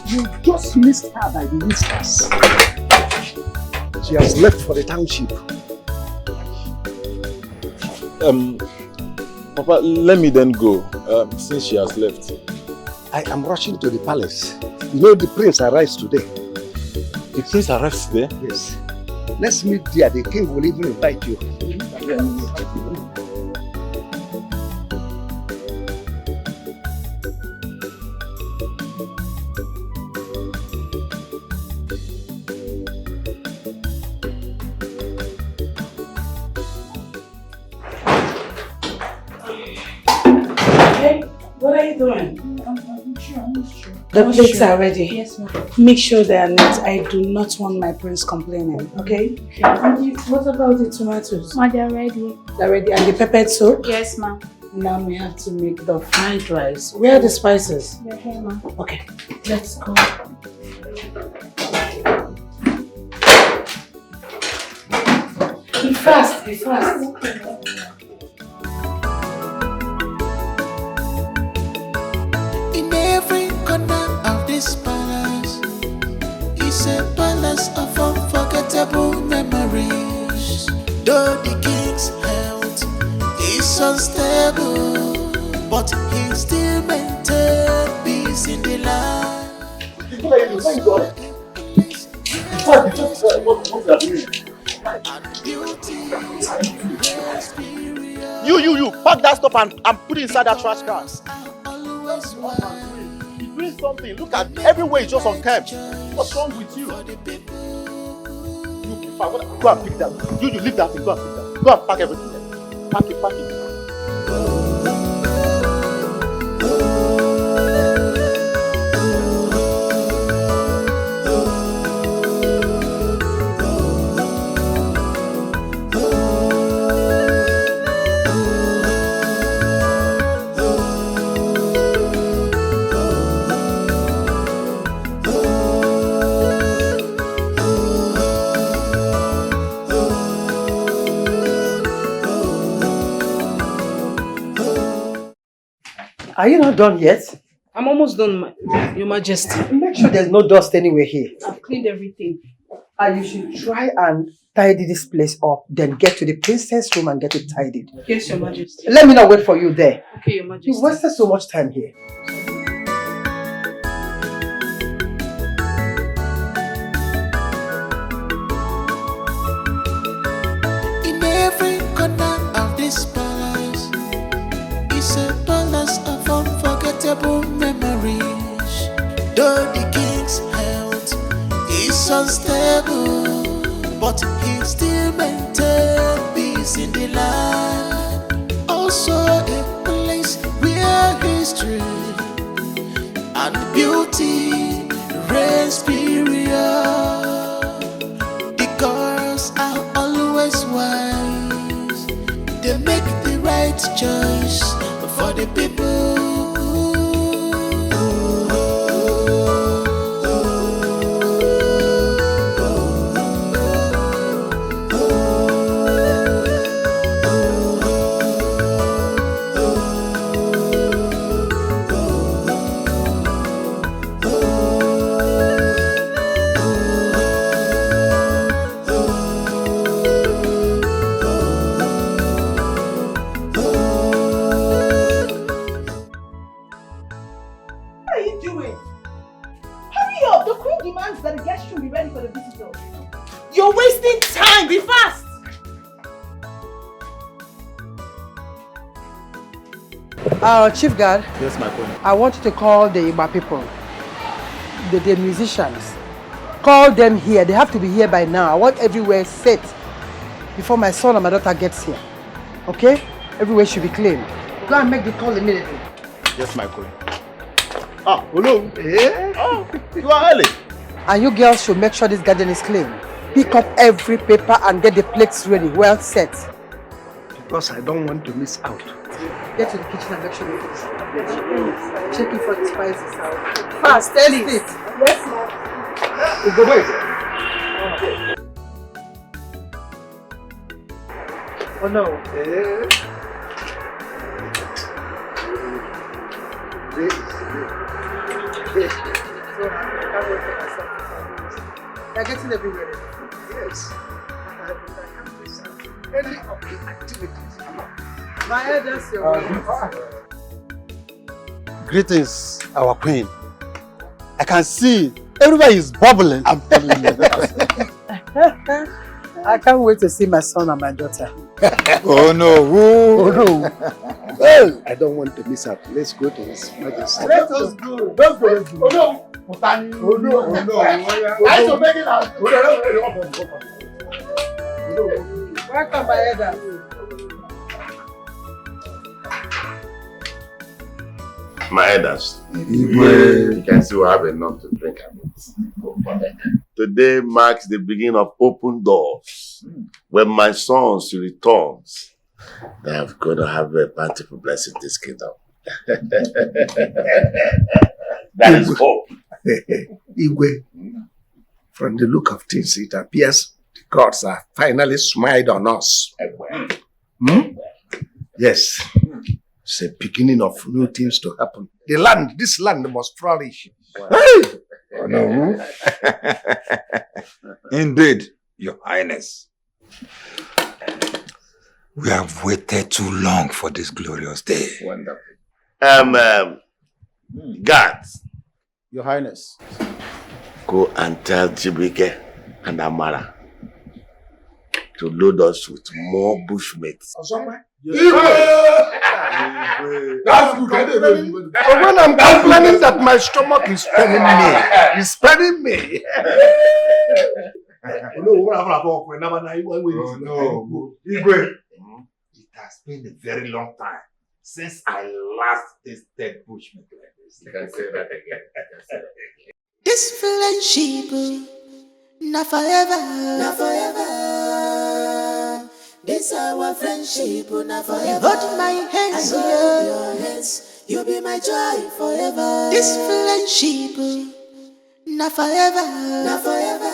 Speaker 7: You just missed her by the whiskers. She has left for the township.
Speaker 5: Papa, let me then go, since she has left.
Speaker 7: I am rushing to the palace. You know the prince arrives today.
Speaker 5: The prince arrives today?
Speaker 7: Yes. Let's meet there. The king will even invite you.
Speaker 15: What are you doing? The plates are ready.
Speaker 18: Yes, ma'am.
Speaker 15: Make sure they are neat. I do not want my prince complaining, okay? And what about the tomatoes?
Speaker 18: Ma, they're ready.
Speaker 15: They're ready. And the peppered soup?
Speaker 18: Yes, ma'am.
Speaker 15: Now we have to make the fried rice. Where are the spices?
Speaker 18: They're here, ma'am.
Speaker 15: Okay, let's go. Be fast, be fast.
Speaker 11: In every corner of this palace is a palace of unforgettable memories. Though the king's health is unstable, but he still maintains peace in the land.
Speaker 1: You, pack that stuff and put it inside that trash can. You're doing something. Look at everywhere is just unkempt. What's wrong with you? You, go and pick that. You leave that thing. Go and pick that. Go and pack everything there. Pack it, pack it.
Speaker 3: Are you not done yet?
Speaker 16: I'm almost done, Your Majesty.
Speaker 3: Make sure there's no dust anywhere here.
Speaker 16: I've cleaned everything.
Speaker 3: And you should try and tidy this place up, then get to the princess room and get it tidied.
Speaker 16: Yes, Your Majesty.
Speaker 3: Let me not wait for you there.
Speaker 16: Okay, Your Majesty.
Speaker 3: You wasted so much time here.
Speaker 11: In every corner of this palace is a palace of unforgettable memories. Though the king's health is unstable, but he still maintains peace in the land. Also a place where history and beauty reigns period. The girls are always wise. They make the right choice for the people.
Speaker 10: That the guests should be ready for the visitor. You're wasting time. Be fast.
Speaker 3: Chief Guard.
Speaker 5: Yes, my queen.
Speaker 3: I want you to call the Igba people, the musicians. Call them here. They have to be here by now. I want everywhere set before my son and my daughter gets here. Okay? Everywhere should be clean. Go and make the call immediately.
Speaker 5: Yes, my queen. Ah, hello. Eh? Oh, you are early.
Speaker 3: And you girls should make sure this garden is clean. Pick up every paper and get the plates ready, well set.
Speaker 7: Because I don't want to miss out.
Speaker 3: Get to the kitchen and make sure you fix it. Checking for the spices out. Fast, taste it. Yes, ma'am.
Speaker 7: You go wait.
Speaker 3: Oh no. They're getting everywhere.
Speaker 7: Yes. Any of the activities.
Speaker 3: My head is your
Speaker 1: Greetings, our queen. I can see everybody is bubbling. I'm telling you.
Speaker 3: I can't wait to see my son and my daughter.
Speaker 9: Oh no.
Speaker 7: Oh no. Well, I don't want to miss out. Let's go to His Majesty.
Speaker 20: Let us go. Let's go. Oh no. Oh no. Oh no. I should make it out.
Speaker 3: Welcome, my elder.
Speaker 2: My elders, you can see we have enough to drink. Today marks the beginning of open doors. When my sons returns, they are going to have a bountiful blessing in this kingdom. That is hope.
Speaker 7: Igwe, from the look of things, it appears the gods are finally smiled on us. Yes. It's a beginning of new things to happen. This land must flourish.
Speaker 9: Hey! Oh, no. Indeed, Your Highness. We have waited too long for this glorious day.
Speaker 2: Wonderful. Guards.
Speaker 1: Your Highness.
Speaker 2: Go and tell Chibike and Amara to load us with more bushmates.
Speaker 7: That's good. But when I'm complaining that my stomach is paining me, it's paining me.
Speaker 9: Oh no. Igwe, it has been a very long time since I last tasted bushmeat like this.
Speaker 2: You can say that again.
Speaker 11: This friendship, not forever, not forever. This our friendship, not forever. Hold my hands, I hold your hands. You'll be my joy forever. This friendship, not forever, not forever.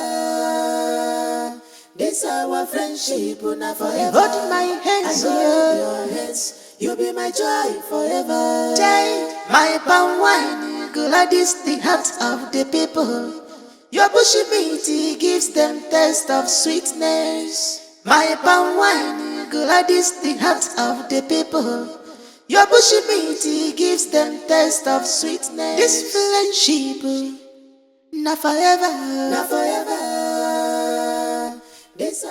Speaker 11: This our friendship, not forever. Hold my hands, I hold your hands. You'll be my joy forever. Jade. My palm wine, gladys the heart of the people. Your bushy meat gives them taste of sweetness. My palm wine, gladys the heart of the people. Your bushy meat gives them taste of sweetness. This friendship, not forever, not forever.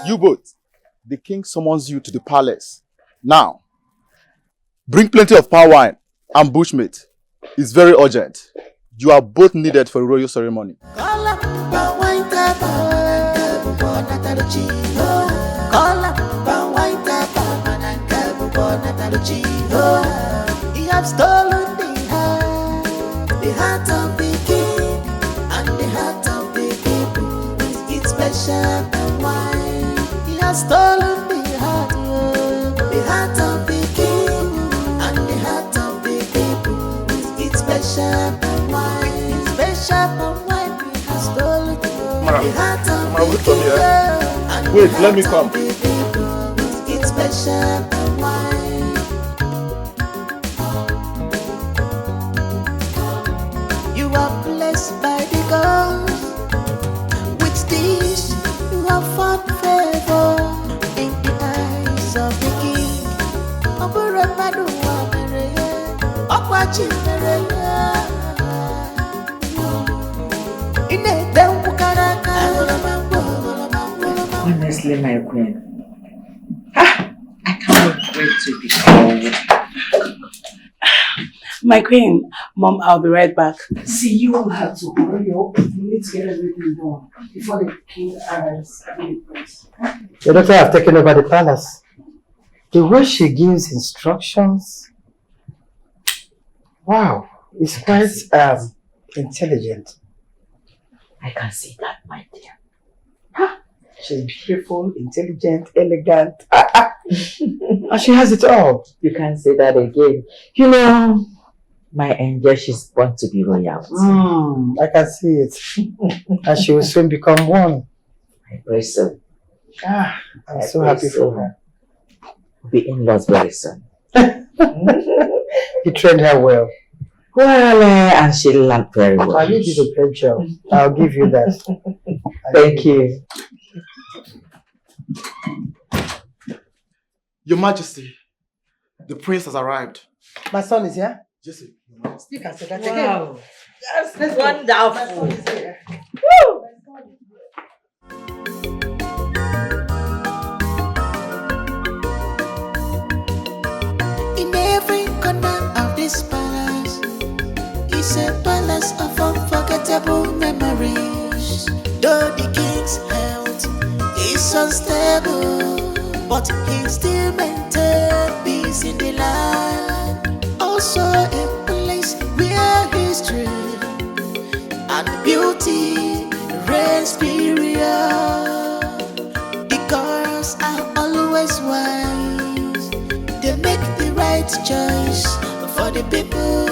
Speaker 1: You both, the king summons you to the palace. Now, bring plenty of palm wine and bushmeat. It's very urgent. You are both needed for a royal ceremony.
Speaker 11: He has stolen the heart of the king, and the heart of the people with its special wine. He has stolen the heart of the king, and the heart of the people with its special wine. Its special wine he has stolen the heart of the king, and the
Speaker 1: Wait, let me
Speaker 11: heart
Speaker 1: come.
Speaker 11: of the people with its special wine. You are blessed by the gods. With this, you have found favor in the eyes of the king.
Speaker 10: Honestly, my queen, I can't wait to be called.
Speaker 15: My queen, Mom, I'll be right back.
Speaker 10: See, you all have to hurry up. We need to get everything done before the king arrives.
Speaker 3: The doctor have taken over the palace. The way she gives instructions, wow, it's quite intelligent.
Speaker 10: I can see that, my dear.
Speaker 3: She's beautiful, intelligent, elegant, and she has it all.
Speaker 10: You can't say that again. You know, my angel, she's born to be royal.
Speaker 3: I can see it. And she will soon become one.
Speaker 10: I pray so.
Speaker 3: I'm so happy for her.
Speaker 10: Be in-laws very soon.
Speaker 3: You trained her well.
Speaker 10: Well, and she learned very well.
Speaker 3: You did a great job. I'll give you that.
Speaker 10: Thank you.
Speaker 1: Your Majesty, the prince has arrived.
Speaker 3: My son is here?
Speaker 1: Yes,
Speaker 3: You can say that
Speaker 10: Wow.
Speaker 3: again.
Speaker 10: That's wonderful.
Speaker 3: My son is here.
Speaker 10: Woo!
Speaker 11: In every corner of this palace is a palace of unforgettable memories. Though the king's health is unstable, but he still maintains peace in the land. Also a place where history and beauty reigns superior. The girls are always wise. They make the right choice for the people.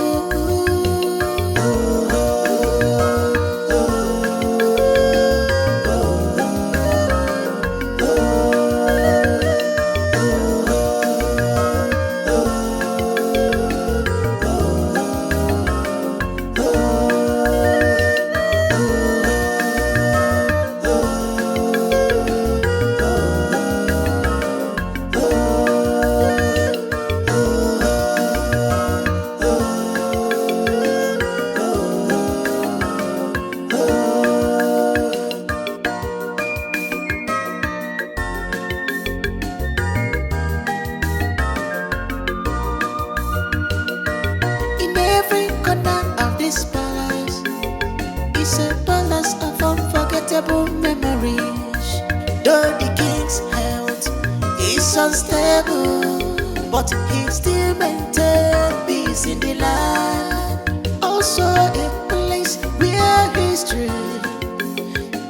Speaker 11: In every corner of this palace is a palace of unforgettable memories. Though the king's health is unstable, but he still maintains peace in the land. Also a place where history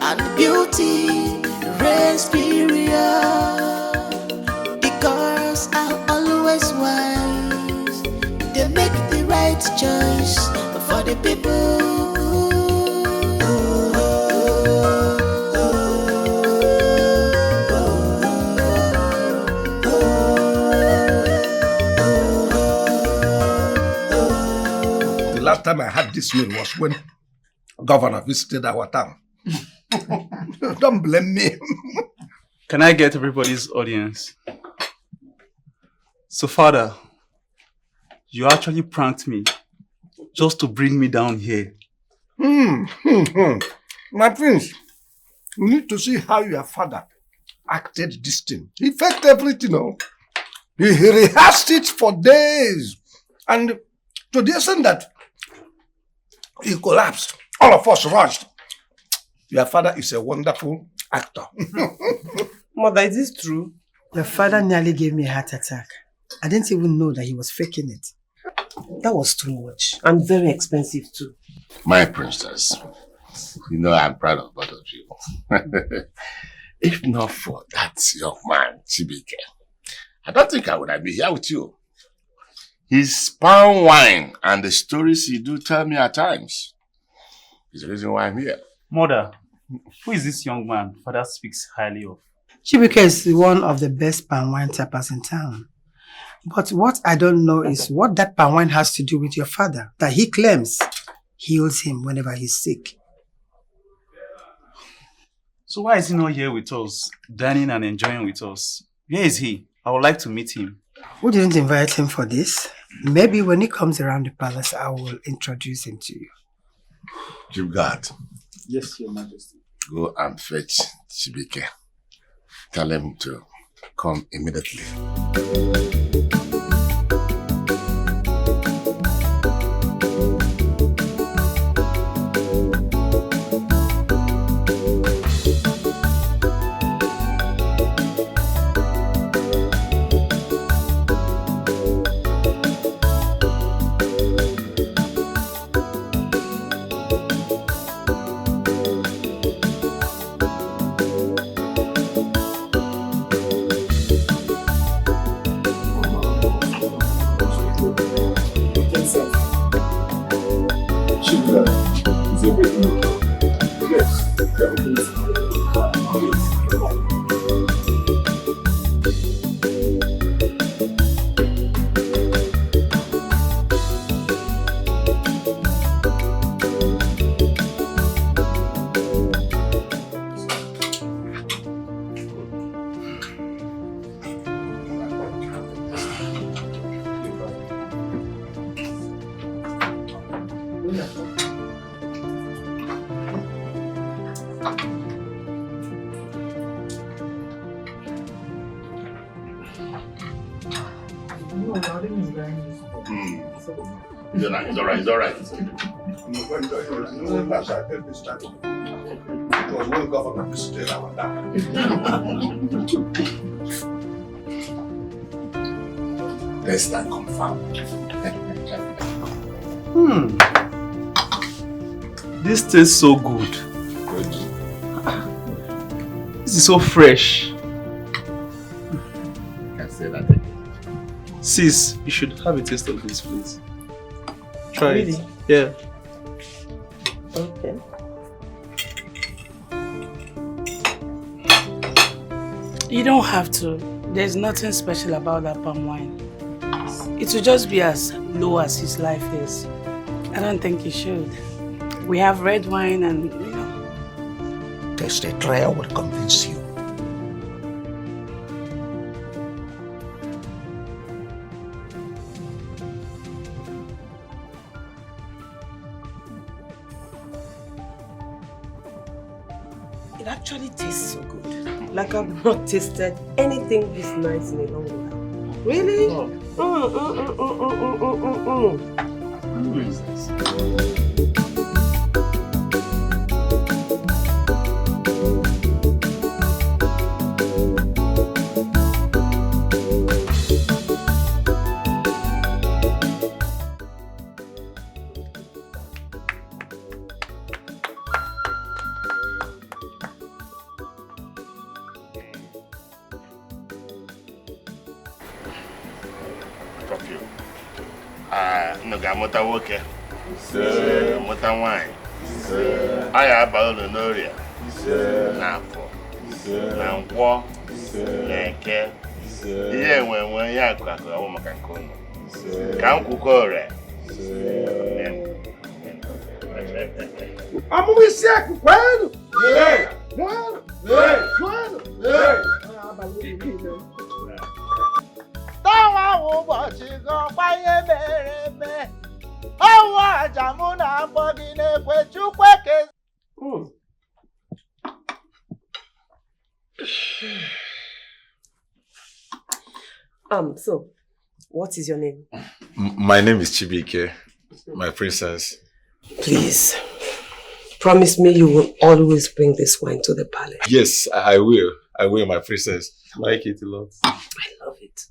Speaker 11: and beauty reigns superior. The girls are always wise. They make the right choice for the people.
Speaker 7: last time I had this meal was when Governor visited our town. Don't blame me.
Speaker 4: Can I get everybody's audience? So, Father, you actually pranked me just to bring me down here.
Speaker 7: My prince, you need to see how your father acted this thing. He faked everything, no? He rehearsed it for days. And to the extent that he collapsed, all of us rushed. Your father is a wonderful actor.
Speaker 3: Mother, is this true? Your father nearly gave me a heart attack. I didn't even know that he was faking it.
Speaker 12: That was too much. And very expensive too.
Speaker 2: My princess, you know I'm proud of both of you. If not for that young man, Chibike, I don't think I would have been here with you. His palm wine and the stories he do tell me at times is the reason why I'm here.
Speaker 4: Mother, who is this young man Father speaks highly of?
Speaker 3: Chibike is one of the best palm wine tappers in town. But what I don't know is what that palm wine has to do with your father, that he claims heals him whenever he's sick.
Speaker 4: So why is he not here with us, dining and enjoying with us? Where is he? I would like to meet him.
Speaker 3: We didn't invite him for this. Maybe when he comes around the palace, I will introduce him to you.
Speaker 2: Chief Guard.
Speaker 4: Yes, Your Majesty.
Speaker 2: Go and fetch Chibike. Tell him to come immediately. It's all right.
Speaker 7: It was when Governor visited our town.
Speaker 2: Test and confirm.
Speaker 4: This tastes so good. This is so fresh.
Speaker 2: Can say that again.
Speaker 4: Sis, you should have a taste of this, please. Try
Speaker 12: Really?
Speaker 4: it. Yeah.
Speaker 12: Okay.
Speaker 15: You don't have to. There's nothing special about that palm wine. It will just be as low as his life is. I don't think you should. We have red wine and, you know.
Speaker 7: Taste a trial will convince you.
Speaker 12: It actually tastes so good. Like I've not tasted anything this nice in a long while. Really?
Speaker 4: Who is this?
Speaker 2: Mota woke, mota wine, I have a noria, Napo, Nampo, Neke, yeah, when Yakaka, a woman can come. Can't cook her.
Speaker 8: So, what is your name?
Speaker 5: My name is Chibike, my princess.
Speaker 8: Please, promise me you will always bring this wine to the palace.
Speaker 5: Yes, I will. I will, my princess. I like it a lot.
Speaker 8: I love it.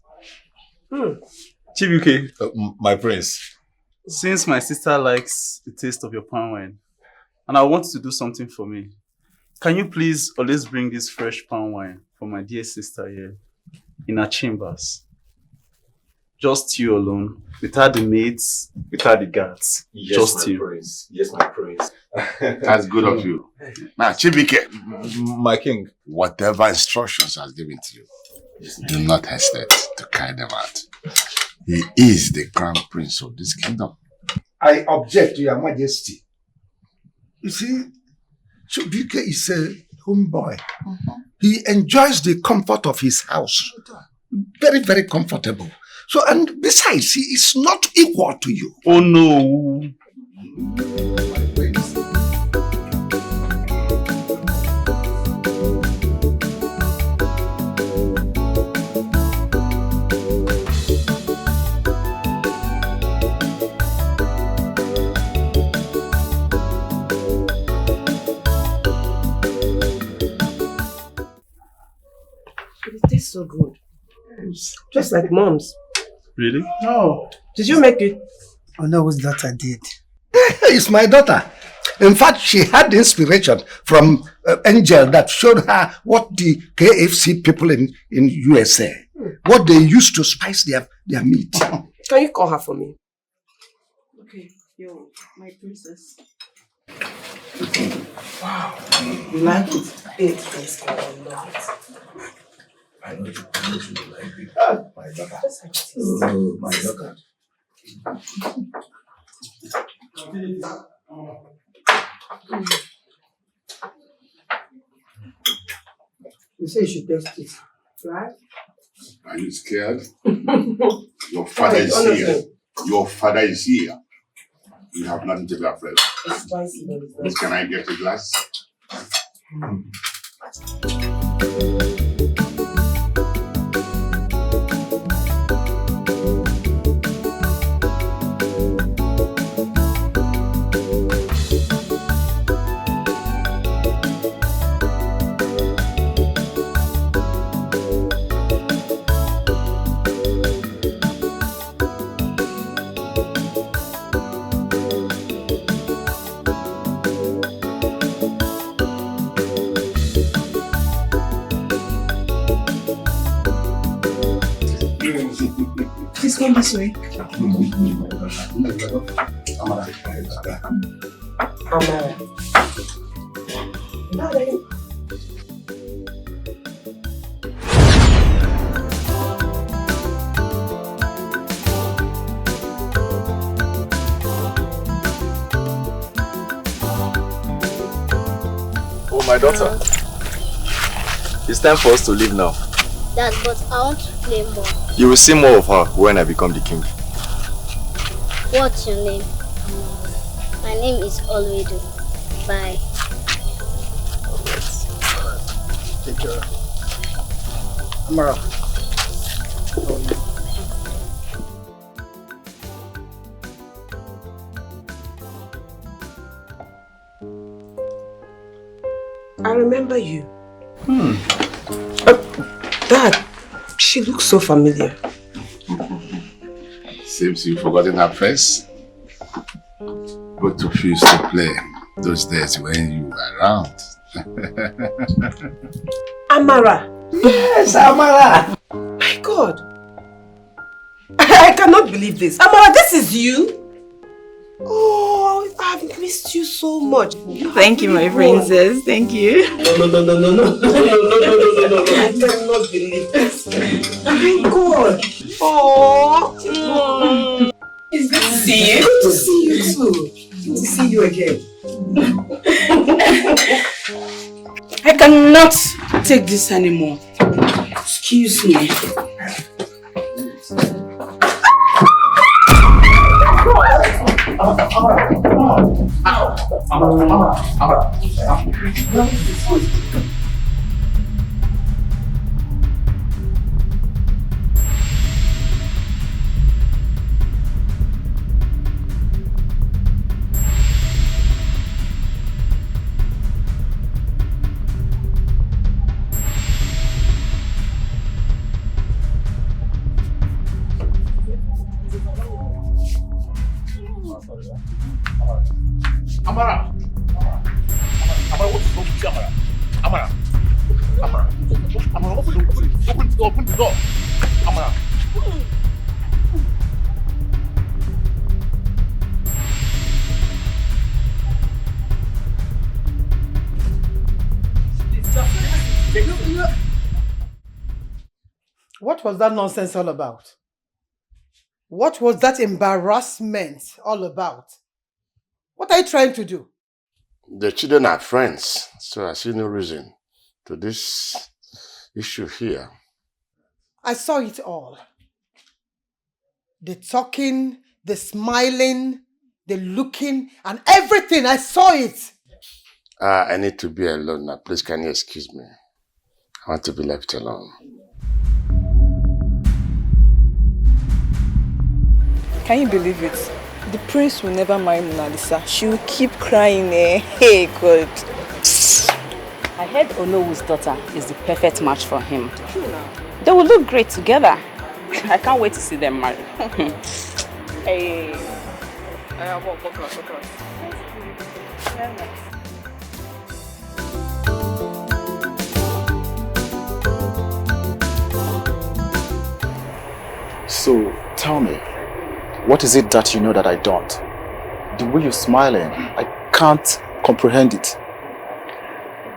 Speaker 4: Chibuke,
Speaker 5: my prince.
Speaker 4: Since my sister likes the taste of your palm wine, and I want you to do something for me, can you please always bring this fresh palm wine for my dear sister here in her chambers? Just you alone, without the maids, without the guards.
Speaker 5: Yes,
Speaker 4: just
Speaker 5: my
Speaker 4: you.
Speaker 5: Prince. Yes, my prince.
Speaker 2: That's good of you. Now, Chibike,
Speaker 5: my king,
Speaker 2: whatever instructions has given to you, do not hesitate to carry them out. He is the crown prince of this kingdom.
Speaker 7: I object to your majesty. You see, Chibike is a homeboy. He enjoys the comfort of his house. Very, very comfortable. So, and besides, he is not equal to you.
Speaker 4: Oh no.
Speaker 8: It tastes so good. Just like mom's.
Speaker 4: Really?
Speaker 3: No.
Speaker 8: Did you make it?
Speaker 3: Oh no, whose daughter did?
Speaker 7: It's my daughter. In fact, she had inspiration from Angel that showed her what the KFC people in USA, what they used to spice their meat.
Speaker 8: Can you call her for me?
Speaker 18: Okay, yo, my princess.
Speaker 8: Wow. You like it? It tastes good. I love it.
Speaker 7: I know you like it. Ah, my daughter. Oh, my daughter.
Speaker 3: You say you should test it, right?
Speaker 2: Are you scared? Your father is here. Your father is here. You have nothing to be afraid of.
Speaker 8: It's spicy, but it's not.
Speaker 2: Can I get a glass?
Speaker 18: Please come this way.
Speaker 8: Amara. Darling.
Speaker 19: Oh, my daughter. It's time for us to leave now.
Speaker 23: Dad, but I want to play more.
Speaker 19: You will see more of her when I become the king.
Speaker 23: What's your name? My name is Olwedo. Bye.
Speaker 13: Take care. Amara.
Speaker 8: I remember you. Dad, she looks so familiar.
Speaker 2: Seems you've forgotten her face. Both of you used to play those days when you were around.
Speaker 8: Amara.
Speaker 3: Yes, Amara.
Speaker 8: My God. I cannot believe this. Amara, this is you? Oh, I've missed you so much.
Speaker 18: Thank you, my princess. Thank you.
Speaker 8: No. I cannot believe this. My God. Oh.
Speaker 18: It's good to see you.
Speaker 8: Good to see you too. to see you again.
Speaker 15: I cannot take this anymore. Excuse me.
Speaker 5: Amara! Amara, what's wrong with you, Amara? Amara! Amara, open the door! Amara!
Speaker 3: What was that nonsense all about? What was that embarrassment all about? What are you trying to do?
Speaker 2: The children are friends, so I see no reason to this issue here.
Speaker 3: I saw it all. The talking, the smiling, the looking, and everything. I saw it.
Speaker 2: I need to be alone now. Please, can you excuse me? I want to be left alone.
Speaker 6: Can you believe it? The prince will never marry Mona Lisa. She will keep crying. Hey, God.
Speaker 16: I heard Onowu's daughter is the perfect match for him. They will look great together. I can't wait to see them married. Hey.
Speaker 1: So, tell me, what is it that you know that I don't? The way you're smiling, I can't comprehend it.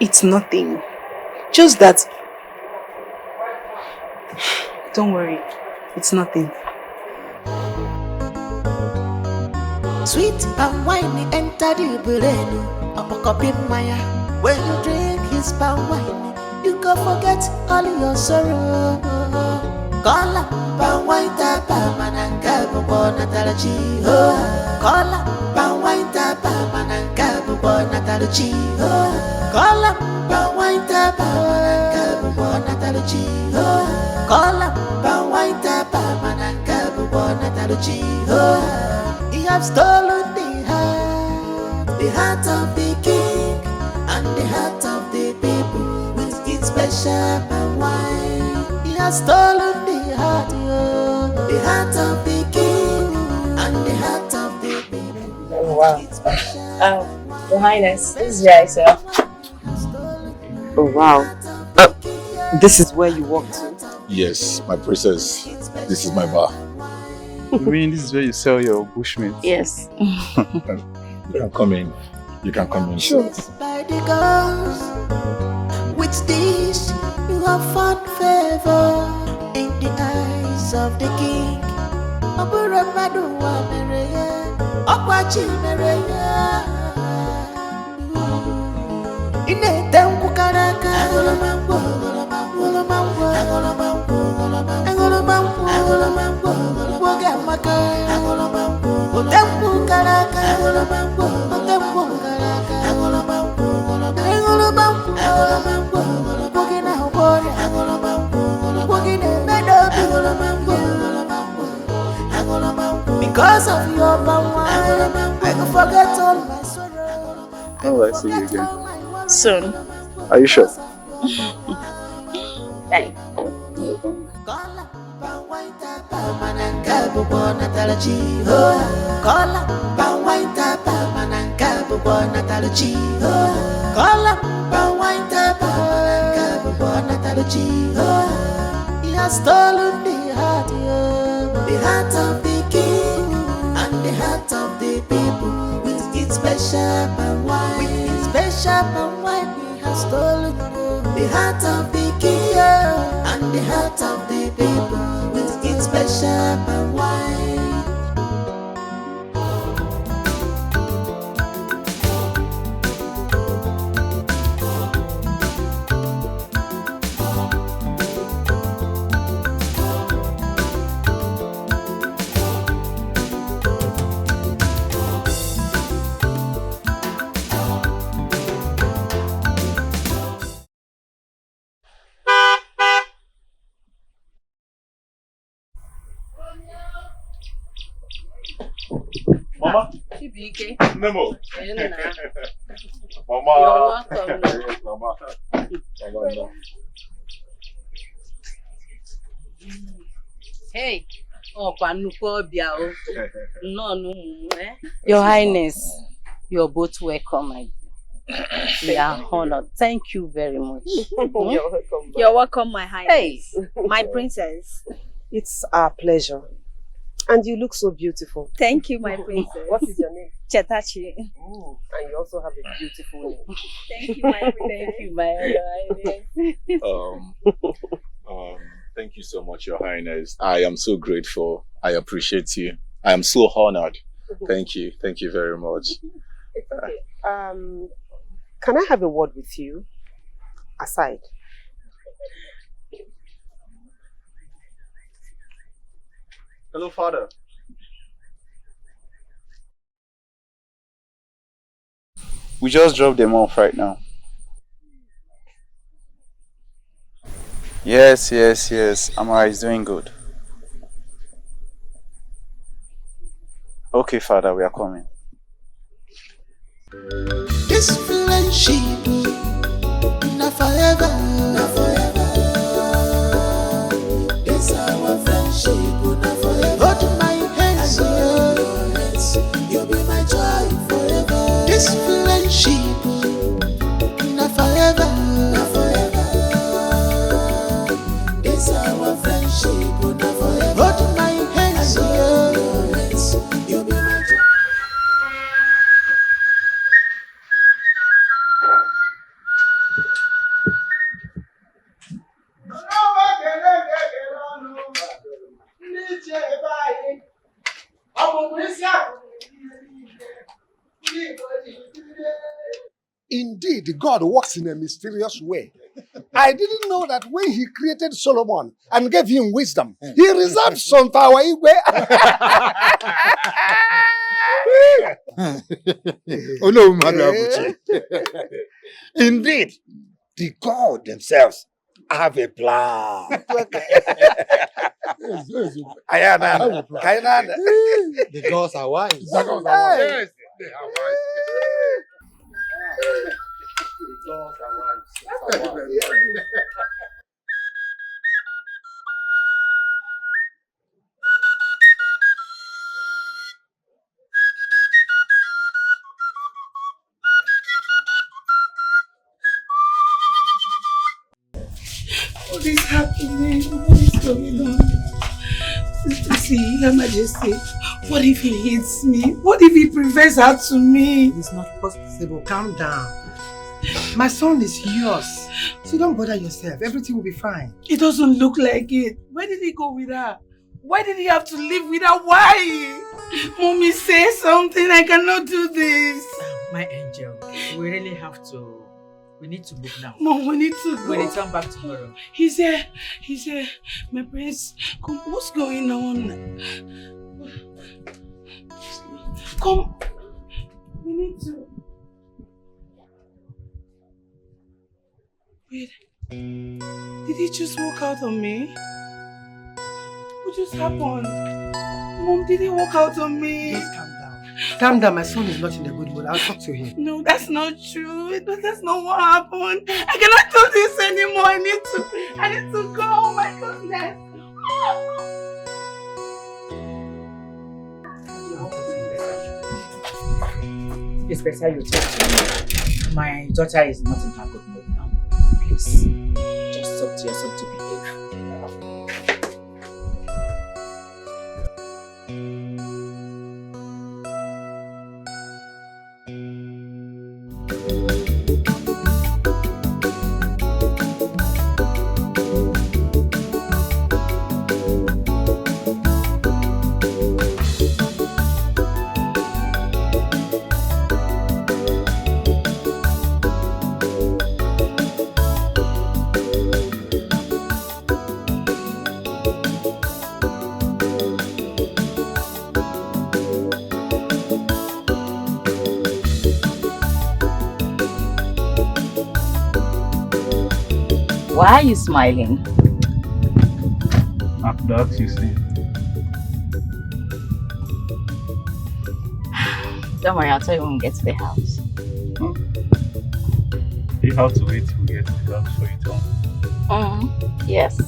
Speaker 6: It's nothing. Just that... Don't worry. It's nothing.
Speaker 11: Sweet and wine enter the brain. Up a cup in Maya. When you drink his palm wine, you can forget all your sorrow. Kola, palm wine tapa mananga bubona talachi ho. Kola, palm wine tapa mananga bubona talachi ho. Kola, palm wine tapa mananga bubona talachi ho. Kola, palm wine tapa mananga bubona talachi ho. He have stolen the heart of the king and the heart of the people with its special palm wine. He has stolen the heart of the king and the heart of the people.
Speaker 6: Oh, wow. Your Highness, this is your sir. Oh, wow. This is where you walk to?
Speaker 5: Yes, my princess. This is my bar.
Speaker 4: You mean this is where you sell your bushmeat?
Speaker 16: Yes.
Speaker 5: You can come in. You can come in.
Speaker 11: Sure. By the gods, with this you have found favor in the eyes of the king. Because of your power, I can forget all my sorrow.
Speaker 4: Oh, I see you again.
Speaker 16: Soon.
Speaker 4: Are you sure?
Speaker 16: Bye.
Speaker 11: He has stolen the heart of the king and the heart of the people with its special palm wine. With its special palm wine, he has stolen the heart of the king and the heart of the people with its special palm wine.
Speaker 1: Mama.
Speaker 16: Chibike.
Speaker 1: Memo.
Speaker 16: Mama. You're welcome.
Speaker 1: Yes, Mama.
Speaker 16: Hey. Oh, Your Highness, you're both welcome, my dear. We are honored. Thank you very much.
Speaker 8: You're welcome.
Speaker 22: You're welcome, my highness.
Speaker 16: Hey.
Speaker 22: My princess.
Speaker 8: It's our pleasure. And you look so beautiful.
Speaker 22: Thank you, my princess.
Speaker 8: What is your name?
Speaker 22: Chetachi.
Speaker 8: And you also have a beautiful name.
Speaker 22: Thank you, my princess.
Speaker 16: Thank you, my
Speaker 5: Highness. Thank you so much, Your Highness. I am so grateful. I appreciate you. I am so honored. Thank you. Thank you very much.
Speaker 8: It's okay. Can I have a word with you? Aside.
Speaker 1: Hello, Father.
Speaker 14: We just dropped them off right now. Yes. Amara is doing good. Okay, Father, we are coming.
Speaker 11: This friendship, not forever, not forever. This our friendship, not forever. Hold my hands, you'll be my joy forever. This friendship, not forever, not forever. This our friendship, not forever. Hold my hands, you'll be my joy.
Speaker 7: Indeed, God works in a mysterious way. I didn't know that when he created Solomon and gave him wisdom, he reserved some for our Igwe.
Speaker 9: Oh no, Madam. Indeed, the God themselves have a plan.
Speaker 7: The gods are wise.
Speaker 9: The gods are wise. Yes, they are wise.
Speaker 7: The gods are wise.
Speaker 15: What is happening? What is going on? See, Your Majesty, what if he hits me? What if he prefers her to me?
Speaker 3: It's not possible. Calm down. My son is yours. So don't bother yourself. Everything will be fine.
Speaker 15: It doesn't look like it. Where did he go with her? Why did he have to live with her? Why? Mommy, say something. I cannot do this.
Speaker 10: My angel, we really have to. We need to move now.
Speaker 15: Mom, we need to go.
Speaker 10: We return back tomorrow.
Speaker 15: He's here. My prince, come, what's going on? Come. We need to. Wait. Did he just walk out on me? What just happened? Mom, did he walk out on me?
Speaker 3: Just calm down. Calm down, my son is not in a good mood. I'll talk to him.
Speaker 15: No, that's not true. That's not what happened. I cannot do this anymore. I need to go. Oh my goodness.
Speaker 10: It's better you talk to me. My daughter is not in her good mood now. Please, just talk to your son to behave.
Speaker 16: Why are you smiling?
Speaker 4: That's you see.
Speaker 18: Don't worry, I'll tell you when we get to the house.
Speaker 4: You have to wait till we get to the house for you to.
Speaker 18: Yes.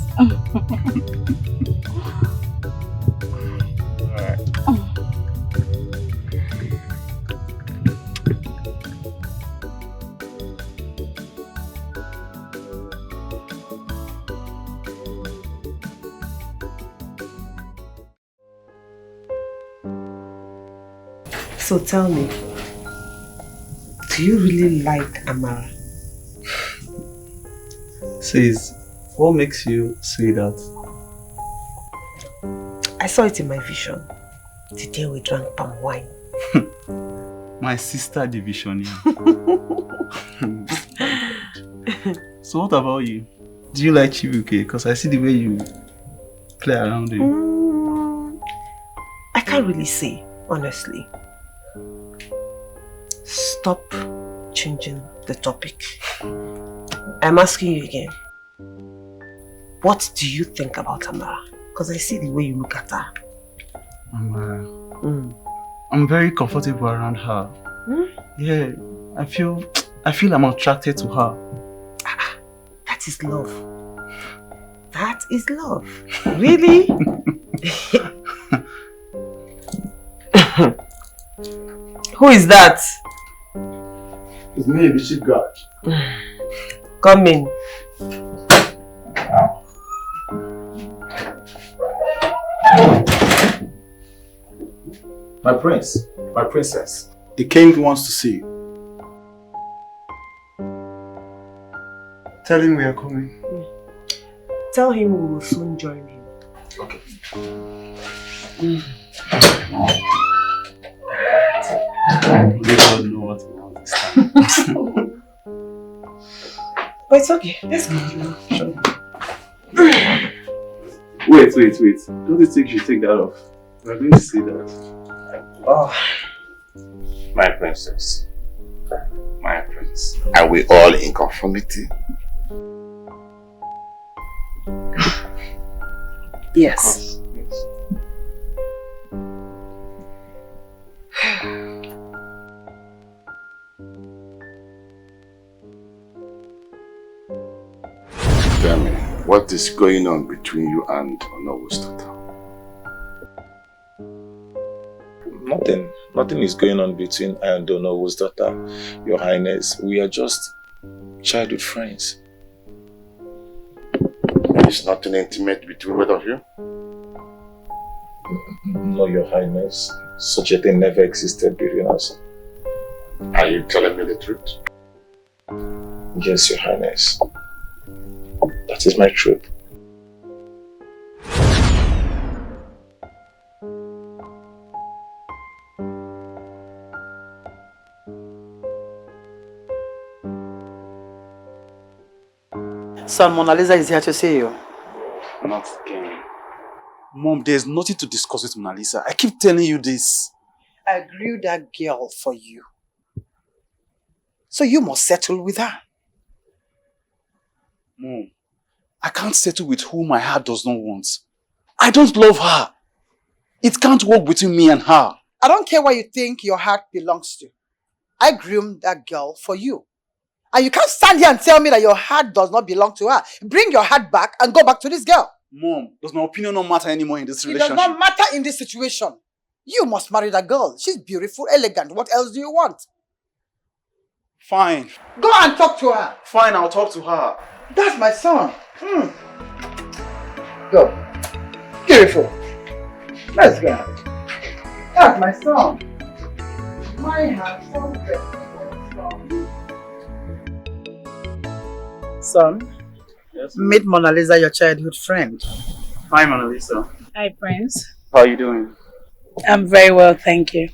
Speaker 4: Alright.
Speaker 8: So tell me, do you really like Amara?
Speaker 4: Sis, what makes you say that?
Speaker 8: I saw it in my vision. The day we drank palm wine.
Speaker 4: My sister division here. So what about you? Do you like Chibuke? Because I see the way you play around him.
Speaker 8: I can't really say, honestly. Stop changing the topic. I'm asking you again. What do you think about Amara? Because I see the way you look at her.
Speaker 4: Amara. I'm very comfortable around her. Yeah, I feel I'm attracted to her.
Speaker 8: That is love. That is love. Really? Who is that?
Speaker 1: It's me, the chief guard.
Speaker 8: Come in.
Speaker 1: My prince, my princess, the king wants to see you.
Speaker 12: Tell him we are coming.
Speaker 8: Tell him we will soon join him.
Speaker 1: Okay.
Speaker 4: They don't know what we want this time.
Speaker 8: But it's okay. Let's go.
Speaker 4: Wait. Don't you think you should take that off? We're going to see that.
Speaker 2: Oh, my princess, my prince, are we all in conformity?
Speaker 8: Yes.
Speaker 2: Tell me, what is going on between you and Nollywood?
Speaker 5: Nothing is going on between I and Nollywood's daughter, Your Highness. We are just childhood friends.
Speaker 2: There's nothing intimate between both of you?
Speaker 5: No, Your Highness. Such a thing never existed between us.
Speaker 2: Are you telling me the truth?
Speaker 5: Yes, Your Highness. That is my truth.
Speaker 17: Son, Mona Lisa is here to see you.
Speaker 4: Not again. Mom, there's nothing to discuss with Mona Lisa. I keep telling you this.
Speaker 15: I grew that girl for you. So you must settle with her.
Speaker 4: Mom, I can't settle with who my heart does not want. I don't love her. It can't work between me and her.
Speaker 15: I don't care what you think your heart belongs to. I groomed that girl for you. And you can't stand here and tell me that your heart does not belong to her. Bring your heart back and go back to this girl.
Speaker 4: Mom, does my opinion not matter anymore in this
Speaker 15: It
Speaker 4: relationship?
Speaker 15: does not matter in this situation. You must marry that girl. She's beautiful, elegant. What else do you want?
Speaker 4: Fine.
Speaker 15: Go and talk to her.
Speaker 4: Fine, I'll talk to her.
Speaker 15: That's my son. Go. Beautiful. Let's go. That's my son. My handsome son.
Speaker 4: Yes.
Speaker 15: Meet Mona Lisa, your childhood friend.
Speaker 4: Hi, Mona Lisa.
Speaker 20: Hi, Prince.
Speaker 4: How are you doing?
Speaker 20: I'm very well, thank you.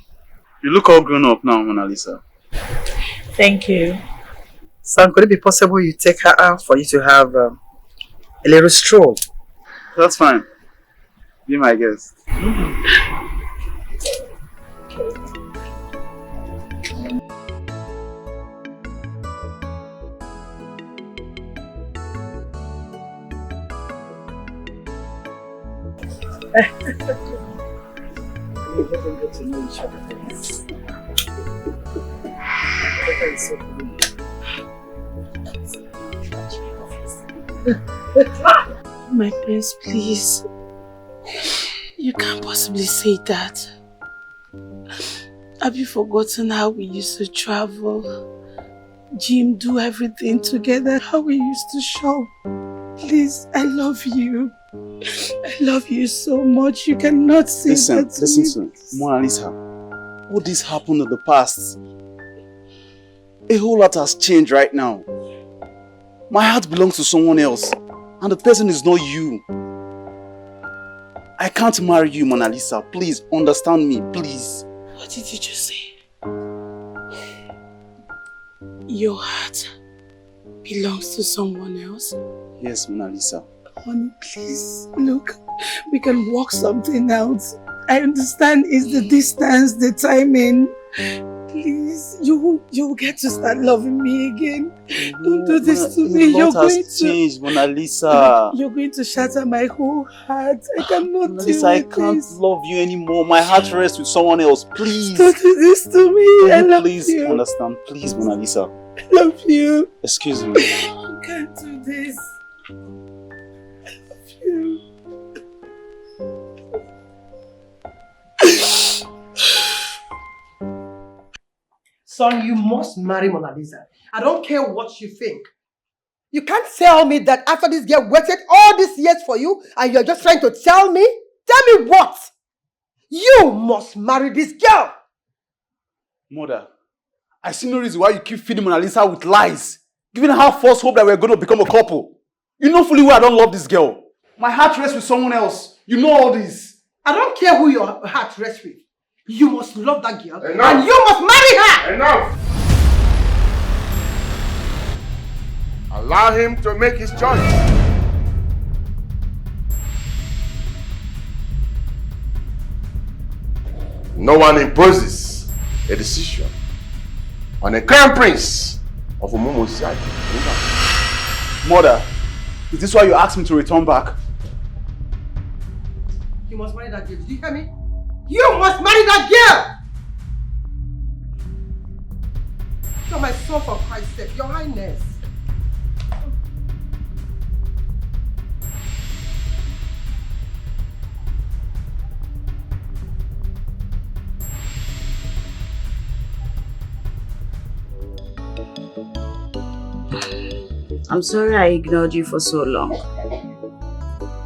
Speaker 4: You look all grown up now, Mona Lisa.
Speaker 20: Thank you.
Speaker 15: Son, could it be possible you take her out for you to have a little stroll?
Speaker 4: That's fine. Be my guest.
Speaker 3: daughter is so good.
Speaker 15: My prince, please. You can't possibly say that. Have you forgotten how we used to travel? Jim, do everything together, how we used to shop. Please, I love you. I love you so much. You cannot say that to
Speaker 4: Listen
Speaker 15: me.
Speaker 4: to me. Mona Lisa. All this happened in the past. A whole lot has changed right now. My heart belongs to someone else. And the person is not you. I can't marry you, Mona Lisa. Please, understand me, please.
Speaker 15: What did you just say? Your heart belongs to someone else?
Speaker 4: Yes, Mona Lisa.
Speaker 15: Honey, please, look. We can work something out. I understand it's the distance, the timing. Please, you will get to start loving me again. Don't do this to me.
Speaker 4: A lot has changed, Mona Lisa.
Speaker 15: You're going to shatter my whole heart. I cannot
Speaker 4: Mona
Speaker 15: deal
Speaker 4: Lisa, I
Speaker 15: with
Speaker 4: can't
Speaker 15: this.
Speaker 4: love you anymore. My heart rests with someone else. Please.
Speaker 15: Don't do this to me. I love
Speaker 4: Please
Speaker 15: you.
Speaker 4: understand. Please, Mona Lisa.
Speaker 15: I love you.
Speaker 4: Excuse me.
Speaker 15: You can't do this. I love you.
Speaker 3: Son, you must marry Mona Lisa. I don't care what you think. You can't tell me that after this girl waited all these years for you and you're just trying to tell me? Tell me what? You must marry this girl.
Speaker 4: Mother, I see no reason why you keep feeding Mona Lisa with lies. Giving her false hope that we're going to become a couple. You know fully well I don't love this girl. My heart rests with someone else. You know all this.
Speaker 3: I don't care who your heart rests with. You must love that girl.
Speaker 2: Enough.
Speaker 3: And you must marry her.
Speaker 2: Enough! Allow him to make his choice. No one imposes a decision on a crown prince of Umumusai.
Speaker 4: Mother, is this why you asked me to return back?
Speaker 3: You must marry that girl. Did you hear me? You must marry that girl! You're my son, for Christ's sake. Your Highness.
Speaker 6: I'm sorry I ignored you for so long.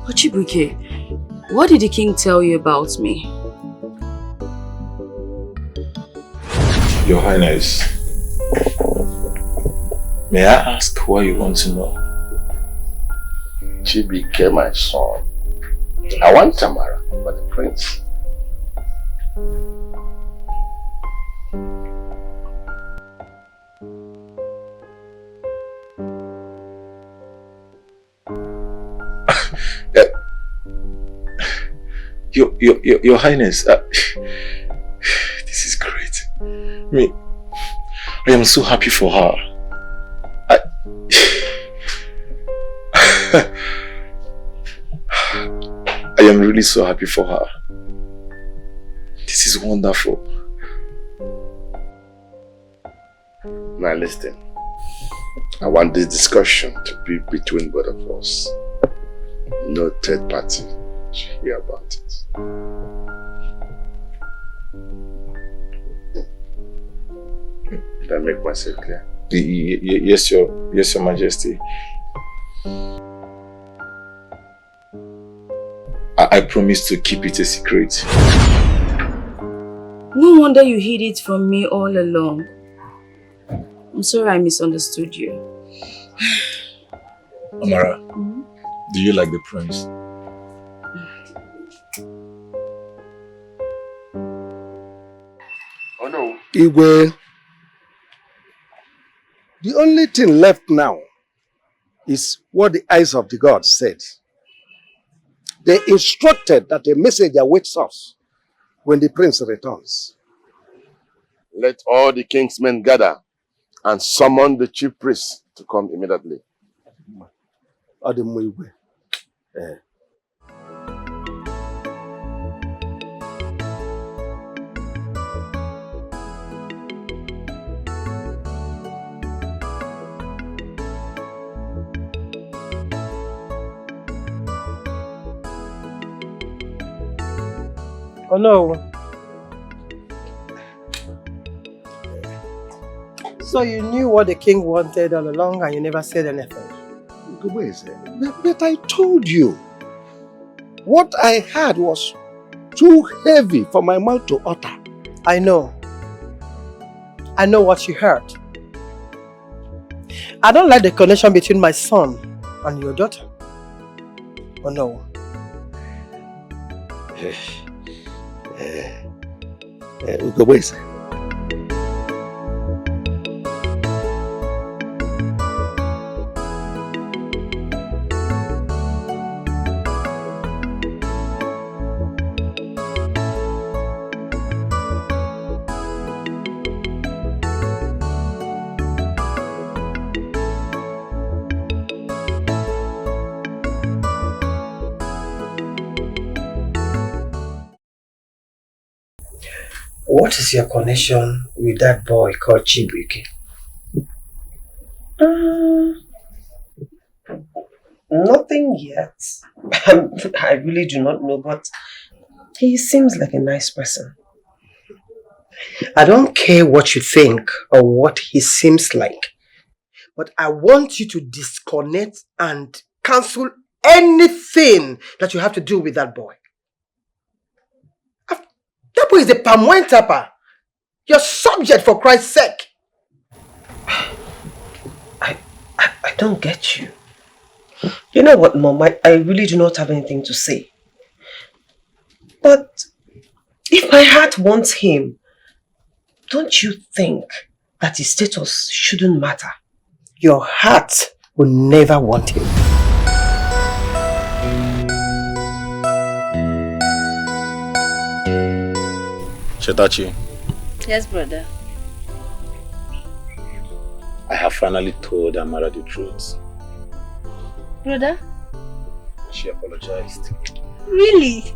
Speaker 6: But Chibuike, what did the king tell you about me?
Speaker 5: Your Highness, may I ask why you want to know?
Speaker 2: Chibike, my son. I want Tamara, but the prince.
Speaker 5: Your Highness, this is great. I am so happy for her. I am really so happy for her. This is wonderful.
Speaker 2: Now listen, I want this discussion to be between both of us. No third party should hear about it. Did I make myself clear?
Speaker 5: Yes, Your Majesty. I promise to keep it a secret.
Speaker 6: No wonder you hid it from me all along. I'm sorry I misunderstood you.
Speaker 5: Amara, do you like the prince?
Speaker 2: Oh no.
Speaker 7: Igwe, the only thing left now is what the eyes of the gods said. They instructed that a messenger awaits us when the prince returns.
Speaker 2: Let all the king's men gather and summon the chief priest to come immediately.
Speaker 3: Oh no. So you knew what the king wanted all along and you never said anything?
Speaker 7: But I told you. What I had was too heavy for my mouth to utter.
Speaker 3: I know. I know what you heard. I don't like the connection between my son and your daughter. Oh no.
Speaker 7: Ugobese.
Speaker 3: What is your connection with that boy called Chibuike?
Speaker 8: Nothing yet. I really do not know, but he seems like a nice person.
Speaker 3: I don't care what you think or what he seems like, but I want you to disconnect and cancel anything that you have to do with that boy. That boy is a palm wine tapper. You're subject, for Christ's sake.
Speaker 8: I don't get you. You know what, Mom? I really do not have anything to say. But if my heart wants him, don't you think that his status shouldn't matter?
Speaker 3: Your heart will never want him.
Speaker 5: Chetachi,
Speaker 22: Yes, brother.
Speaker 5: I have finally told Amara the truth.
Speaker 22: Brother?
Speaker 5: She apologized.
Speaker 22: Really?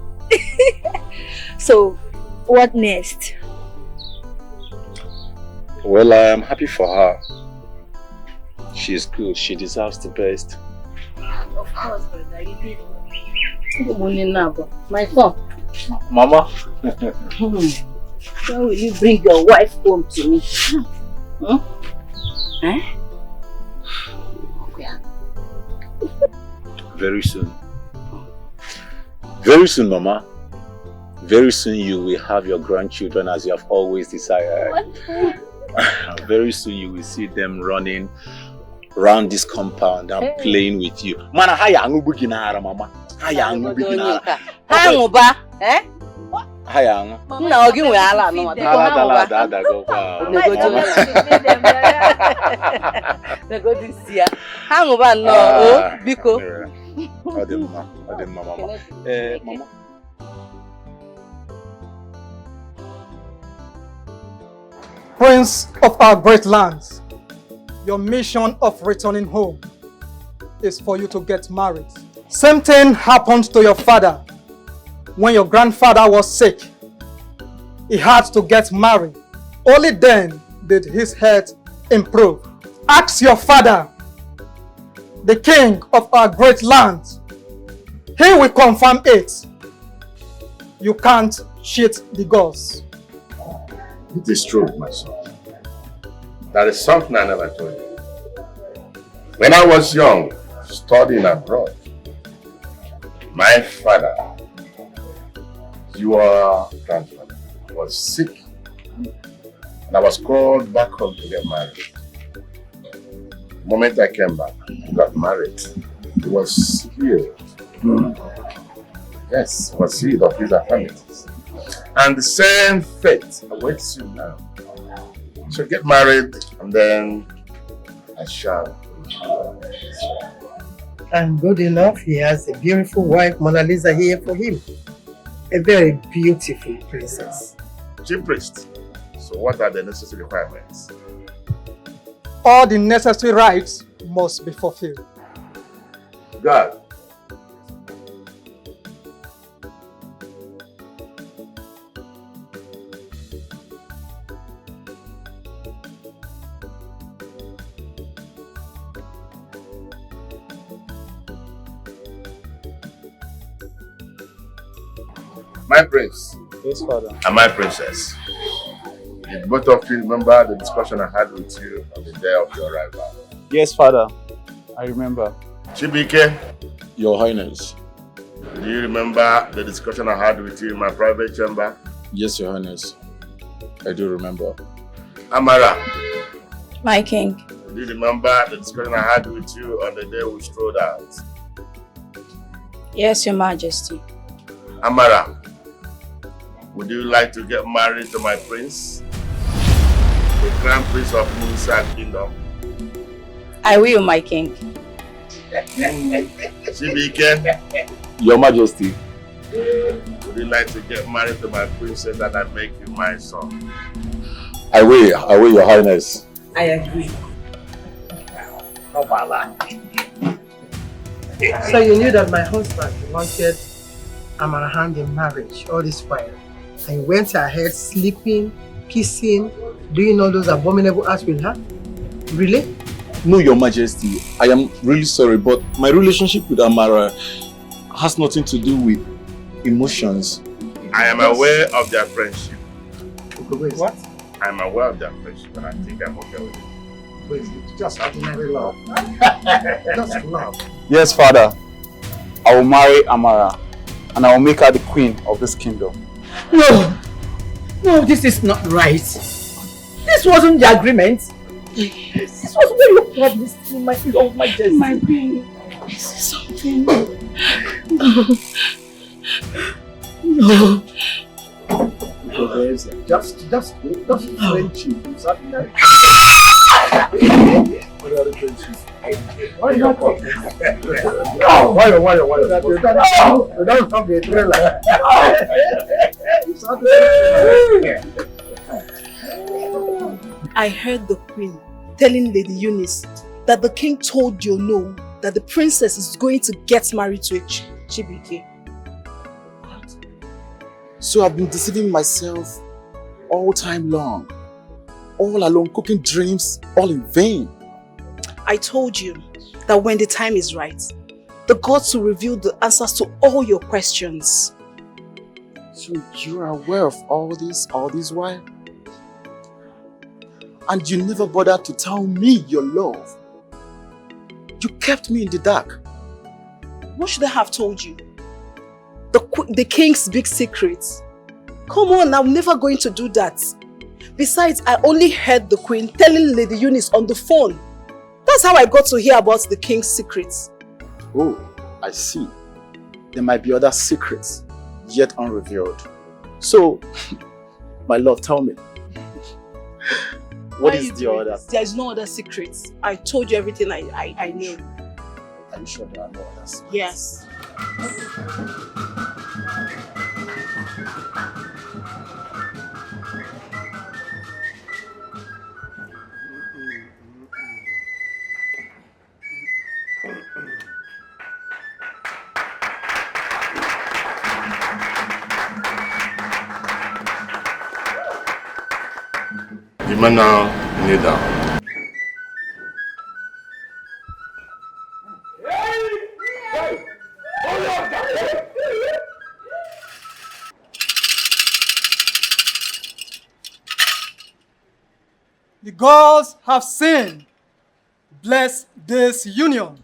Speaker 22: So, what next?
Speaker 5: Well, I am happy for her. She is good. She deserves the best.
Speaker 22: Of course, brother. You did. My son.
Speaker 5: Mama.
Speaker 22: When will you bring your wife home to me? Hmm? Eh? Yeah.
Speaker 5: Very soon. Very soon, Mama. Very soon you will have your grandchildren as you have always desired.
Speaker 22: What?
Speaker 5: Very soon you will see them running around this compound and playing with you. Mana haya angubu ginara, Mama. Haya angubu ginara.
Speaker 22: Hanguba, eh?
Speaker 5: Haya angu.
Speaker 22: No, give me ala no.
Speaker 5: Dada go pa.
Speaker 22: They go this year. Hanguba no, oh, biko.
Speaker 5: Odemma, Mama. Mama.
Speaker 19: Prince of our great lands, your mission of returning home is for you to get married. Same thing happened to your father. When your grandfather was sick, he had to get married. Only then did his health improve. Ask your father, the king of our great land. He will confirm it. You can't cheat the gods.
Speaker 2: It is true, my son. That is something I never told you. When I was young, studying abroad, my father, your grandfather, was sick. And I was called back home to get married. The moment I came back, I got married. He was healed. Yes, he was healed of his affirmities. And the same fate awaits you now. So get married and then I shall.
Speaker 3: And good enough, he has a beautiful wife, Mona Lisa, here for him. A very beautiful princess.
Speaker 2: Chief priest, so what are the necessary requirements?
Speaker 19: All the necessary rites must be fulfilled.
Speaker 2: God. My prince,
Speaker 14: Yes, Father.
Speaker 2: And my princess, did both of you remember the discussion I had with you on the day of your arrival?
Speaker 14: Yes, Father. I remember.
Speaker 2: Chibike,
Speaker 5: Your Highness.
Speaker 2: do you remember the discussion I had with you in my private chamber?
Speaker 5: Yes, Your Highness. I do remember.
Speaker 2: Amara,
Speaker 18: My king.
Speaker 2: do you remember the discussion I had with you on the day we strolled out?
Speaker 18: Yes, Your Majesty.
Speaker 2: Amara, would you like to get married to my prince? The Crown Prince of Musa Kingdom.
Speaker 18: I will, my king.
Speaker 2: Chibike,
Speaker 5: Your Majesty.
Speaker 2: would you like to get married to my princess and I make you my son?
Speaker 5: I will, Your Highness.
Speaker 3: I agree. So you knew that my husband wanted Amara hand in marriage all this while, and you went ahead sleeping, kissing, doing all those abominable acts with her? Really?
Speaker 5: No, Your Majesty. I am really sorry, but my relationship with Amara has nothing to do with emotions.
Speaker 2: I am aware of their friendship.
Speaker 3: What?
Speaker 2: I am aware of their friendship and I think I'm okay with it.
Speaker 3: Wait, it's just ordinary love. Just love.
Speaker 14: Yes, Father. I will marry Amara and I will make her the queen of this kingdom.
Speaker 10: No! No, this is not right. This wasn't the agreement. This was what you promised me, my Majesty.
Speaker 15: My queen, this is something.
Speaker 10: No.
Speaker 7: Just friendship. Why not? Why? You don't come to a trailer.
Speaker 8: I heard the queen telling Lady Eunice that the king told you no, that the princess is going to get married to a Chibike.
Speaker 1: So I've been deceiving myself all time long. All alone, cooking dreams, all in vain.
Speaker 8: I told you that when the time is right, the gods will reveal the answers to all your questions.
Speaker 1: So you are aware of all this while? And you never bothered to tell me your love. You kept me in the dark.
Speaker 8: What should I have told you? The king's big secrets. Come on, I'm never going to do that. Besides, I only heard the queen telling Lady Eunice on the phone. That's how I got to hear about the king's secrets.
Speaker 1: Oh, I see. There might be other secrets yet unrevealed. So, my love, tell me. What is the other?
Speaker 8: There is no other secrets. I told you everything I knew.
Speaker 1: Are you sure there are no other secrets?
Speaker 8: Yes.
Speaker 2: You may now kneel down.
Speaker 19: The gods have sinned. Bless this union.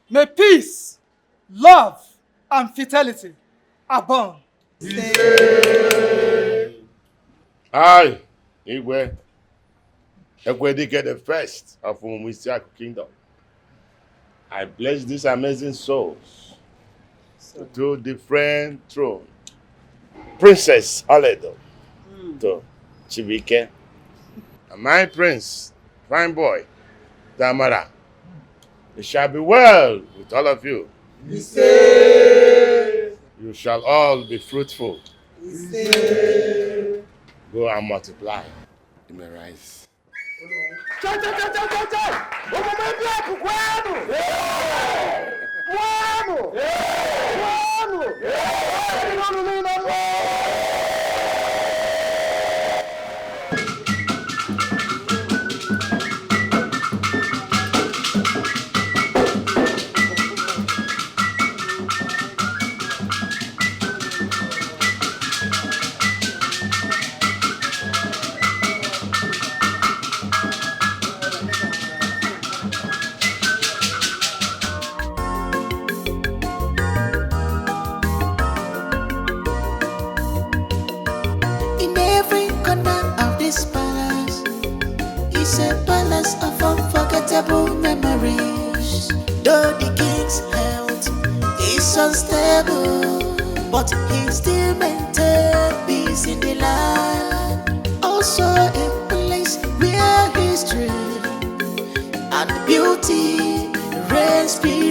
Speaker 19: May peace, love, and fidelity abound.
Speaker 2: I, Igwe, Ekwedike the first of Umuisiaku Kingdom. I bless these amazing souls to 2 different thrones. Princess Aledo to Chibike. And my prince, fine boy, Tamara. It shall be well with all of you. You shall all be fruitful. Go and multiply. You may rise.
Speaker 11: is a palace of unforgettable memories. Though the king's health is unstable, but he still maintained peace in the land. Also a place where history and beauty reigns peace.